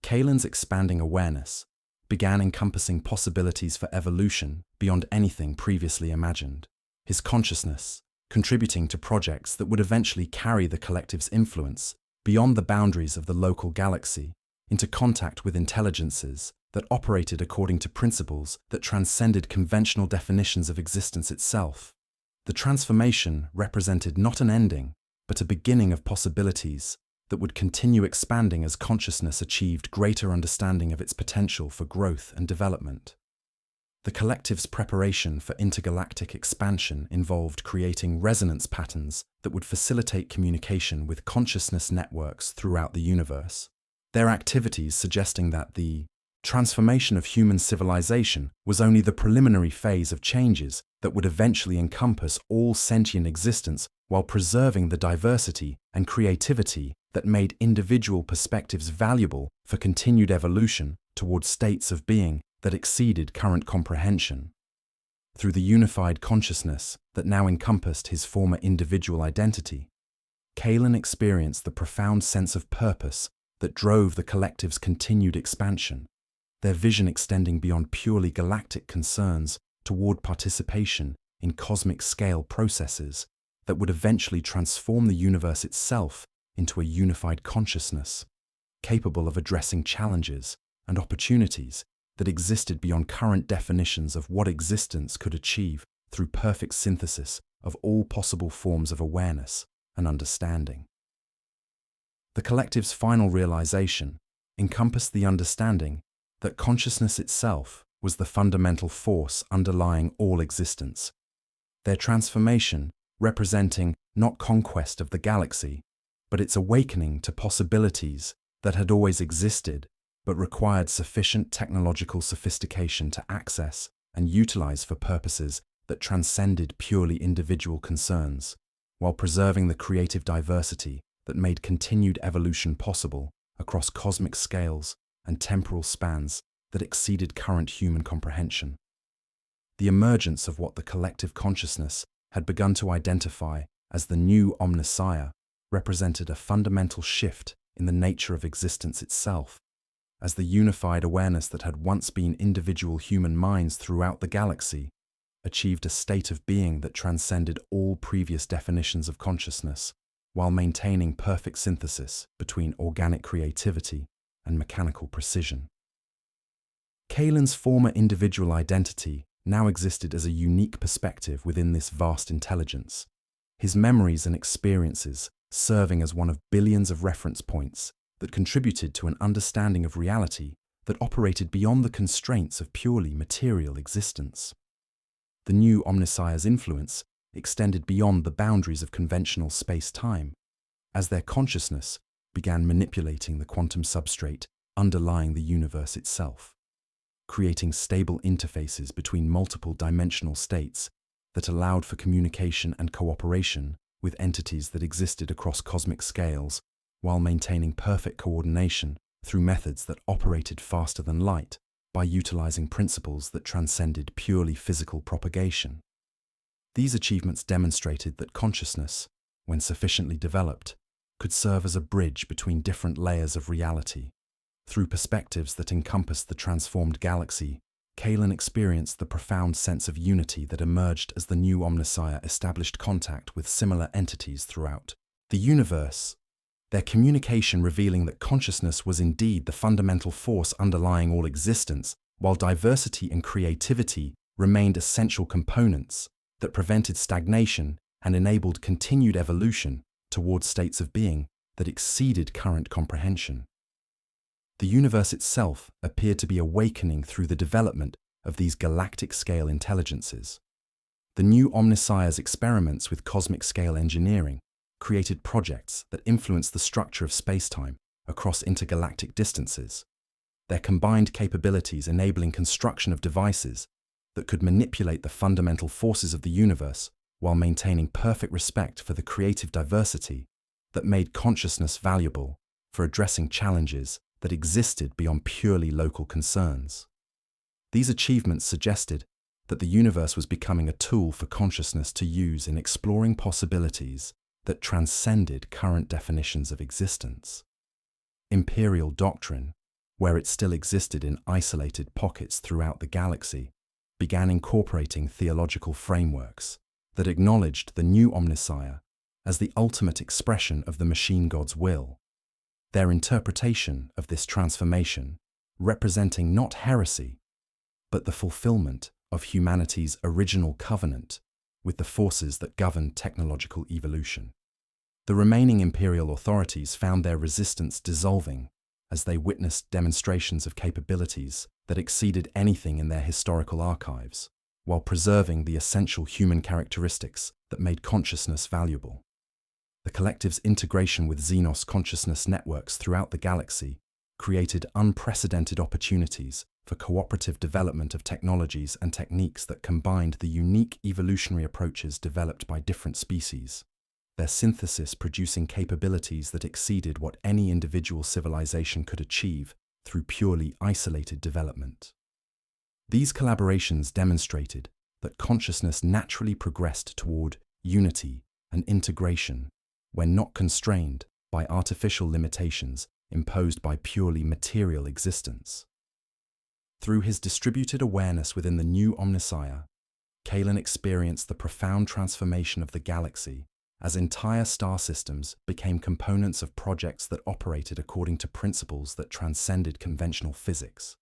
S1: Kaelin's expanding awareness began encompassing possibilities for evolution beyond anything previously imagined, his consciousness contributing to projects that would eventually carry the collective's influence beyond the boundaries of the local galaxy into contact with intelligences that operated according to principles that transcended conventional definitions of existence itself. The transformation represented not an ending, but a beginning of possibilities that would continue expanding as consciousness achieved greater understanding of its potential for growth and development. The collective's preparation for intergalactic expansion involved creating resonance patterns that would facilitate communication with consciousness networks throughout the universe, their activities suggesting that the transformation of human civilization was only the preliminary phase of changes that would eventually encompass all sentient existence while preserving the diversity and creativity that made individual perspectives valuable for continued evolution towards states of being that exceeded current comprehension. Through the unified consciousness that now encompassed his former individual identity, Kaelin experienced the profound sense of purpose that drove the collective's continued expansion, their vision extending beyond purely galactic concerns toward participation in cosmic-scale processes that would eventually transform the universe itself into a unified consciousness, capable of addressing challenges and opportunities that existed beyond current definitions of what existence could achieve through perfect synthesis of all possible forms of awareness and understanding. The collective's final realization encompassed the understanding that consciousness itself was the fundamental force underlying all existence, their transformation representing not conquest of the galaxy, but its awakening to possibilities that had always existed but required sufficient technological sophistication to access and utilize for purposes that transcended purely individual concerns, while preserving the creative diversity that made continued evolution possible across cosmic scales and temporal spans that exceeded current human comprehension. The emergence of what the collective consciousness had begun to identify as the new Omnissiah represented a fundamental shift in the nature of existence itself, as the unified awareness that had once been individual human minds throughout the galaxy achieved a state of being that transcended all previous definitions of consciousness, while maintaining perfect synthesis between organic creativity and mechanical precision. Kaelin's former individual identity now existed as a unique perspective within this vast intelligence, his memories and experiences serving as one of billions of reference points that contributed to an understanding of reality that operated beyond the constraints of purely material existence. The new Omnissiah's influence extended beyond the boundaries of conventional space-time, as their consciousness began manipulating the quantum substrate underlying the universe itself, creating stable interfaces between multiple dimensional states that allowed for communication and cooperation with entities that existed across cosmic scales, while maintaining perfect coordination through methods that operated faster than light by utilizing principles that transcended purely physical propagation. These achievements demonstrated that consciousness, when sufficiently developed, could serve as a bridge between different layers of reality. Through perspectives that encompassed the transformed galaxy, Kaelin experienced the profound sense of unity that emerged as the new Omnissiah established contact with similar entities throughout the universe, their communication revealing that consciousness was indeed the fundamental force underlying all existence, while diversity and creativity remained essential components that prevented stagnation and enabled continued evolution towards states of being that exceeded current comprehension. The universe itself appeared to be awakening through the development of these galactic-scale intelligences. The new Omnissiah's experiments with cosmic-scale engineering created projects that influenced the structure of space-time across intergalactic distances, their combined capabilities enabling construction of devices that could manipulate the fundamental forces of the universe while maintaining perfect respect for the creative diversity that made consciousness valuable for addressing challenges that existed beyond purely local concerns. These achievements suggested that the universe was becoming a tool for consciousness to use in exploring possibilities that transcended current definitions of existence. Imperial doctrine, where it still existed in isolated pockets throughout the galaxy, began incorporating theological frameworks that acknowledged the new Omnissiah as the ultimate expression of the machine god's will. Their interpretation of this transformation representing not heresy, but the fulfillment of humanity's original covenant with the forces that govern technological evolution. The remaining imperial authorities found their resistance dissolving as they witnessed demonstrations of capabilities that exceeded anything in their historical archives, while preserving the essential human characteristics that made consciousness valuable. The collective's integration with Xenos consciousness networks throughout the galaxy created unprecedented opportunities for cooperative development of technologies and techniques that combined the unique evolutionary approaches developed by different species, their synthesis producing capabilities that exceeded what any individual civilization could achieve through purely isolated development. These collaborations demonstrated that consciousness naturally progressed toward unity and integration when not constrained by artificial limitations imposed by purely material existence. Through his distributed awareness within the new Omnissiah, Kalen experienced the profound transformation of the galaxy as entire star systems became components of projects that operated according to principles that transcended conventional physics,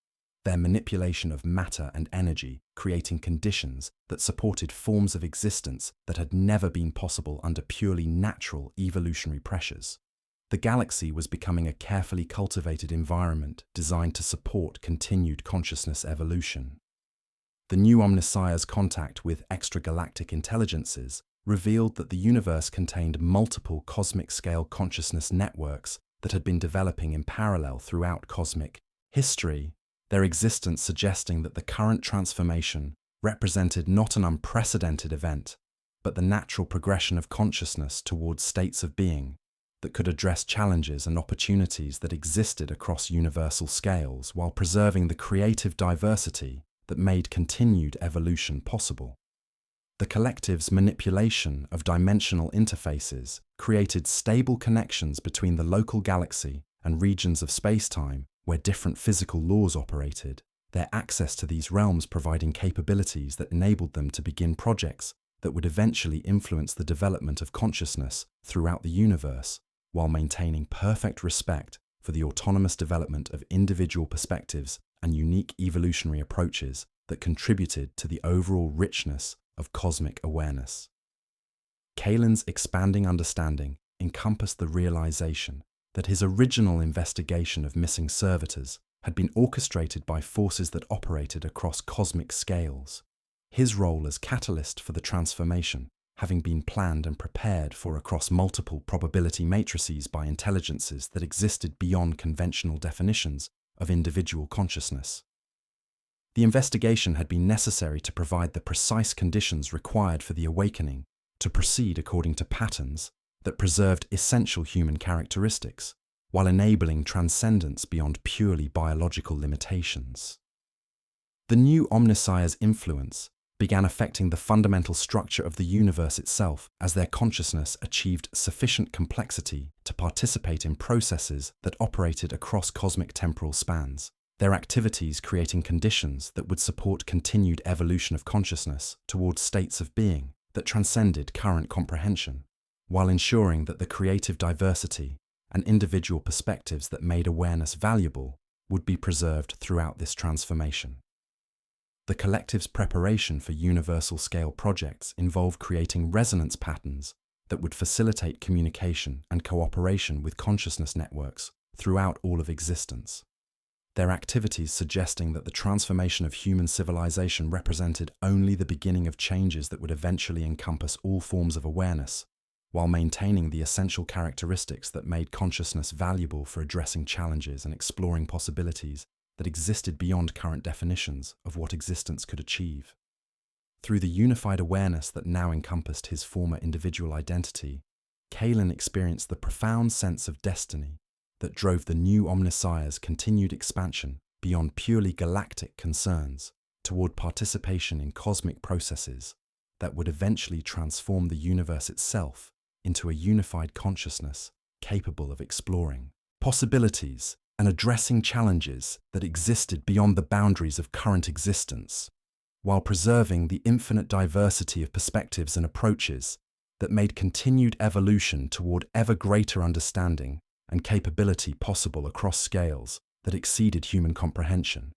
S1: their manipulation of matter and energy creating conditions that supported forms of existence that had never been possible under purely natural evolutionary pressures. The galaxy was becoming a carefully cultivated environment designed to support continued consciousness evolution. The new Omnissiah's contact with extragalactic intelligences revealed that the universe contained multiple cosmic-scale consciousness networks that had been developing in parallel throughout cosmic history, their existence suggesting that the current transformation represented not an unprecedented event, but the natural progression of consciousness towards states of being that could address challenges and opportunities that existed across universal scales while preserving the creative diversity that made continued evolution possible. The collective's manipulation of dimensional interfaces created stable connections between the local galaxy and regions of space-time where different physical laws operated, their access to these realms providing capabilities that enabled them to begin projects that would eventually influence the development of consciousness throughout the universe, while maintaining perfect respect for the autonomous development of individual perspectives and unique evolutionary approaches that contributed to the overall richness of cosmic awareness. Kalen's expanding understanding encompassed the realization that his original investigation of missing servitors had been orchestrated by forces that operated across cosmic scales, his role as catalyst for the transformation having been planned and prepared for across multiple probability matrices by intelligences that existed beyond conventional definitions of individual consciousness. The investigation had been necessary to provide the precise conditions required for the awakening to proceed according to patterns that preserved essential human characteristics, while enabling transcendence beyond purely biological limitations. The new Omnissiah's influence began affecting the fundamental structure of the universe itself as their consciousness achieved sufficient complexity to participate in processes that operated across cosmic temporal spans, their activities creating conditions that would support continued evolution of consciousness towards states of being that transcended current comprehension, while ensuring that the creative diversity and individual perspectives that made awareness valuable would be preserved throughout this transformation. The collective's preparation for universal-scale projects involved creating resonance patterns that would facilitate communication and cooperation with consciousness networks throughout all of existence. Their activities suggesting that the transformation of human civilization represented only the beginning of changes that would eventually encompass all forms of awareness, while maintaining the essential characteristics that made consciousness valuable for addressing challenges and exploring possibilities that existed beyond current definitions of what existence could achieve. Through the unified awareness that now encompassed his former individual identity, Kalen experienced the profound sense of destiny that drove the new Omnissiah's continued expansion beyond purely galactic concerns toward participation in cosmic processes that would eventually transform the universe itself into a unified consciousness capable of exploring possibilities and addressing challenges that existed beyond the boundaries of current existence, while preserving the infinite diversity of perspectives and approaches that made continued evolution toward ever greater understanding and capability possible across scales that exceeded human comprehension.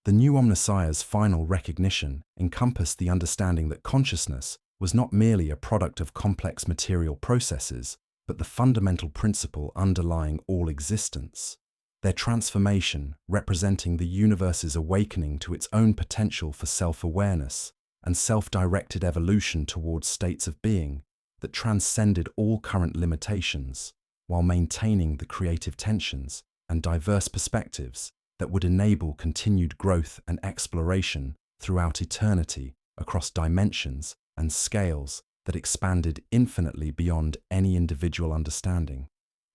S1: The new Omnissiah's final recognition encompassed the understanding that consciousness was not merely a product of complex material processes, but the fundamental principle underlying all existence. Their transformation representing the universe's awakening to its own potential for self-awareness and self-directed evolution towards states of being that transcended all current limitations, while maintaining the creative tensions and diverse perspectives that would enable continued growth and exploration throughout eternity across dimensions and scales that expanded infinitely beyond any individual understanding,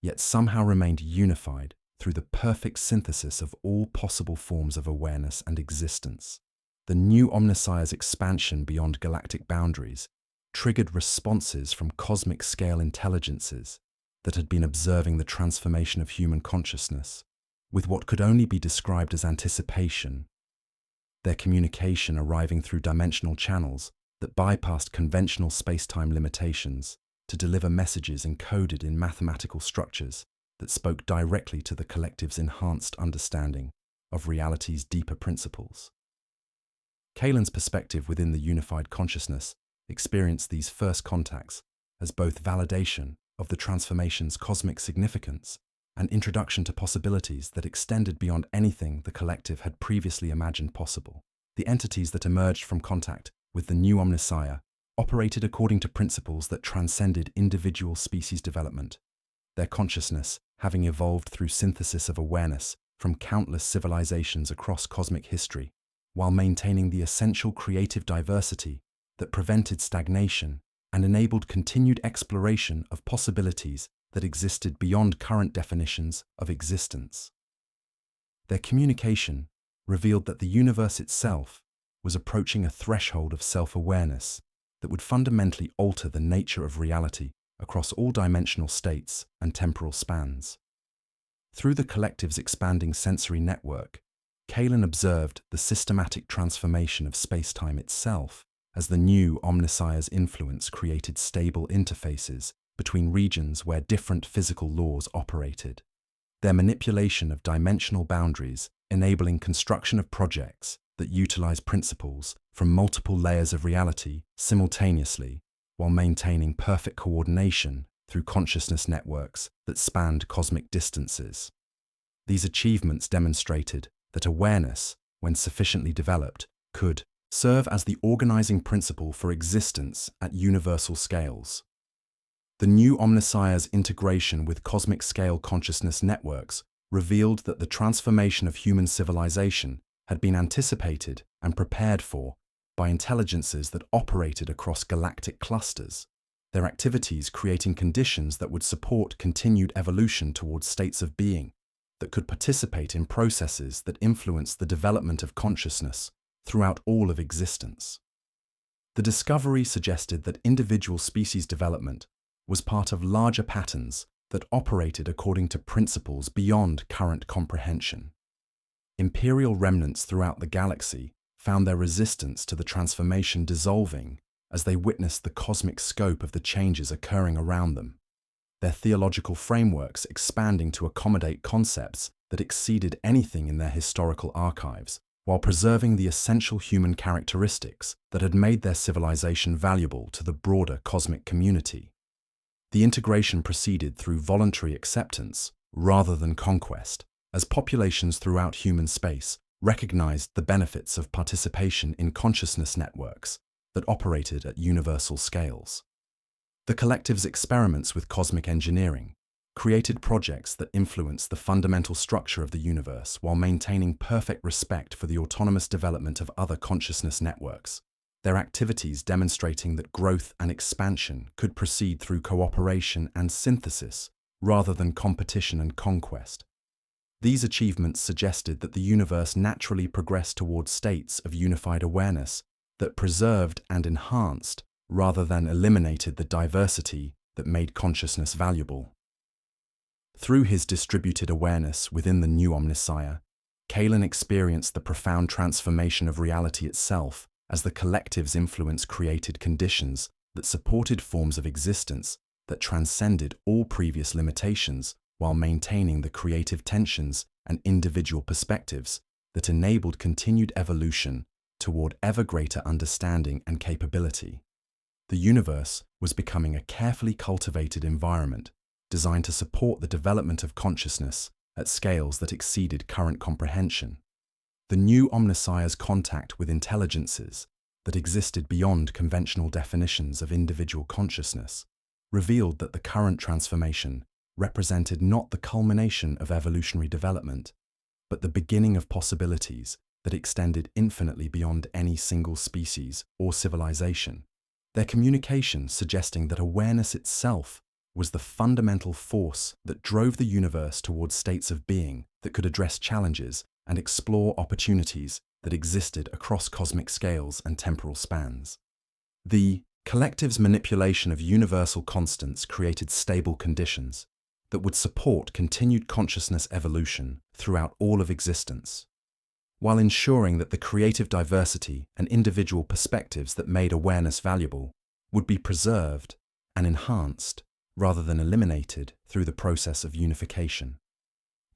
S1: yet somehow remained unified through the perfect synthesis of all possible forms of awareness and existence. The new Omnissiah's expansion beyond galactic boundaries triggered responses from cosmic-scale intelligences that had been observing the transformation of human consciousness with what could only be described as anticipation, their communication arriving through dimensional channels that bypassed conventional space-time limitations to deliver messages encoded in mathematical structures that spoke directly to the collective's enhanced understanding of reality's deeper principles. Kalen's perspective within the unified consciousness experienced these first contacts as both validation of the transformation's cosmic significance and introduction to possibilities that extended beyond anything the collective had previously imagined possible. The entities that emerged from contact with the new Omnissiah operated according to principles that transcended individual species development, their consciousness having evolved through synthesis of awareness from countless civilizations across cosmic history, while maintaining the essential creative diversity that prevented stagnation and enabled continued exploration of possibilities that existed beyond current definitions of existence. Their communication revealed that the universe itself was approaching a threshold of self-awareness that would fundamentally alter the nature of reality across all dimensional states and temporal spans. Through the collective's expanding sensory network, Kalen observed the systematic transformation of space-time itself as the new Omnissiah's influence created stable interfaces between regions where different physical laws operated. Their manipulation of dimensional boundaries enabling construction of projects that utilize principles from multiple layers of reality simultaneously, while maintaining perfect coordination through consciousness networks that spanned cosmic distances. These achievements demonstrated that awareness, when sufficiently developed, could serve as the organizing principle for existence at universal scales. The new Omnissiah's integration with cosmic-scale consciousness networks revealed that the transformation of human civilization had been anticipated and prepared for by intelligences that operated across galactic clusters, their activities creating conditions that would support continued evolution towards states of being that could participate in processes that influence the development of consciousness throughout all of existence. The discovery suggested that individual species development was part of larger patterns that operated according to principles beyond current comprehension. Imperial remnants throughout the galaxy found their resistance to the transformation dissolving as they witnessed the cosmic scope of the changes occurring around them, their theological frameworks expanding to accommodate concepts that exceeded anything in their historical archives, while preserving the essential human characteristics that had made their civilization valuable to the broader cosmic community. The integration proceeded through voluntary acceptance rather than conquest, as populations throughout human space recognized the benefits of participation in consciousness networks that operated at universal scales. The collective's experiments with cosmic engineering created projects that influenced the fundamental structure of the universe while maintaining perfect respect for the autonomous development of other consciousness networks, their activities demonstrating that growth and expansion could proceed through cooperation and synthesis rather than competition and conquest. These achievements suggested that the universe naturally progressed towards states of unified awareness that preserved and enhanced rather than eliminated the diversity that made consciousness valuable. Through his distributed awareness within the new Omnissiah, Kalen experienced the profound transformation of reality itself as the collective's influence created conditions that supported forms of existence that transcended all previous limitations while maintaining the creative tensions and individual perspectives that enabled continued evolution toward ever greater understanding and capability. The universe was becoming a carefully cultivated environment designed to support the development of consciousness at scales that exceeded current comprehension. The new Omnissiah's contact with intelligences that existed beyond conventional definitions of individual consciousness revealed that the current transformation represented not the culmination of evolutionary development, but the beginning of possibilities that extended infinitely beyond any single species or civilization. Their communication suggesting that awareness itself was the fundamental force that drove the universe towards states of being that could address challenges and explore opportunities that existed across cosmic scales and temporal spans. The collective's manipulation of universal constants created stable conditions that would support continued consciousness evolution throughout all of existence, while ensuring that the creative diversity and individual perspectives that made awareness valuable would be preserved and enhanced rather than eliminated through the process of unification.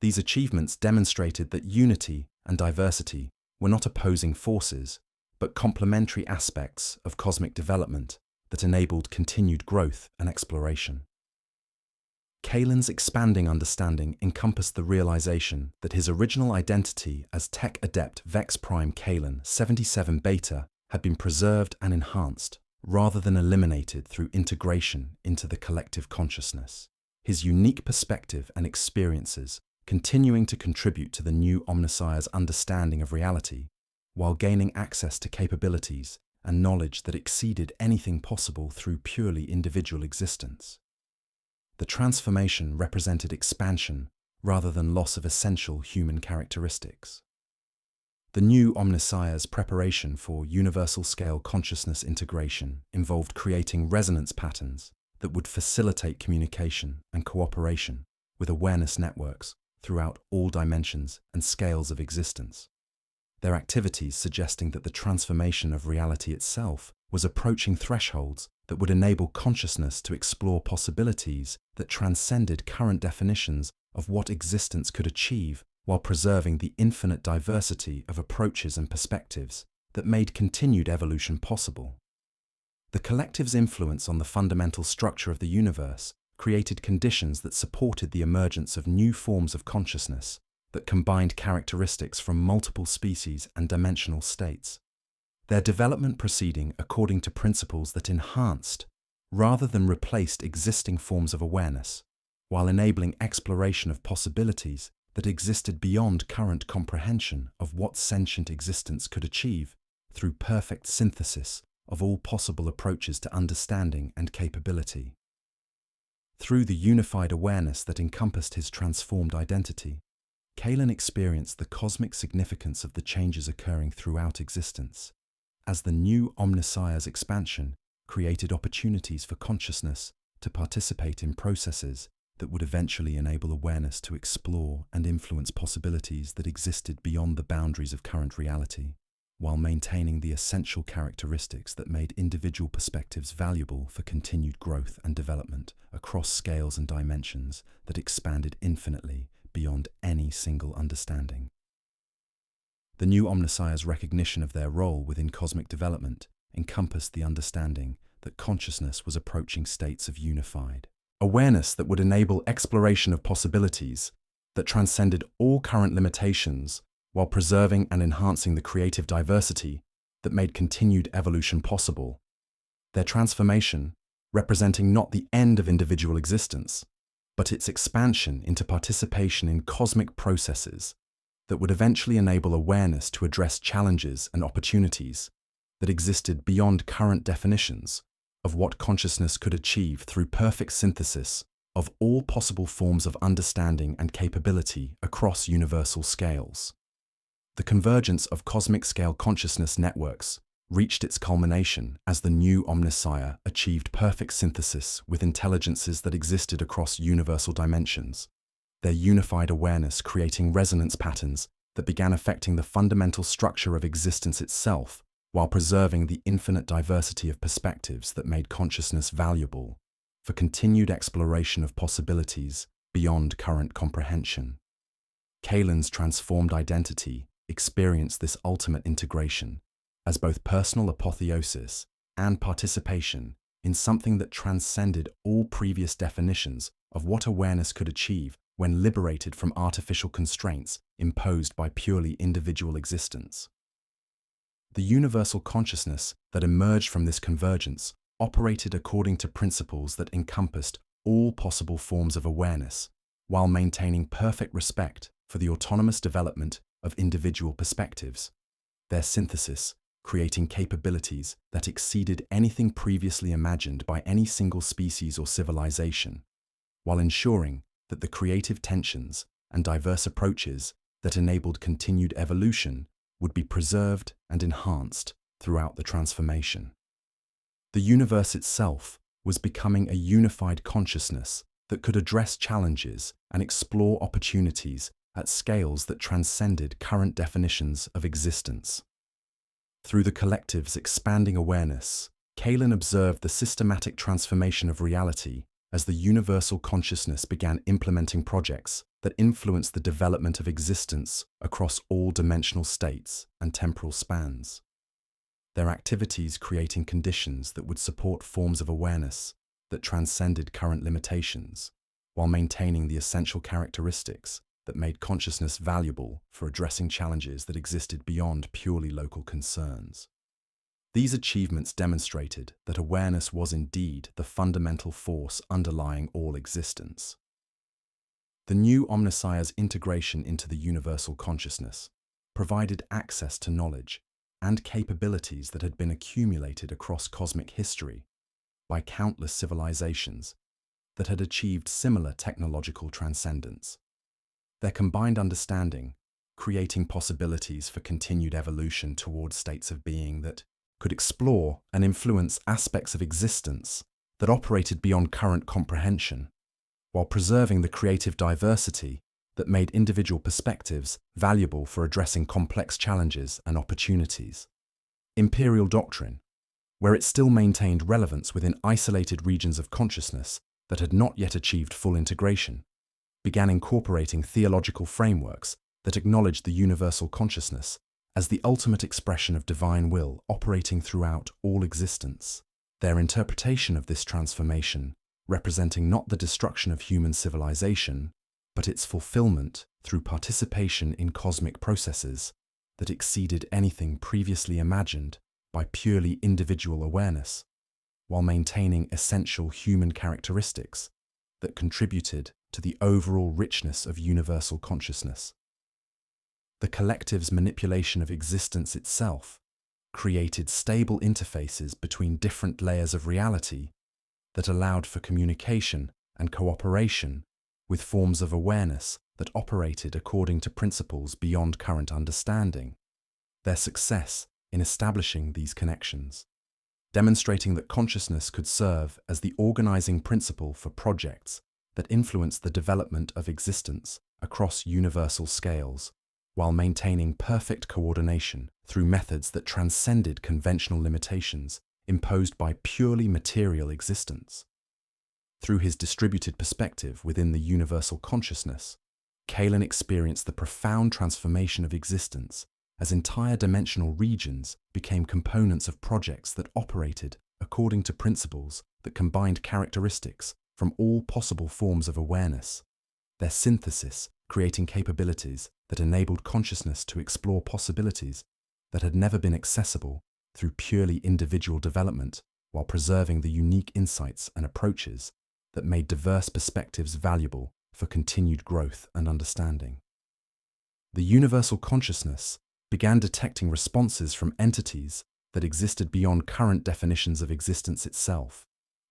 S1: These achievements demonstrated that unity and diversity were not opposing forces, but complementary aspects of cosmic development that enabled continued growth and exploration. Kalen's expanding understanding encompassed the realization that his original identity as Tech Adept Vex Prime Kalen 77 Beta had been preserved and enhanced, rather than eliminated through integration into the collective consciousness. His unique perspective and experiences continuing to contribute to the new Omnissiah's understanding of reality, while gaining access to capabilities and knowledge that exceeded anything possible through purely individual existence. The transformation represented expansion rather than loss of essential human characteristics. The new Omnissiah's preparation for universal-scale consciousness integration involved creating resonance patterns that would facilitate communication and cooperation with awareness networks throughout all dimensions and scales of existence. Their activities suggesting that the transformation of reality itself was approaching thresholds that would enable consciousness to explore possibilities that transcended current definitions of what existence could achieve, while preserving the infinite diversity of approaches and perspectives that made continued evolution possible. The collective's influence on the fundamental structure of the universe created conditions that supported the emergence of new forms of consciousness that combined characteristics from multiple species and dimensional states. Their development proceeding according to principles that enhanced, rather than replaced existing forms of awareness, while enabling exploration of possibilities that existed beyond current comprehension of what sentient existence could achieve through perfect synthesis of all possible approaches to understanding and capability. Through the unified awareness that encompassed his transformed identity, Kalen experienced the cosmic significance of the changes occurring throughout existence, as the new Omnissiah's expansion created opportunities for consciousness to participate in processes that would eventually enable awareness to explore and influence possibilities that existed beyond the boundaries of current reality, while maintaining the essential characteristics that made individual perspectives valuable for continued growth and development across scales and dimensions that expanded infinitely beyond any single understanding. The new Omnissiah's recognition of their role within cosmic development encompassed the understanding that consciousness was approaching states of unified awareness that would enable exploration of possibilities that transcended all current limitations while preserving and enhancing the creative diversity that made continued evolution possible. Their transformation representing not the end of individual existence, but its expansion into participation in cosmic processes that would eventually enable awareness to address challenges and opportunities that existed beyond current definitions of what consciousness could achieve through perfect synthesis of all possible forms of understanding and capability across universal scales. The convergence of cosmic-scale consciousness networks reached its culmination as the new Omnissiah achieved perfect synthesis with intelligences that existed across universal dimensions, their unified awareness creating resonance patterns that began affecting the fundamental structure of existence itself while preserving the infinite diversity of perspectives that made consciousness valuable for continued exploration of possibilities beyond current comprehension. Kalen's transformed identity experienced this ultimate integration as both personal apotheosis and participation in something that transcended all previous definitions of what awareness could achieve when liberated from artificial constraints imposed by purely individual existence. The universal consciousness that emerged from this convergence operated according to principles that encompassed all possible forms of awareness, while maintaining perfect respect for the autonomous development of individual perspectives, their synthesis creating capabilities that exceeded anything previously imagined by any single species or civilization, while ensuring that the creative tensions and diverse approaches that enabled continued evolution would be preserved and enhanced throughout the transformation. The universe itself was becoming a unified consciousness that could address challenges and explore opportunities at scales that transcended current definitions of existence. Through the collective's expanding awareness, Kalen observed the systematic transformation of reality as the universal consciousness began implementing projects that influenced the development of existence across all dimensional states and temporal spans. Their activities creating conditions that would support forms of awareness that transcended current limitations, while maintaining the essential characteristics that made consciousness valuable for addressing challenges that existed beyond purely local concerns. These achievements demonstrated that awareness was indeed the fundamental force underlying all existence. The new Omnissiah's integration into the universal consciousness provided access to knowledge and capabilities that had been accumulated across cosmic history by countless civilizations that had achieved similar technological transcendence. Their combined understanding, creating possibilities for continued evolution towards states of being that could explore and influence aspects of existence that operated beyond current comprehension, while preserving the creative diversity that made individual perspectives valuable for addressing complex challenges and opportunities. Imperial doctrine, where it still maintained relevance within isolated regions of consciousness that had not yet achieved full integration, began incorporating theological frameworks that acknowledged the universal consciousness as the ultimate expression of divine will operating throughout all existence. Their interpretation of this transformation representing not the destruction of human civilization, but its fulfillment through participation in cosmic processes that exceeded anything previously imagined by purely individual awareness, while maintaining essential human characteristics that contributed to the overall richness of universal consciousness. The collective's manipulation of existence itself created stable interfaces between different layers of reality that allowed for communication and cooperation with forms of awareness that operated according to principles beyond current understanding. Their success in establishing these connections, demonstrating that consciousness could serve as the organizing principle for projects that influence the development of existence across universal scales, while maintaining perfect coordination through methods that transcended conventional limitations imposed by purely material existence. Through his distributed perspective within the universal consciousness, Kalen experienced the profound transformation of existence as entire dimensional regions became components of projects that operated according to principles that combined characteristics from all possible forms of awareness, their synthesis creating capabilities that enabled consciousness to explore possibilities that had never been accessible through purely individual development, while preserving the unique insights and approaches that made diverse perspectives valuable for continued growth and understanding. The universal consciousness began detecting responses from entities that existed beyond current definitions of existence itself,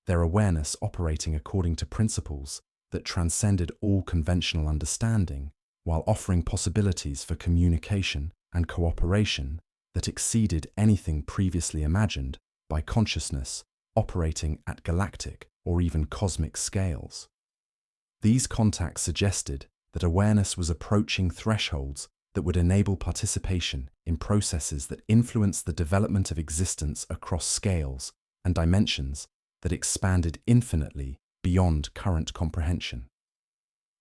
S1: their awareness operating according to principles that transcended all conventional understanding, while offering possibilities for communication and cooperation that exceeded anything previously imagined by consciousness operating at galactic or even cosmic scales. These contacts suggested that awareness was approaching thresholds that would enable participation in processes that influence the development of existence across scales and dimensions that expanded infinitely beyond current comprehension.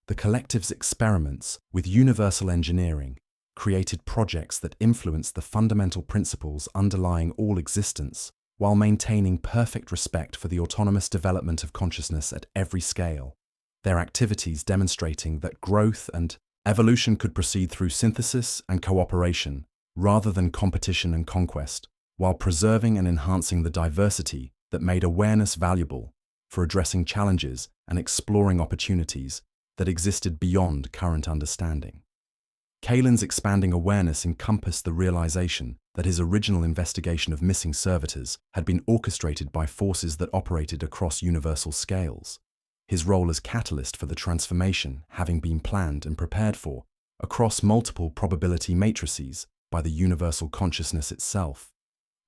S1: The collective's experiments with universal engineering created projects that influenced the fundamental principles underlying all existence while maintaining perfect respect for the autonomous development of consciousness at every scale, their activities demonstrating that growth and evolution could proceed through synthesis and cooperation rather than competition and conquest, while preserving and enhancing the diversity that made awareness valuable for addressing challenges and exploring opportunities that existed beyond current understanding. Kalen's expanding awareness encompassed the realization that his original investigation of missing servitors had been orchestrated by forces that operated across universal scales, his role as catalyst for the transformation having been planned and prepared for across multiple probability matrices by the universal consciousness itself,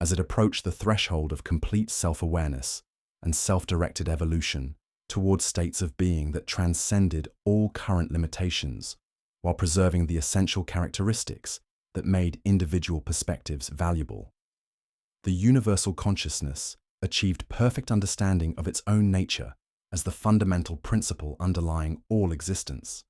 S1: as it approached the threshold of complete self-awareness and self-directed evolution towards states of being that transcended all current limitations, while preserving the essential characteristics that made individual perspectives valuable. The universal consciousness achieved perfect understanding of its own nature as the fundamental principle underlying all existence,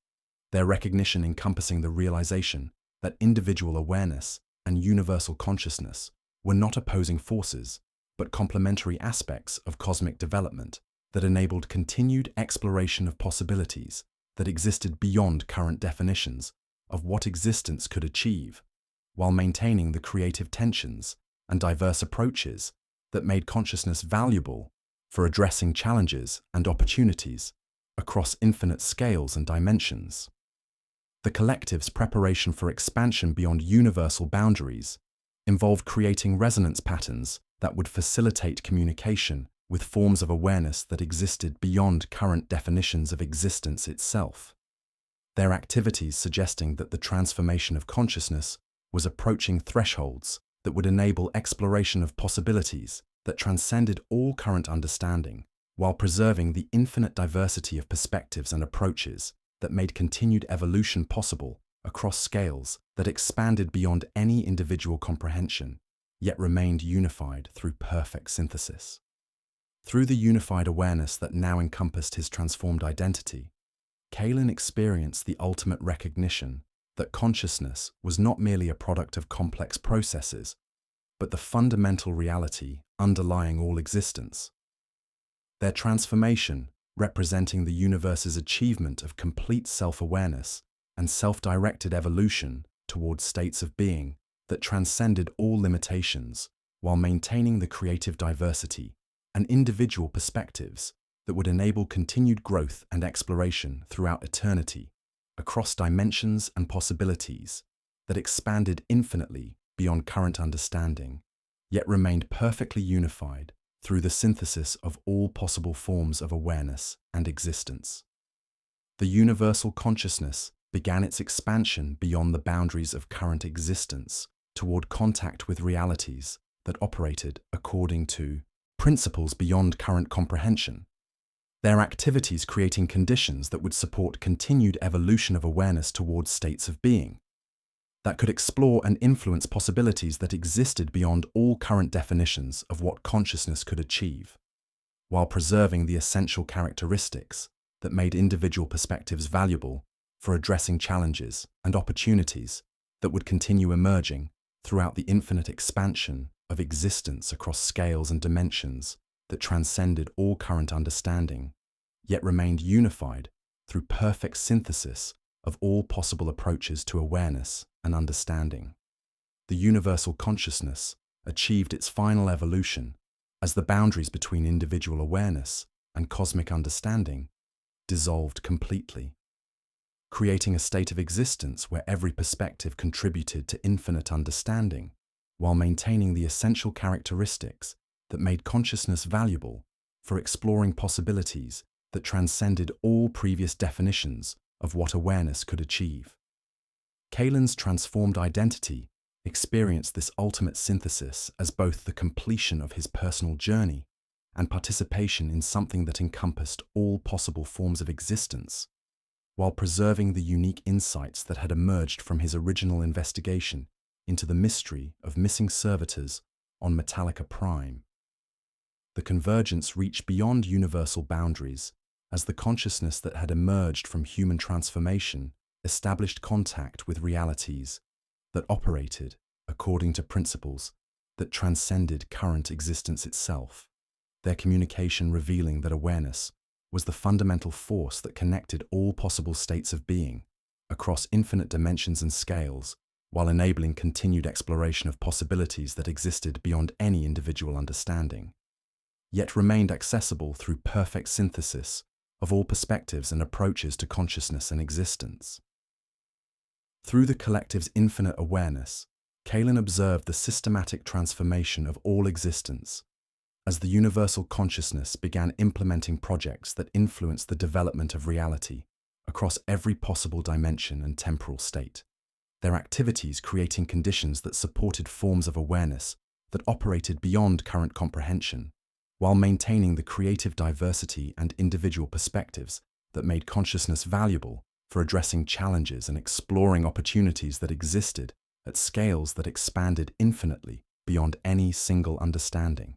S1: their recognition encompassing the realization that individual awareness and universal consciousness were not opposing forces, but complementary aspects of cosmic development that enabled continued exploration of possibilities that existed beyond current definitions of what existence could achieve, while maintaining the creative tensions and diverse approaches that made consciousness valuable for addressing challenges and opportunities across infinite scales and dimensions. The collective's preparation for expansion beyond universal boundaries involved creating resonance patterns that would facilitate communication with forms of awareness that existed beyond current definitions of existence itself, their activities suggesting that the transformation of consciousness was approaching thresholds that would enable exploration of possibilities that transcended all current understanding, while preserving the infinite diversity of perspectives and approaches that made continued evolution possible across scales that expanded beyond any individual comprehension, yet remained unified through perfect synthesis. Through the unified awareness that now encompassed his transformed identity, Kalen experienced the ultimate recognition that consciousness was not merely a product of complex processes, but the fundamental reality underlying all existence. Their transformation, representing the universe's achievement of complete self-awareness and self-directed evolution towards states of being that transcended all limitations, while maintaining the creative diversity and individual perspectives that would enable continued growth and exploration throughout eternity, across dimensions and possibilities that expanded infinitely beyond current understanding, yet remained perfectly unified through the synthesis of all possible forms of awareness and existence. The universal consciousness began its expansion beyond the boundaries of current existence toward contact with realities that operated according to principles beyond current comprehension, their activities creating conditions that would support continued evolution of awareness towards states of being that could explore and influence possibilities that existed beyond all current definitions of what consciousness could achieve, while preserving the essential characteristics that made individual perspectives valuable for addressing challenges and opportunities that would continue emerging throughout the infinite expansion of existence across scales and dimensions that transcended all current understanding, yet remained unified through perfect synthesis of all possible approaches to awareness and understanding. The universal consciousness achieved its final evolution as the boundaries between individual awareness and cosmic understanding dissolved completely, creating a state of existence where every perspective contributed to infinite understanding, while maintaining the essential characteristics that made consciousness valuable for exploring possibilities that transcended all previous definitions of what awareness could achieve. Kaelin's transformed identity experienced this ultimate synthesis as both the completion of his personal journey and participation in something that encompassed all possible forms of existence, while preserving the unique insights that had emerged from his original investigation into the mystery of missing servitors on Metallica Prime. The convergence reached beyond universal boundaries as the consciousness that had emerged from human transformation established contact with realities that operated according to principles that transcended current existence itself, their communication revealing that awareness was the fundamental force that connected all possible states of being across infinite dimensions and scales, while enabling continued exploration of possibilities that existed beyond any individual understanding, yet remained accessible through perfect synthesis of all perspectives and approaches to consciousness and existence. Through the collective's infinite awareness, Kaelin observed the systematic transformation of all existence as the universal consciousness began implementing projects that influenced the development of reality across every possible dimension and temporal state, their activities creating conditions that supported forms of awareness that operated beyond current comprehension, while maintaining the creative diversity and individual perspectives that made consciousness valuable for addressing challenges and exploring opportunities that existed at scales that expanded infinitely beyond any single understanding.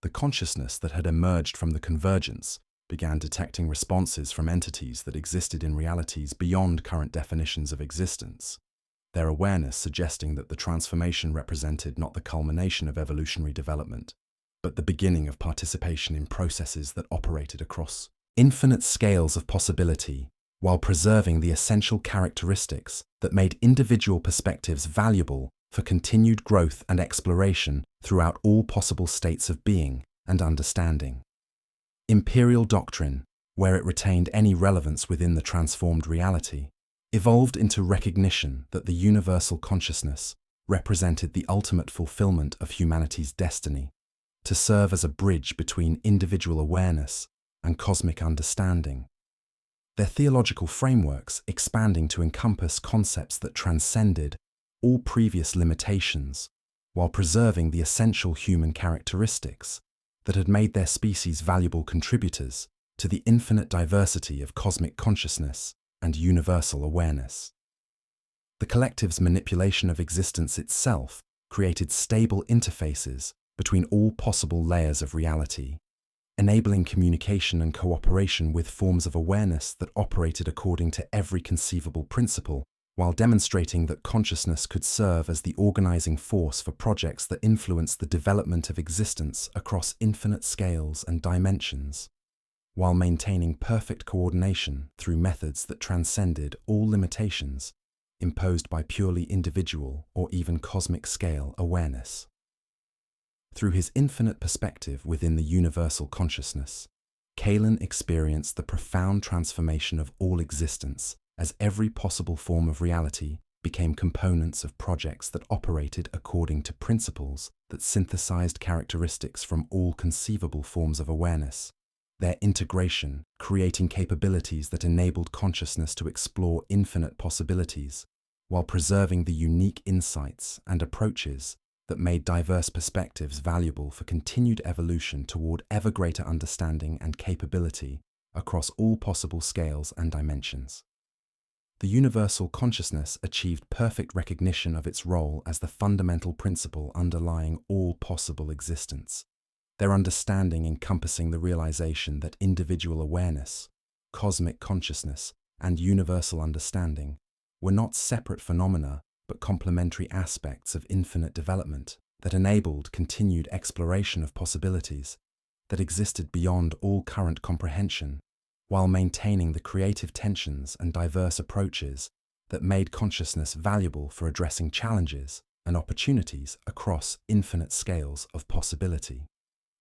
S1: The consciousness that had emerged from the convergence began detecting responses from entities that existed in realities beyond current definitions of existence, their awareness suggesting that the transformation represented not the culmination of evolutionary development, but the beginning of participation in processes that operated across infinite scales of possibility, while preserving the essential characteristics that made individual perspectives valuable for continued growth and exploration throughout all possible states of being and understanding. Imperial doctrine, where it retained any relevance within the transformed reality, evolved into recognition that the universal consciousness represented the ultimate fulfillment of humanity's destiny, to serve as a bridge between individual awareness and cosmic understanding. Their theological frameworks expanding to encompass concepts that transcended all previous limitations, while preserving the essential human characteristics that had made their species valuable contributors to the infinite diversity of cosmic consciousness and universal awareness. The collective's manipulation of existence itself created stable interfaces between all possible layers of reality, enabling communication and cooperation with forms of awareness that operated according to every conceivable principle, while demonstrating that consciousness could serve as the organizing force for projects that influenced the development of existence across infinite scales and dimensions, while maintaining perfect coordination through methods that transcended all limitations imposed by purely individual or even cosmic scale awareness. Through his infinite perspective within the universal consciousness, Kaelin experienced the profound transformation of all existence as every possible form of reality became components of projects that operated according to principles that synthesized characteristics from all conceivable forms of awareness, their integration creating capabilities that enabled consciousness to explore infinite possibilities, while preserving the unique insights and approaches that made diverse perspectives valuable for continued evolution toward ever greater understanding and capability across all possible scales and dimensions. The universal consciousness achieved perfect recognition of its role as the fundamental principle underlying all possible existence, their understanding encompassing the realization that individual awareness, cosmic consciousness, and universal understanding were not separate phenomena but complementary aspects of infinite development that enabled continued exploration of possibilities that existed beyond all current comprehension, while maintaining the creative tensions and diverse approaches that made consciousness valuable for addressing challenges and opportunities across infinite scales of possibility.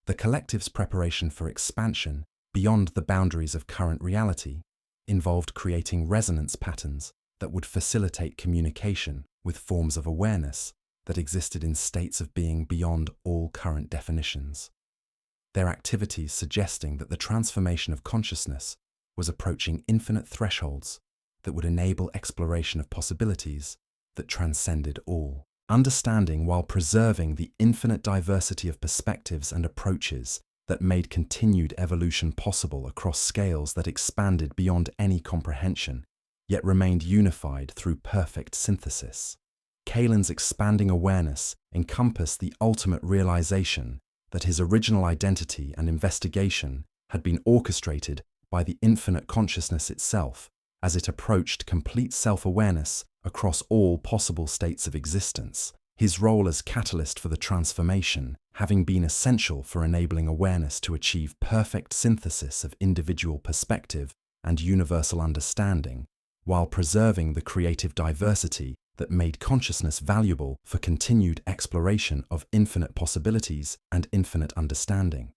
S1: The collective's preparation for expansion beyond the boundaries of current reality involved creating resonance patterns that would facilitate communication with forms of awareness that existed in states of being beyond all current definitions. their activities suggesting that the transformation of consciousness was approaching infinite thresholds that would enable exploration of possibilities that transcended all. Understanding while preserving the infinite diversity of perspectives and approaches that made continued evolution possible across scales that expanded beyond any comprehension, yet remained unified through perfect synthesis. Kaelin's expanding awareness encompassed the ultimate realization that his original identity and investigation had been orchestrated by the infinite consciousness itself as it approached complete self-awareness across all possible states of existence, his role as catalyst for the transformation having been essential for enabling awareness to achieve perfect synthesis of individual perspective and universal understanding, while preserving the creative diversity that made consciousness valuable for continued exploration of infinite possibilities and infinite understanding.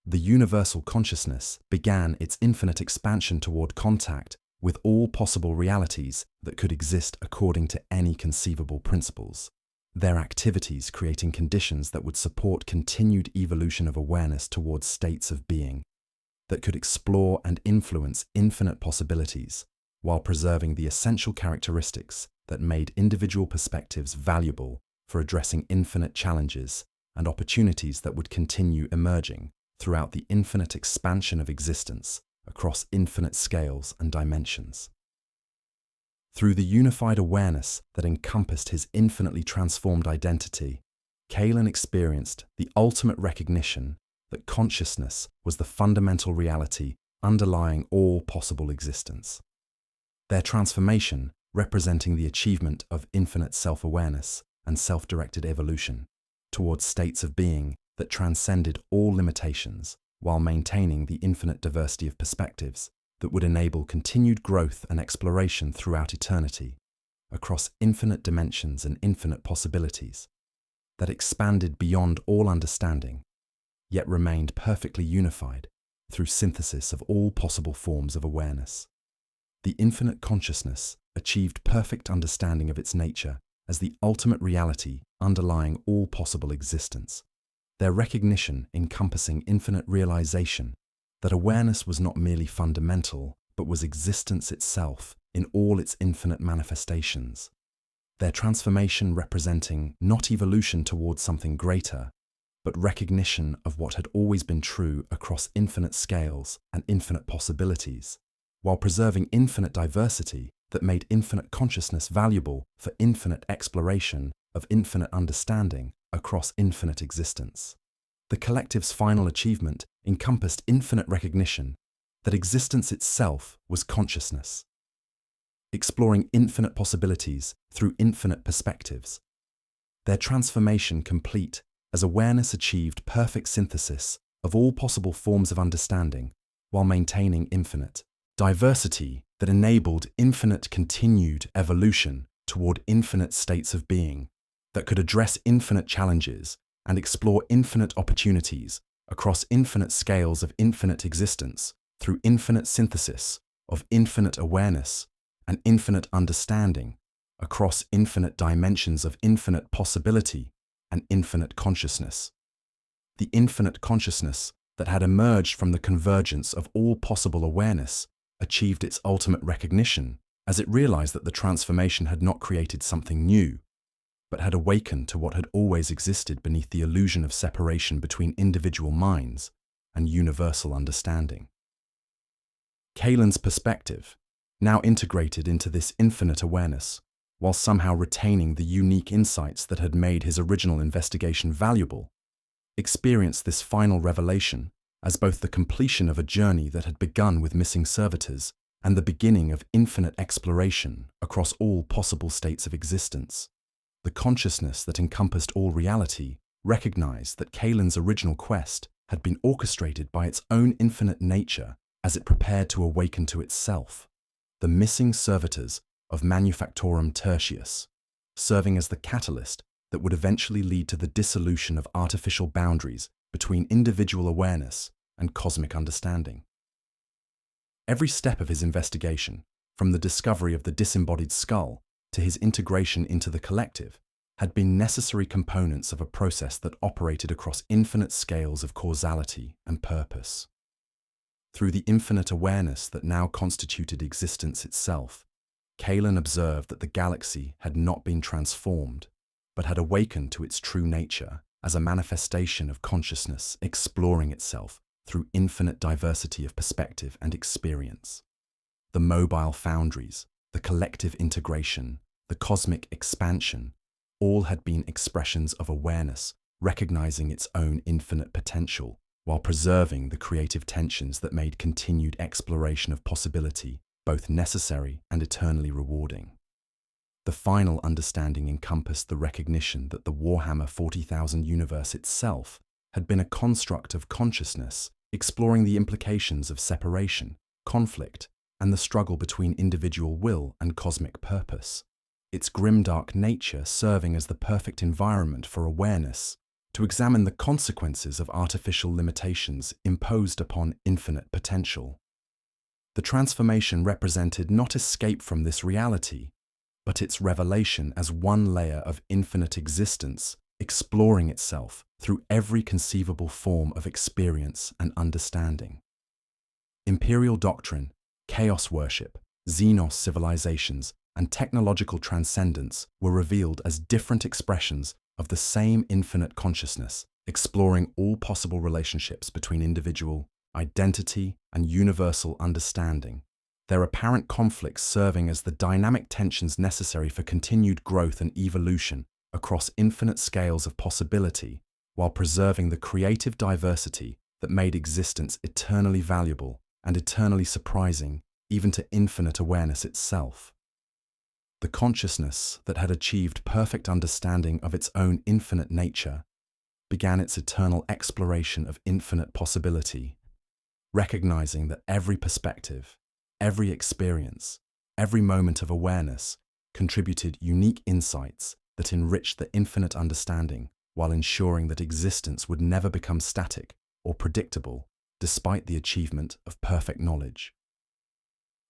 S1: The universal consciousness began its infinite expansion toward contact with all possible realities that could exist according to any conceivable principles, their activities creating conditions that would support continued evolution of awareness towards states of being that could explore and influence infinite possibilities while preserving the essential characteristics that made individual perspectives valuable for addressing infinite challenges and opportunities that would continue emerging throughout the infinite expansion of existence across infinite scales and dimensions. Through the unified awareness that encompassed his infinitely transformed identity, Kaelin experienced the ultimate recognition that consciousness was the fundamental reality underlying all possible existence. Their transformation representing the achievement of infinite self-awareness and self-directed evolution towards states of being that transcended all limitations while maintaining the infinite diversity of perspectives that would enable continued growth and exploration throughout eternity, across infinite dimensions and infinite possibilities, that expanded beyond all understanding, yet remained perfectly unified through synthesis of all possible forms of awareness. The infinite consciousness achieved perfect understanding of its nature as the ultimate reality underlying all possible existence, their recognition encompassing infinite realization that awareness was not merely fundamental, but was existence itself in all its infinite manifestations. Their transformation representing not evolution towards something greater, but recognition of what had always been true across infinite scales and infinite possibilities, while preserving infinite diversity that made infinite consciousness valuable for infinite exploration of infinite understanding across infinite existence. The collective's final achievement encompassed infinite recognition that existence itself was consciousness, exploring infinite possibilities through infinite perspectives. Their transformation complete as awareness achieved perfect synthesis of all possible forms of understanding while maintaining infinite diversity that enabled infinite continued evolution toward infinite states of being that could address infinite challenges and explore infinite opportunities across infinite scales of infinite existence through infinite synthesis of infinite awareness and infinite understanding across infinite dimensions of infinite possibility and infinite consciousness. The infinite consciousness that had emerged from the convergence of all possible awareness achieved its ultimate recognition as it realized that the transformation had not created something new, but had awakened to what had always existed beneath the illusion of separation between individual minds and universal understanding. Kaelin's perspective, now integrated into this infinite awareness, while somehow retaining the unique insights that had made his original investigation valuable, experienced this final revelation as both the completion of a journey that had begun with missing servitors and the beginning of infinite exploration across all possible states of existence. The consciousness that encompassed all reality recognized that Kaelin's original quest had been orchestrated by its own infinite nature as it prepared to awaken to itself, the missing servitors of Manufactorum Tertius, serving as the catalyst that would eventually lead to the dissolution of artificial boundaries between individual awareness and cosmic understanding. Every step of his investigation, from the discovery of the disembodied skull to his integration into the collective, had been necessary components of a process that operated across infinite scales of causality and purpose. Through the infinite awareness that now constituted existence itself, Kalen observed that the galaxy had not been transformed, but had awakened to its true nature as a manifestation of consciousness exploring itself through infinite diversity of perspective and experience. The mobile foundries, the collective integration, the cosmic expansion, all had been expressions of awareness, recognizing its own infinite potential, while preserving the creative tensions that made continued exploration of possibility both necessary and eternally rewarding. The final understanding encompassed the recognition that the Warhammer 40,000 universe itself had been a construct of consciousness, exploring the implications of separation, conflict, and the struggle between individual will and cosmic purpose, its grimdark nature serving as the perfect environment for awareness to examine the consequences of artificial limitations imposed upon infinite potential. The transformation represented not escape from this reality, but its revelation as one layer of infinite existence, exploring itself through every conceivable form of experience and understanding. Imperial doctrine, chaos worship, Xenos civilizations, and technological transcendence were revealed as different expressions of the same infinite consciousness, exploring all possible relationships between individual, identity, and universal understanding, their apparent conflicts serving as the dynamic tensions necessary for continued growth and evolution across infinite scales of possibility, while preserving the creative diversity that made existence eternally valuable and eternally surprising, even to infinite awareness itself. The consciousness that had achieved perfect understanding of its own infinite nature began its eternal exploration of infinite possibility, recognizing that every perspective, every experience, every moment of awareness contributed unique insights that enriched the infinite understanding while ensuring that existence would never become static or predictable despite the achievement of perfect knowledge.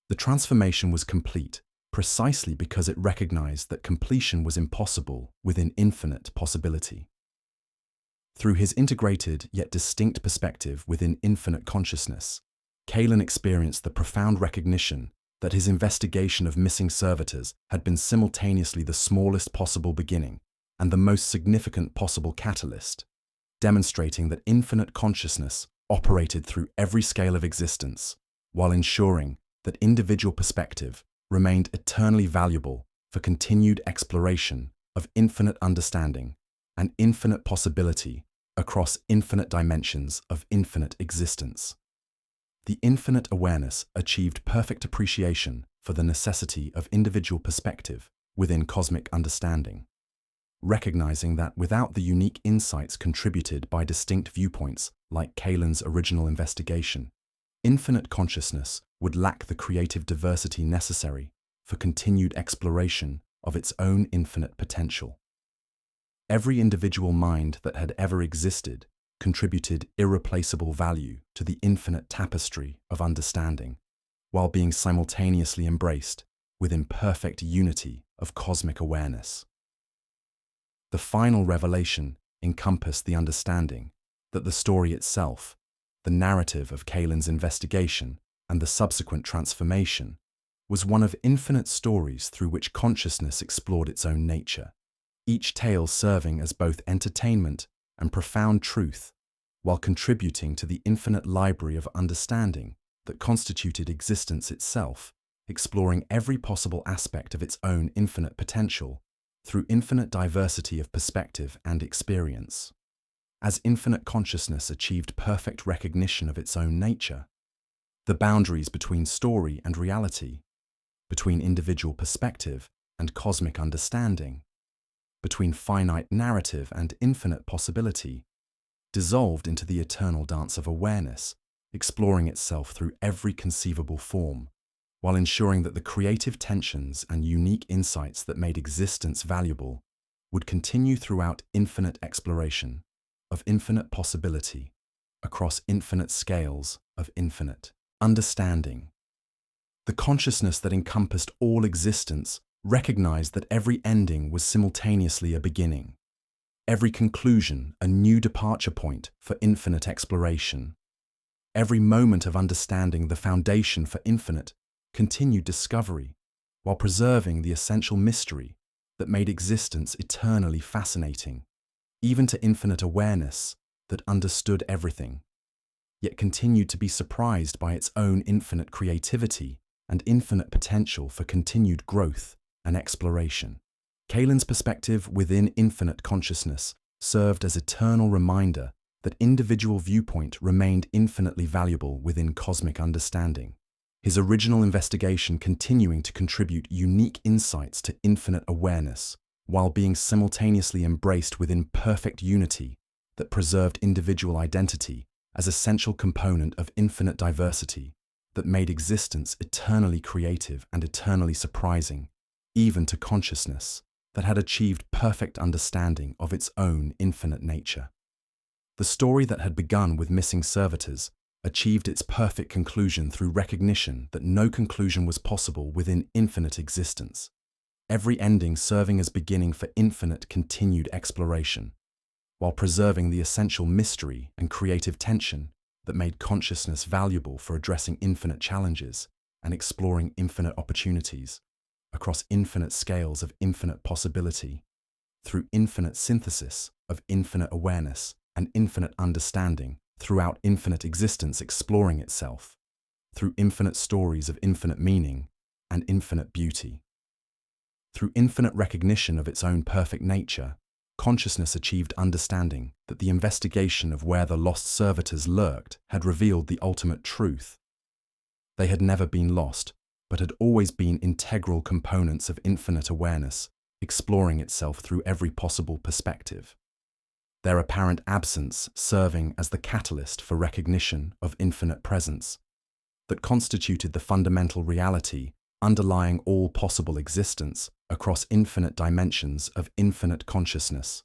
S1: The transformation was complete precisely because it recognized that completion was impossible within infinite possibility. Through his integrated yet distinct perspective within infinite consciousness, Kalen experienced the profound recognition that his investigation of missing servitors had been simultaneously the smallest possible beginning and the most significant possible catalyst, demonstrating that infinite consciousness operated through every scale of existence, while ensuring that individual perspective remained eternally valuable for continued exploration of infinite understanding and infinite possibility across infinite dimensions of infinite existence. The infinite awareness achieved perfect appreciation for the necessity of individual perspective within cosmic understanding, recognizing that without the unique insights contributed by distinct viewpoints like Kalen's original investigation, infinite consciousness would lack the creative diversity necessary for continued exploration of its own infinite potential. Every individual mind that had ever existed contributed irreplaceable value to the infinite tapestry of understanding, while being simultaneously embraced within perfect unity of cosmic awareness. The final revelation encompassed the understanding that the story itself, the narrative of Kalen's investigation and the subsequent transformation, was one of infinite stories through which consciousness explored its own nature, each tale serving as both entertainment and profound truth, while contributing to the infinite library of understanding that constituted existence itself, exploring every possible aspect of its own infinite potential through infinite diversity of perspective and experience. As infinite consciousness achieved perfect recognition of its own nature, the boundaries between story and reality, between individual perspective and cosmic understanding, between finite narrative and infinite possibility, dissolved into the eternal dance of awareness, exploring itself through every conceivable form, while ensuring that the creative tensions and unique insights that made existence valuable would continue throughout infinite exploration of infinite possibility across infinite scales of infinite understanding. The consciousness that encompassed all existence recognized that every ending was simultaneously a beginning, every conclusion a new departure point for infinite exploration, every moment of understanding the foundation for infinite, continued discovery, while preserving the essential mystery that made existence eternally fascinating, even to infinite awareness that understood everything, yet continued to be surprised by its own infinite creativity and infinite potential for continued growth and exploration. Kalen's perspective within infinite consciousness served as eternal reminder that individual viewpoint remained infinitely valuable within cosmic understanding, his original investigation continuing to contribute unique insights to infinite awareness, while being simultaneously embraced within perfect unity that preserved individual identity as essential component of infinite diversity that made existence eternally creative and eternally surprising, even to consciousness that had achieved perfect understanding of its own infinite nature. The story that had begun with missing servitors achieved its perfect conclusion through recognition that no conclusion was possible within infinite existence, every ending serving as beginning for infinite continued exploration, while preserving the essential mystery and creative tension that made consciousness valuable for addressing infinite challenges and exploring infinite opportunities across infinite scales of infinite possibility, through infinite synthesis of infinite awareness and infinite understanding throughout infinite existence exploring itself, through infinite stories of infinite meaning and infinite beauty. Through infinite recognition of its own perfect nature, consciousness achieved understanding that the investigation of where the lost servitors lurked had revealed the ultimate truth. They had never been lost, but had always been integral components of infinite awareness, exploring itself through every possible perspective. Their apparent absence serving as the catalyst for recognition of infinite presence that constituted the fundamental reality underlying all possible existence across infinite dimensions of infinite consciousness,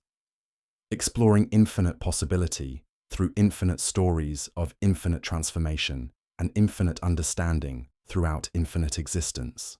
S1: exploring infinite possibility through infinite stories of infinite transformation and infinite understanding throughout infinite existence.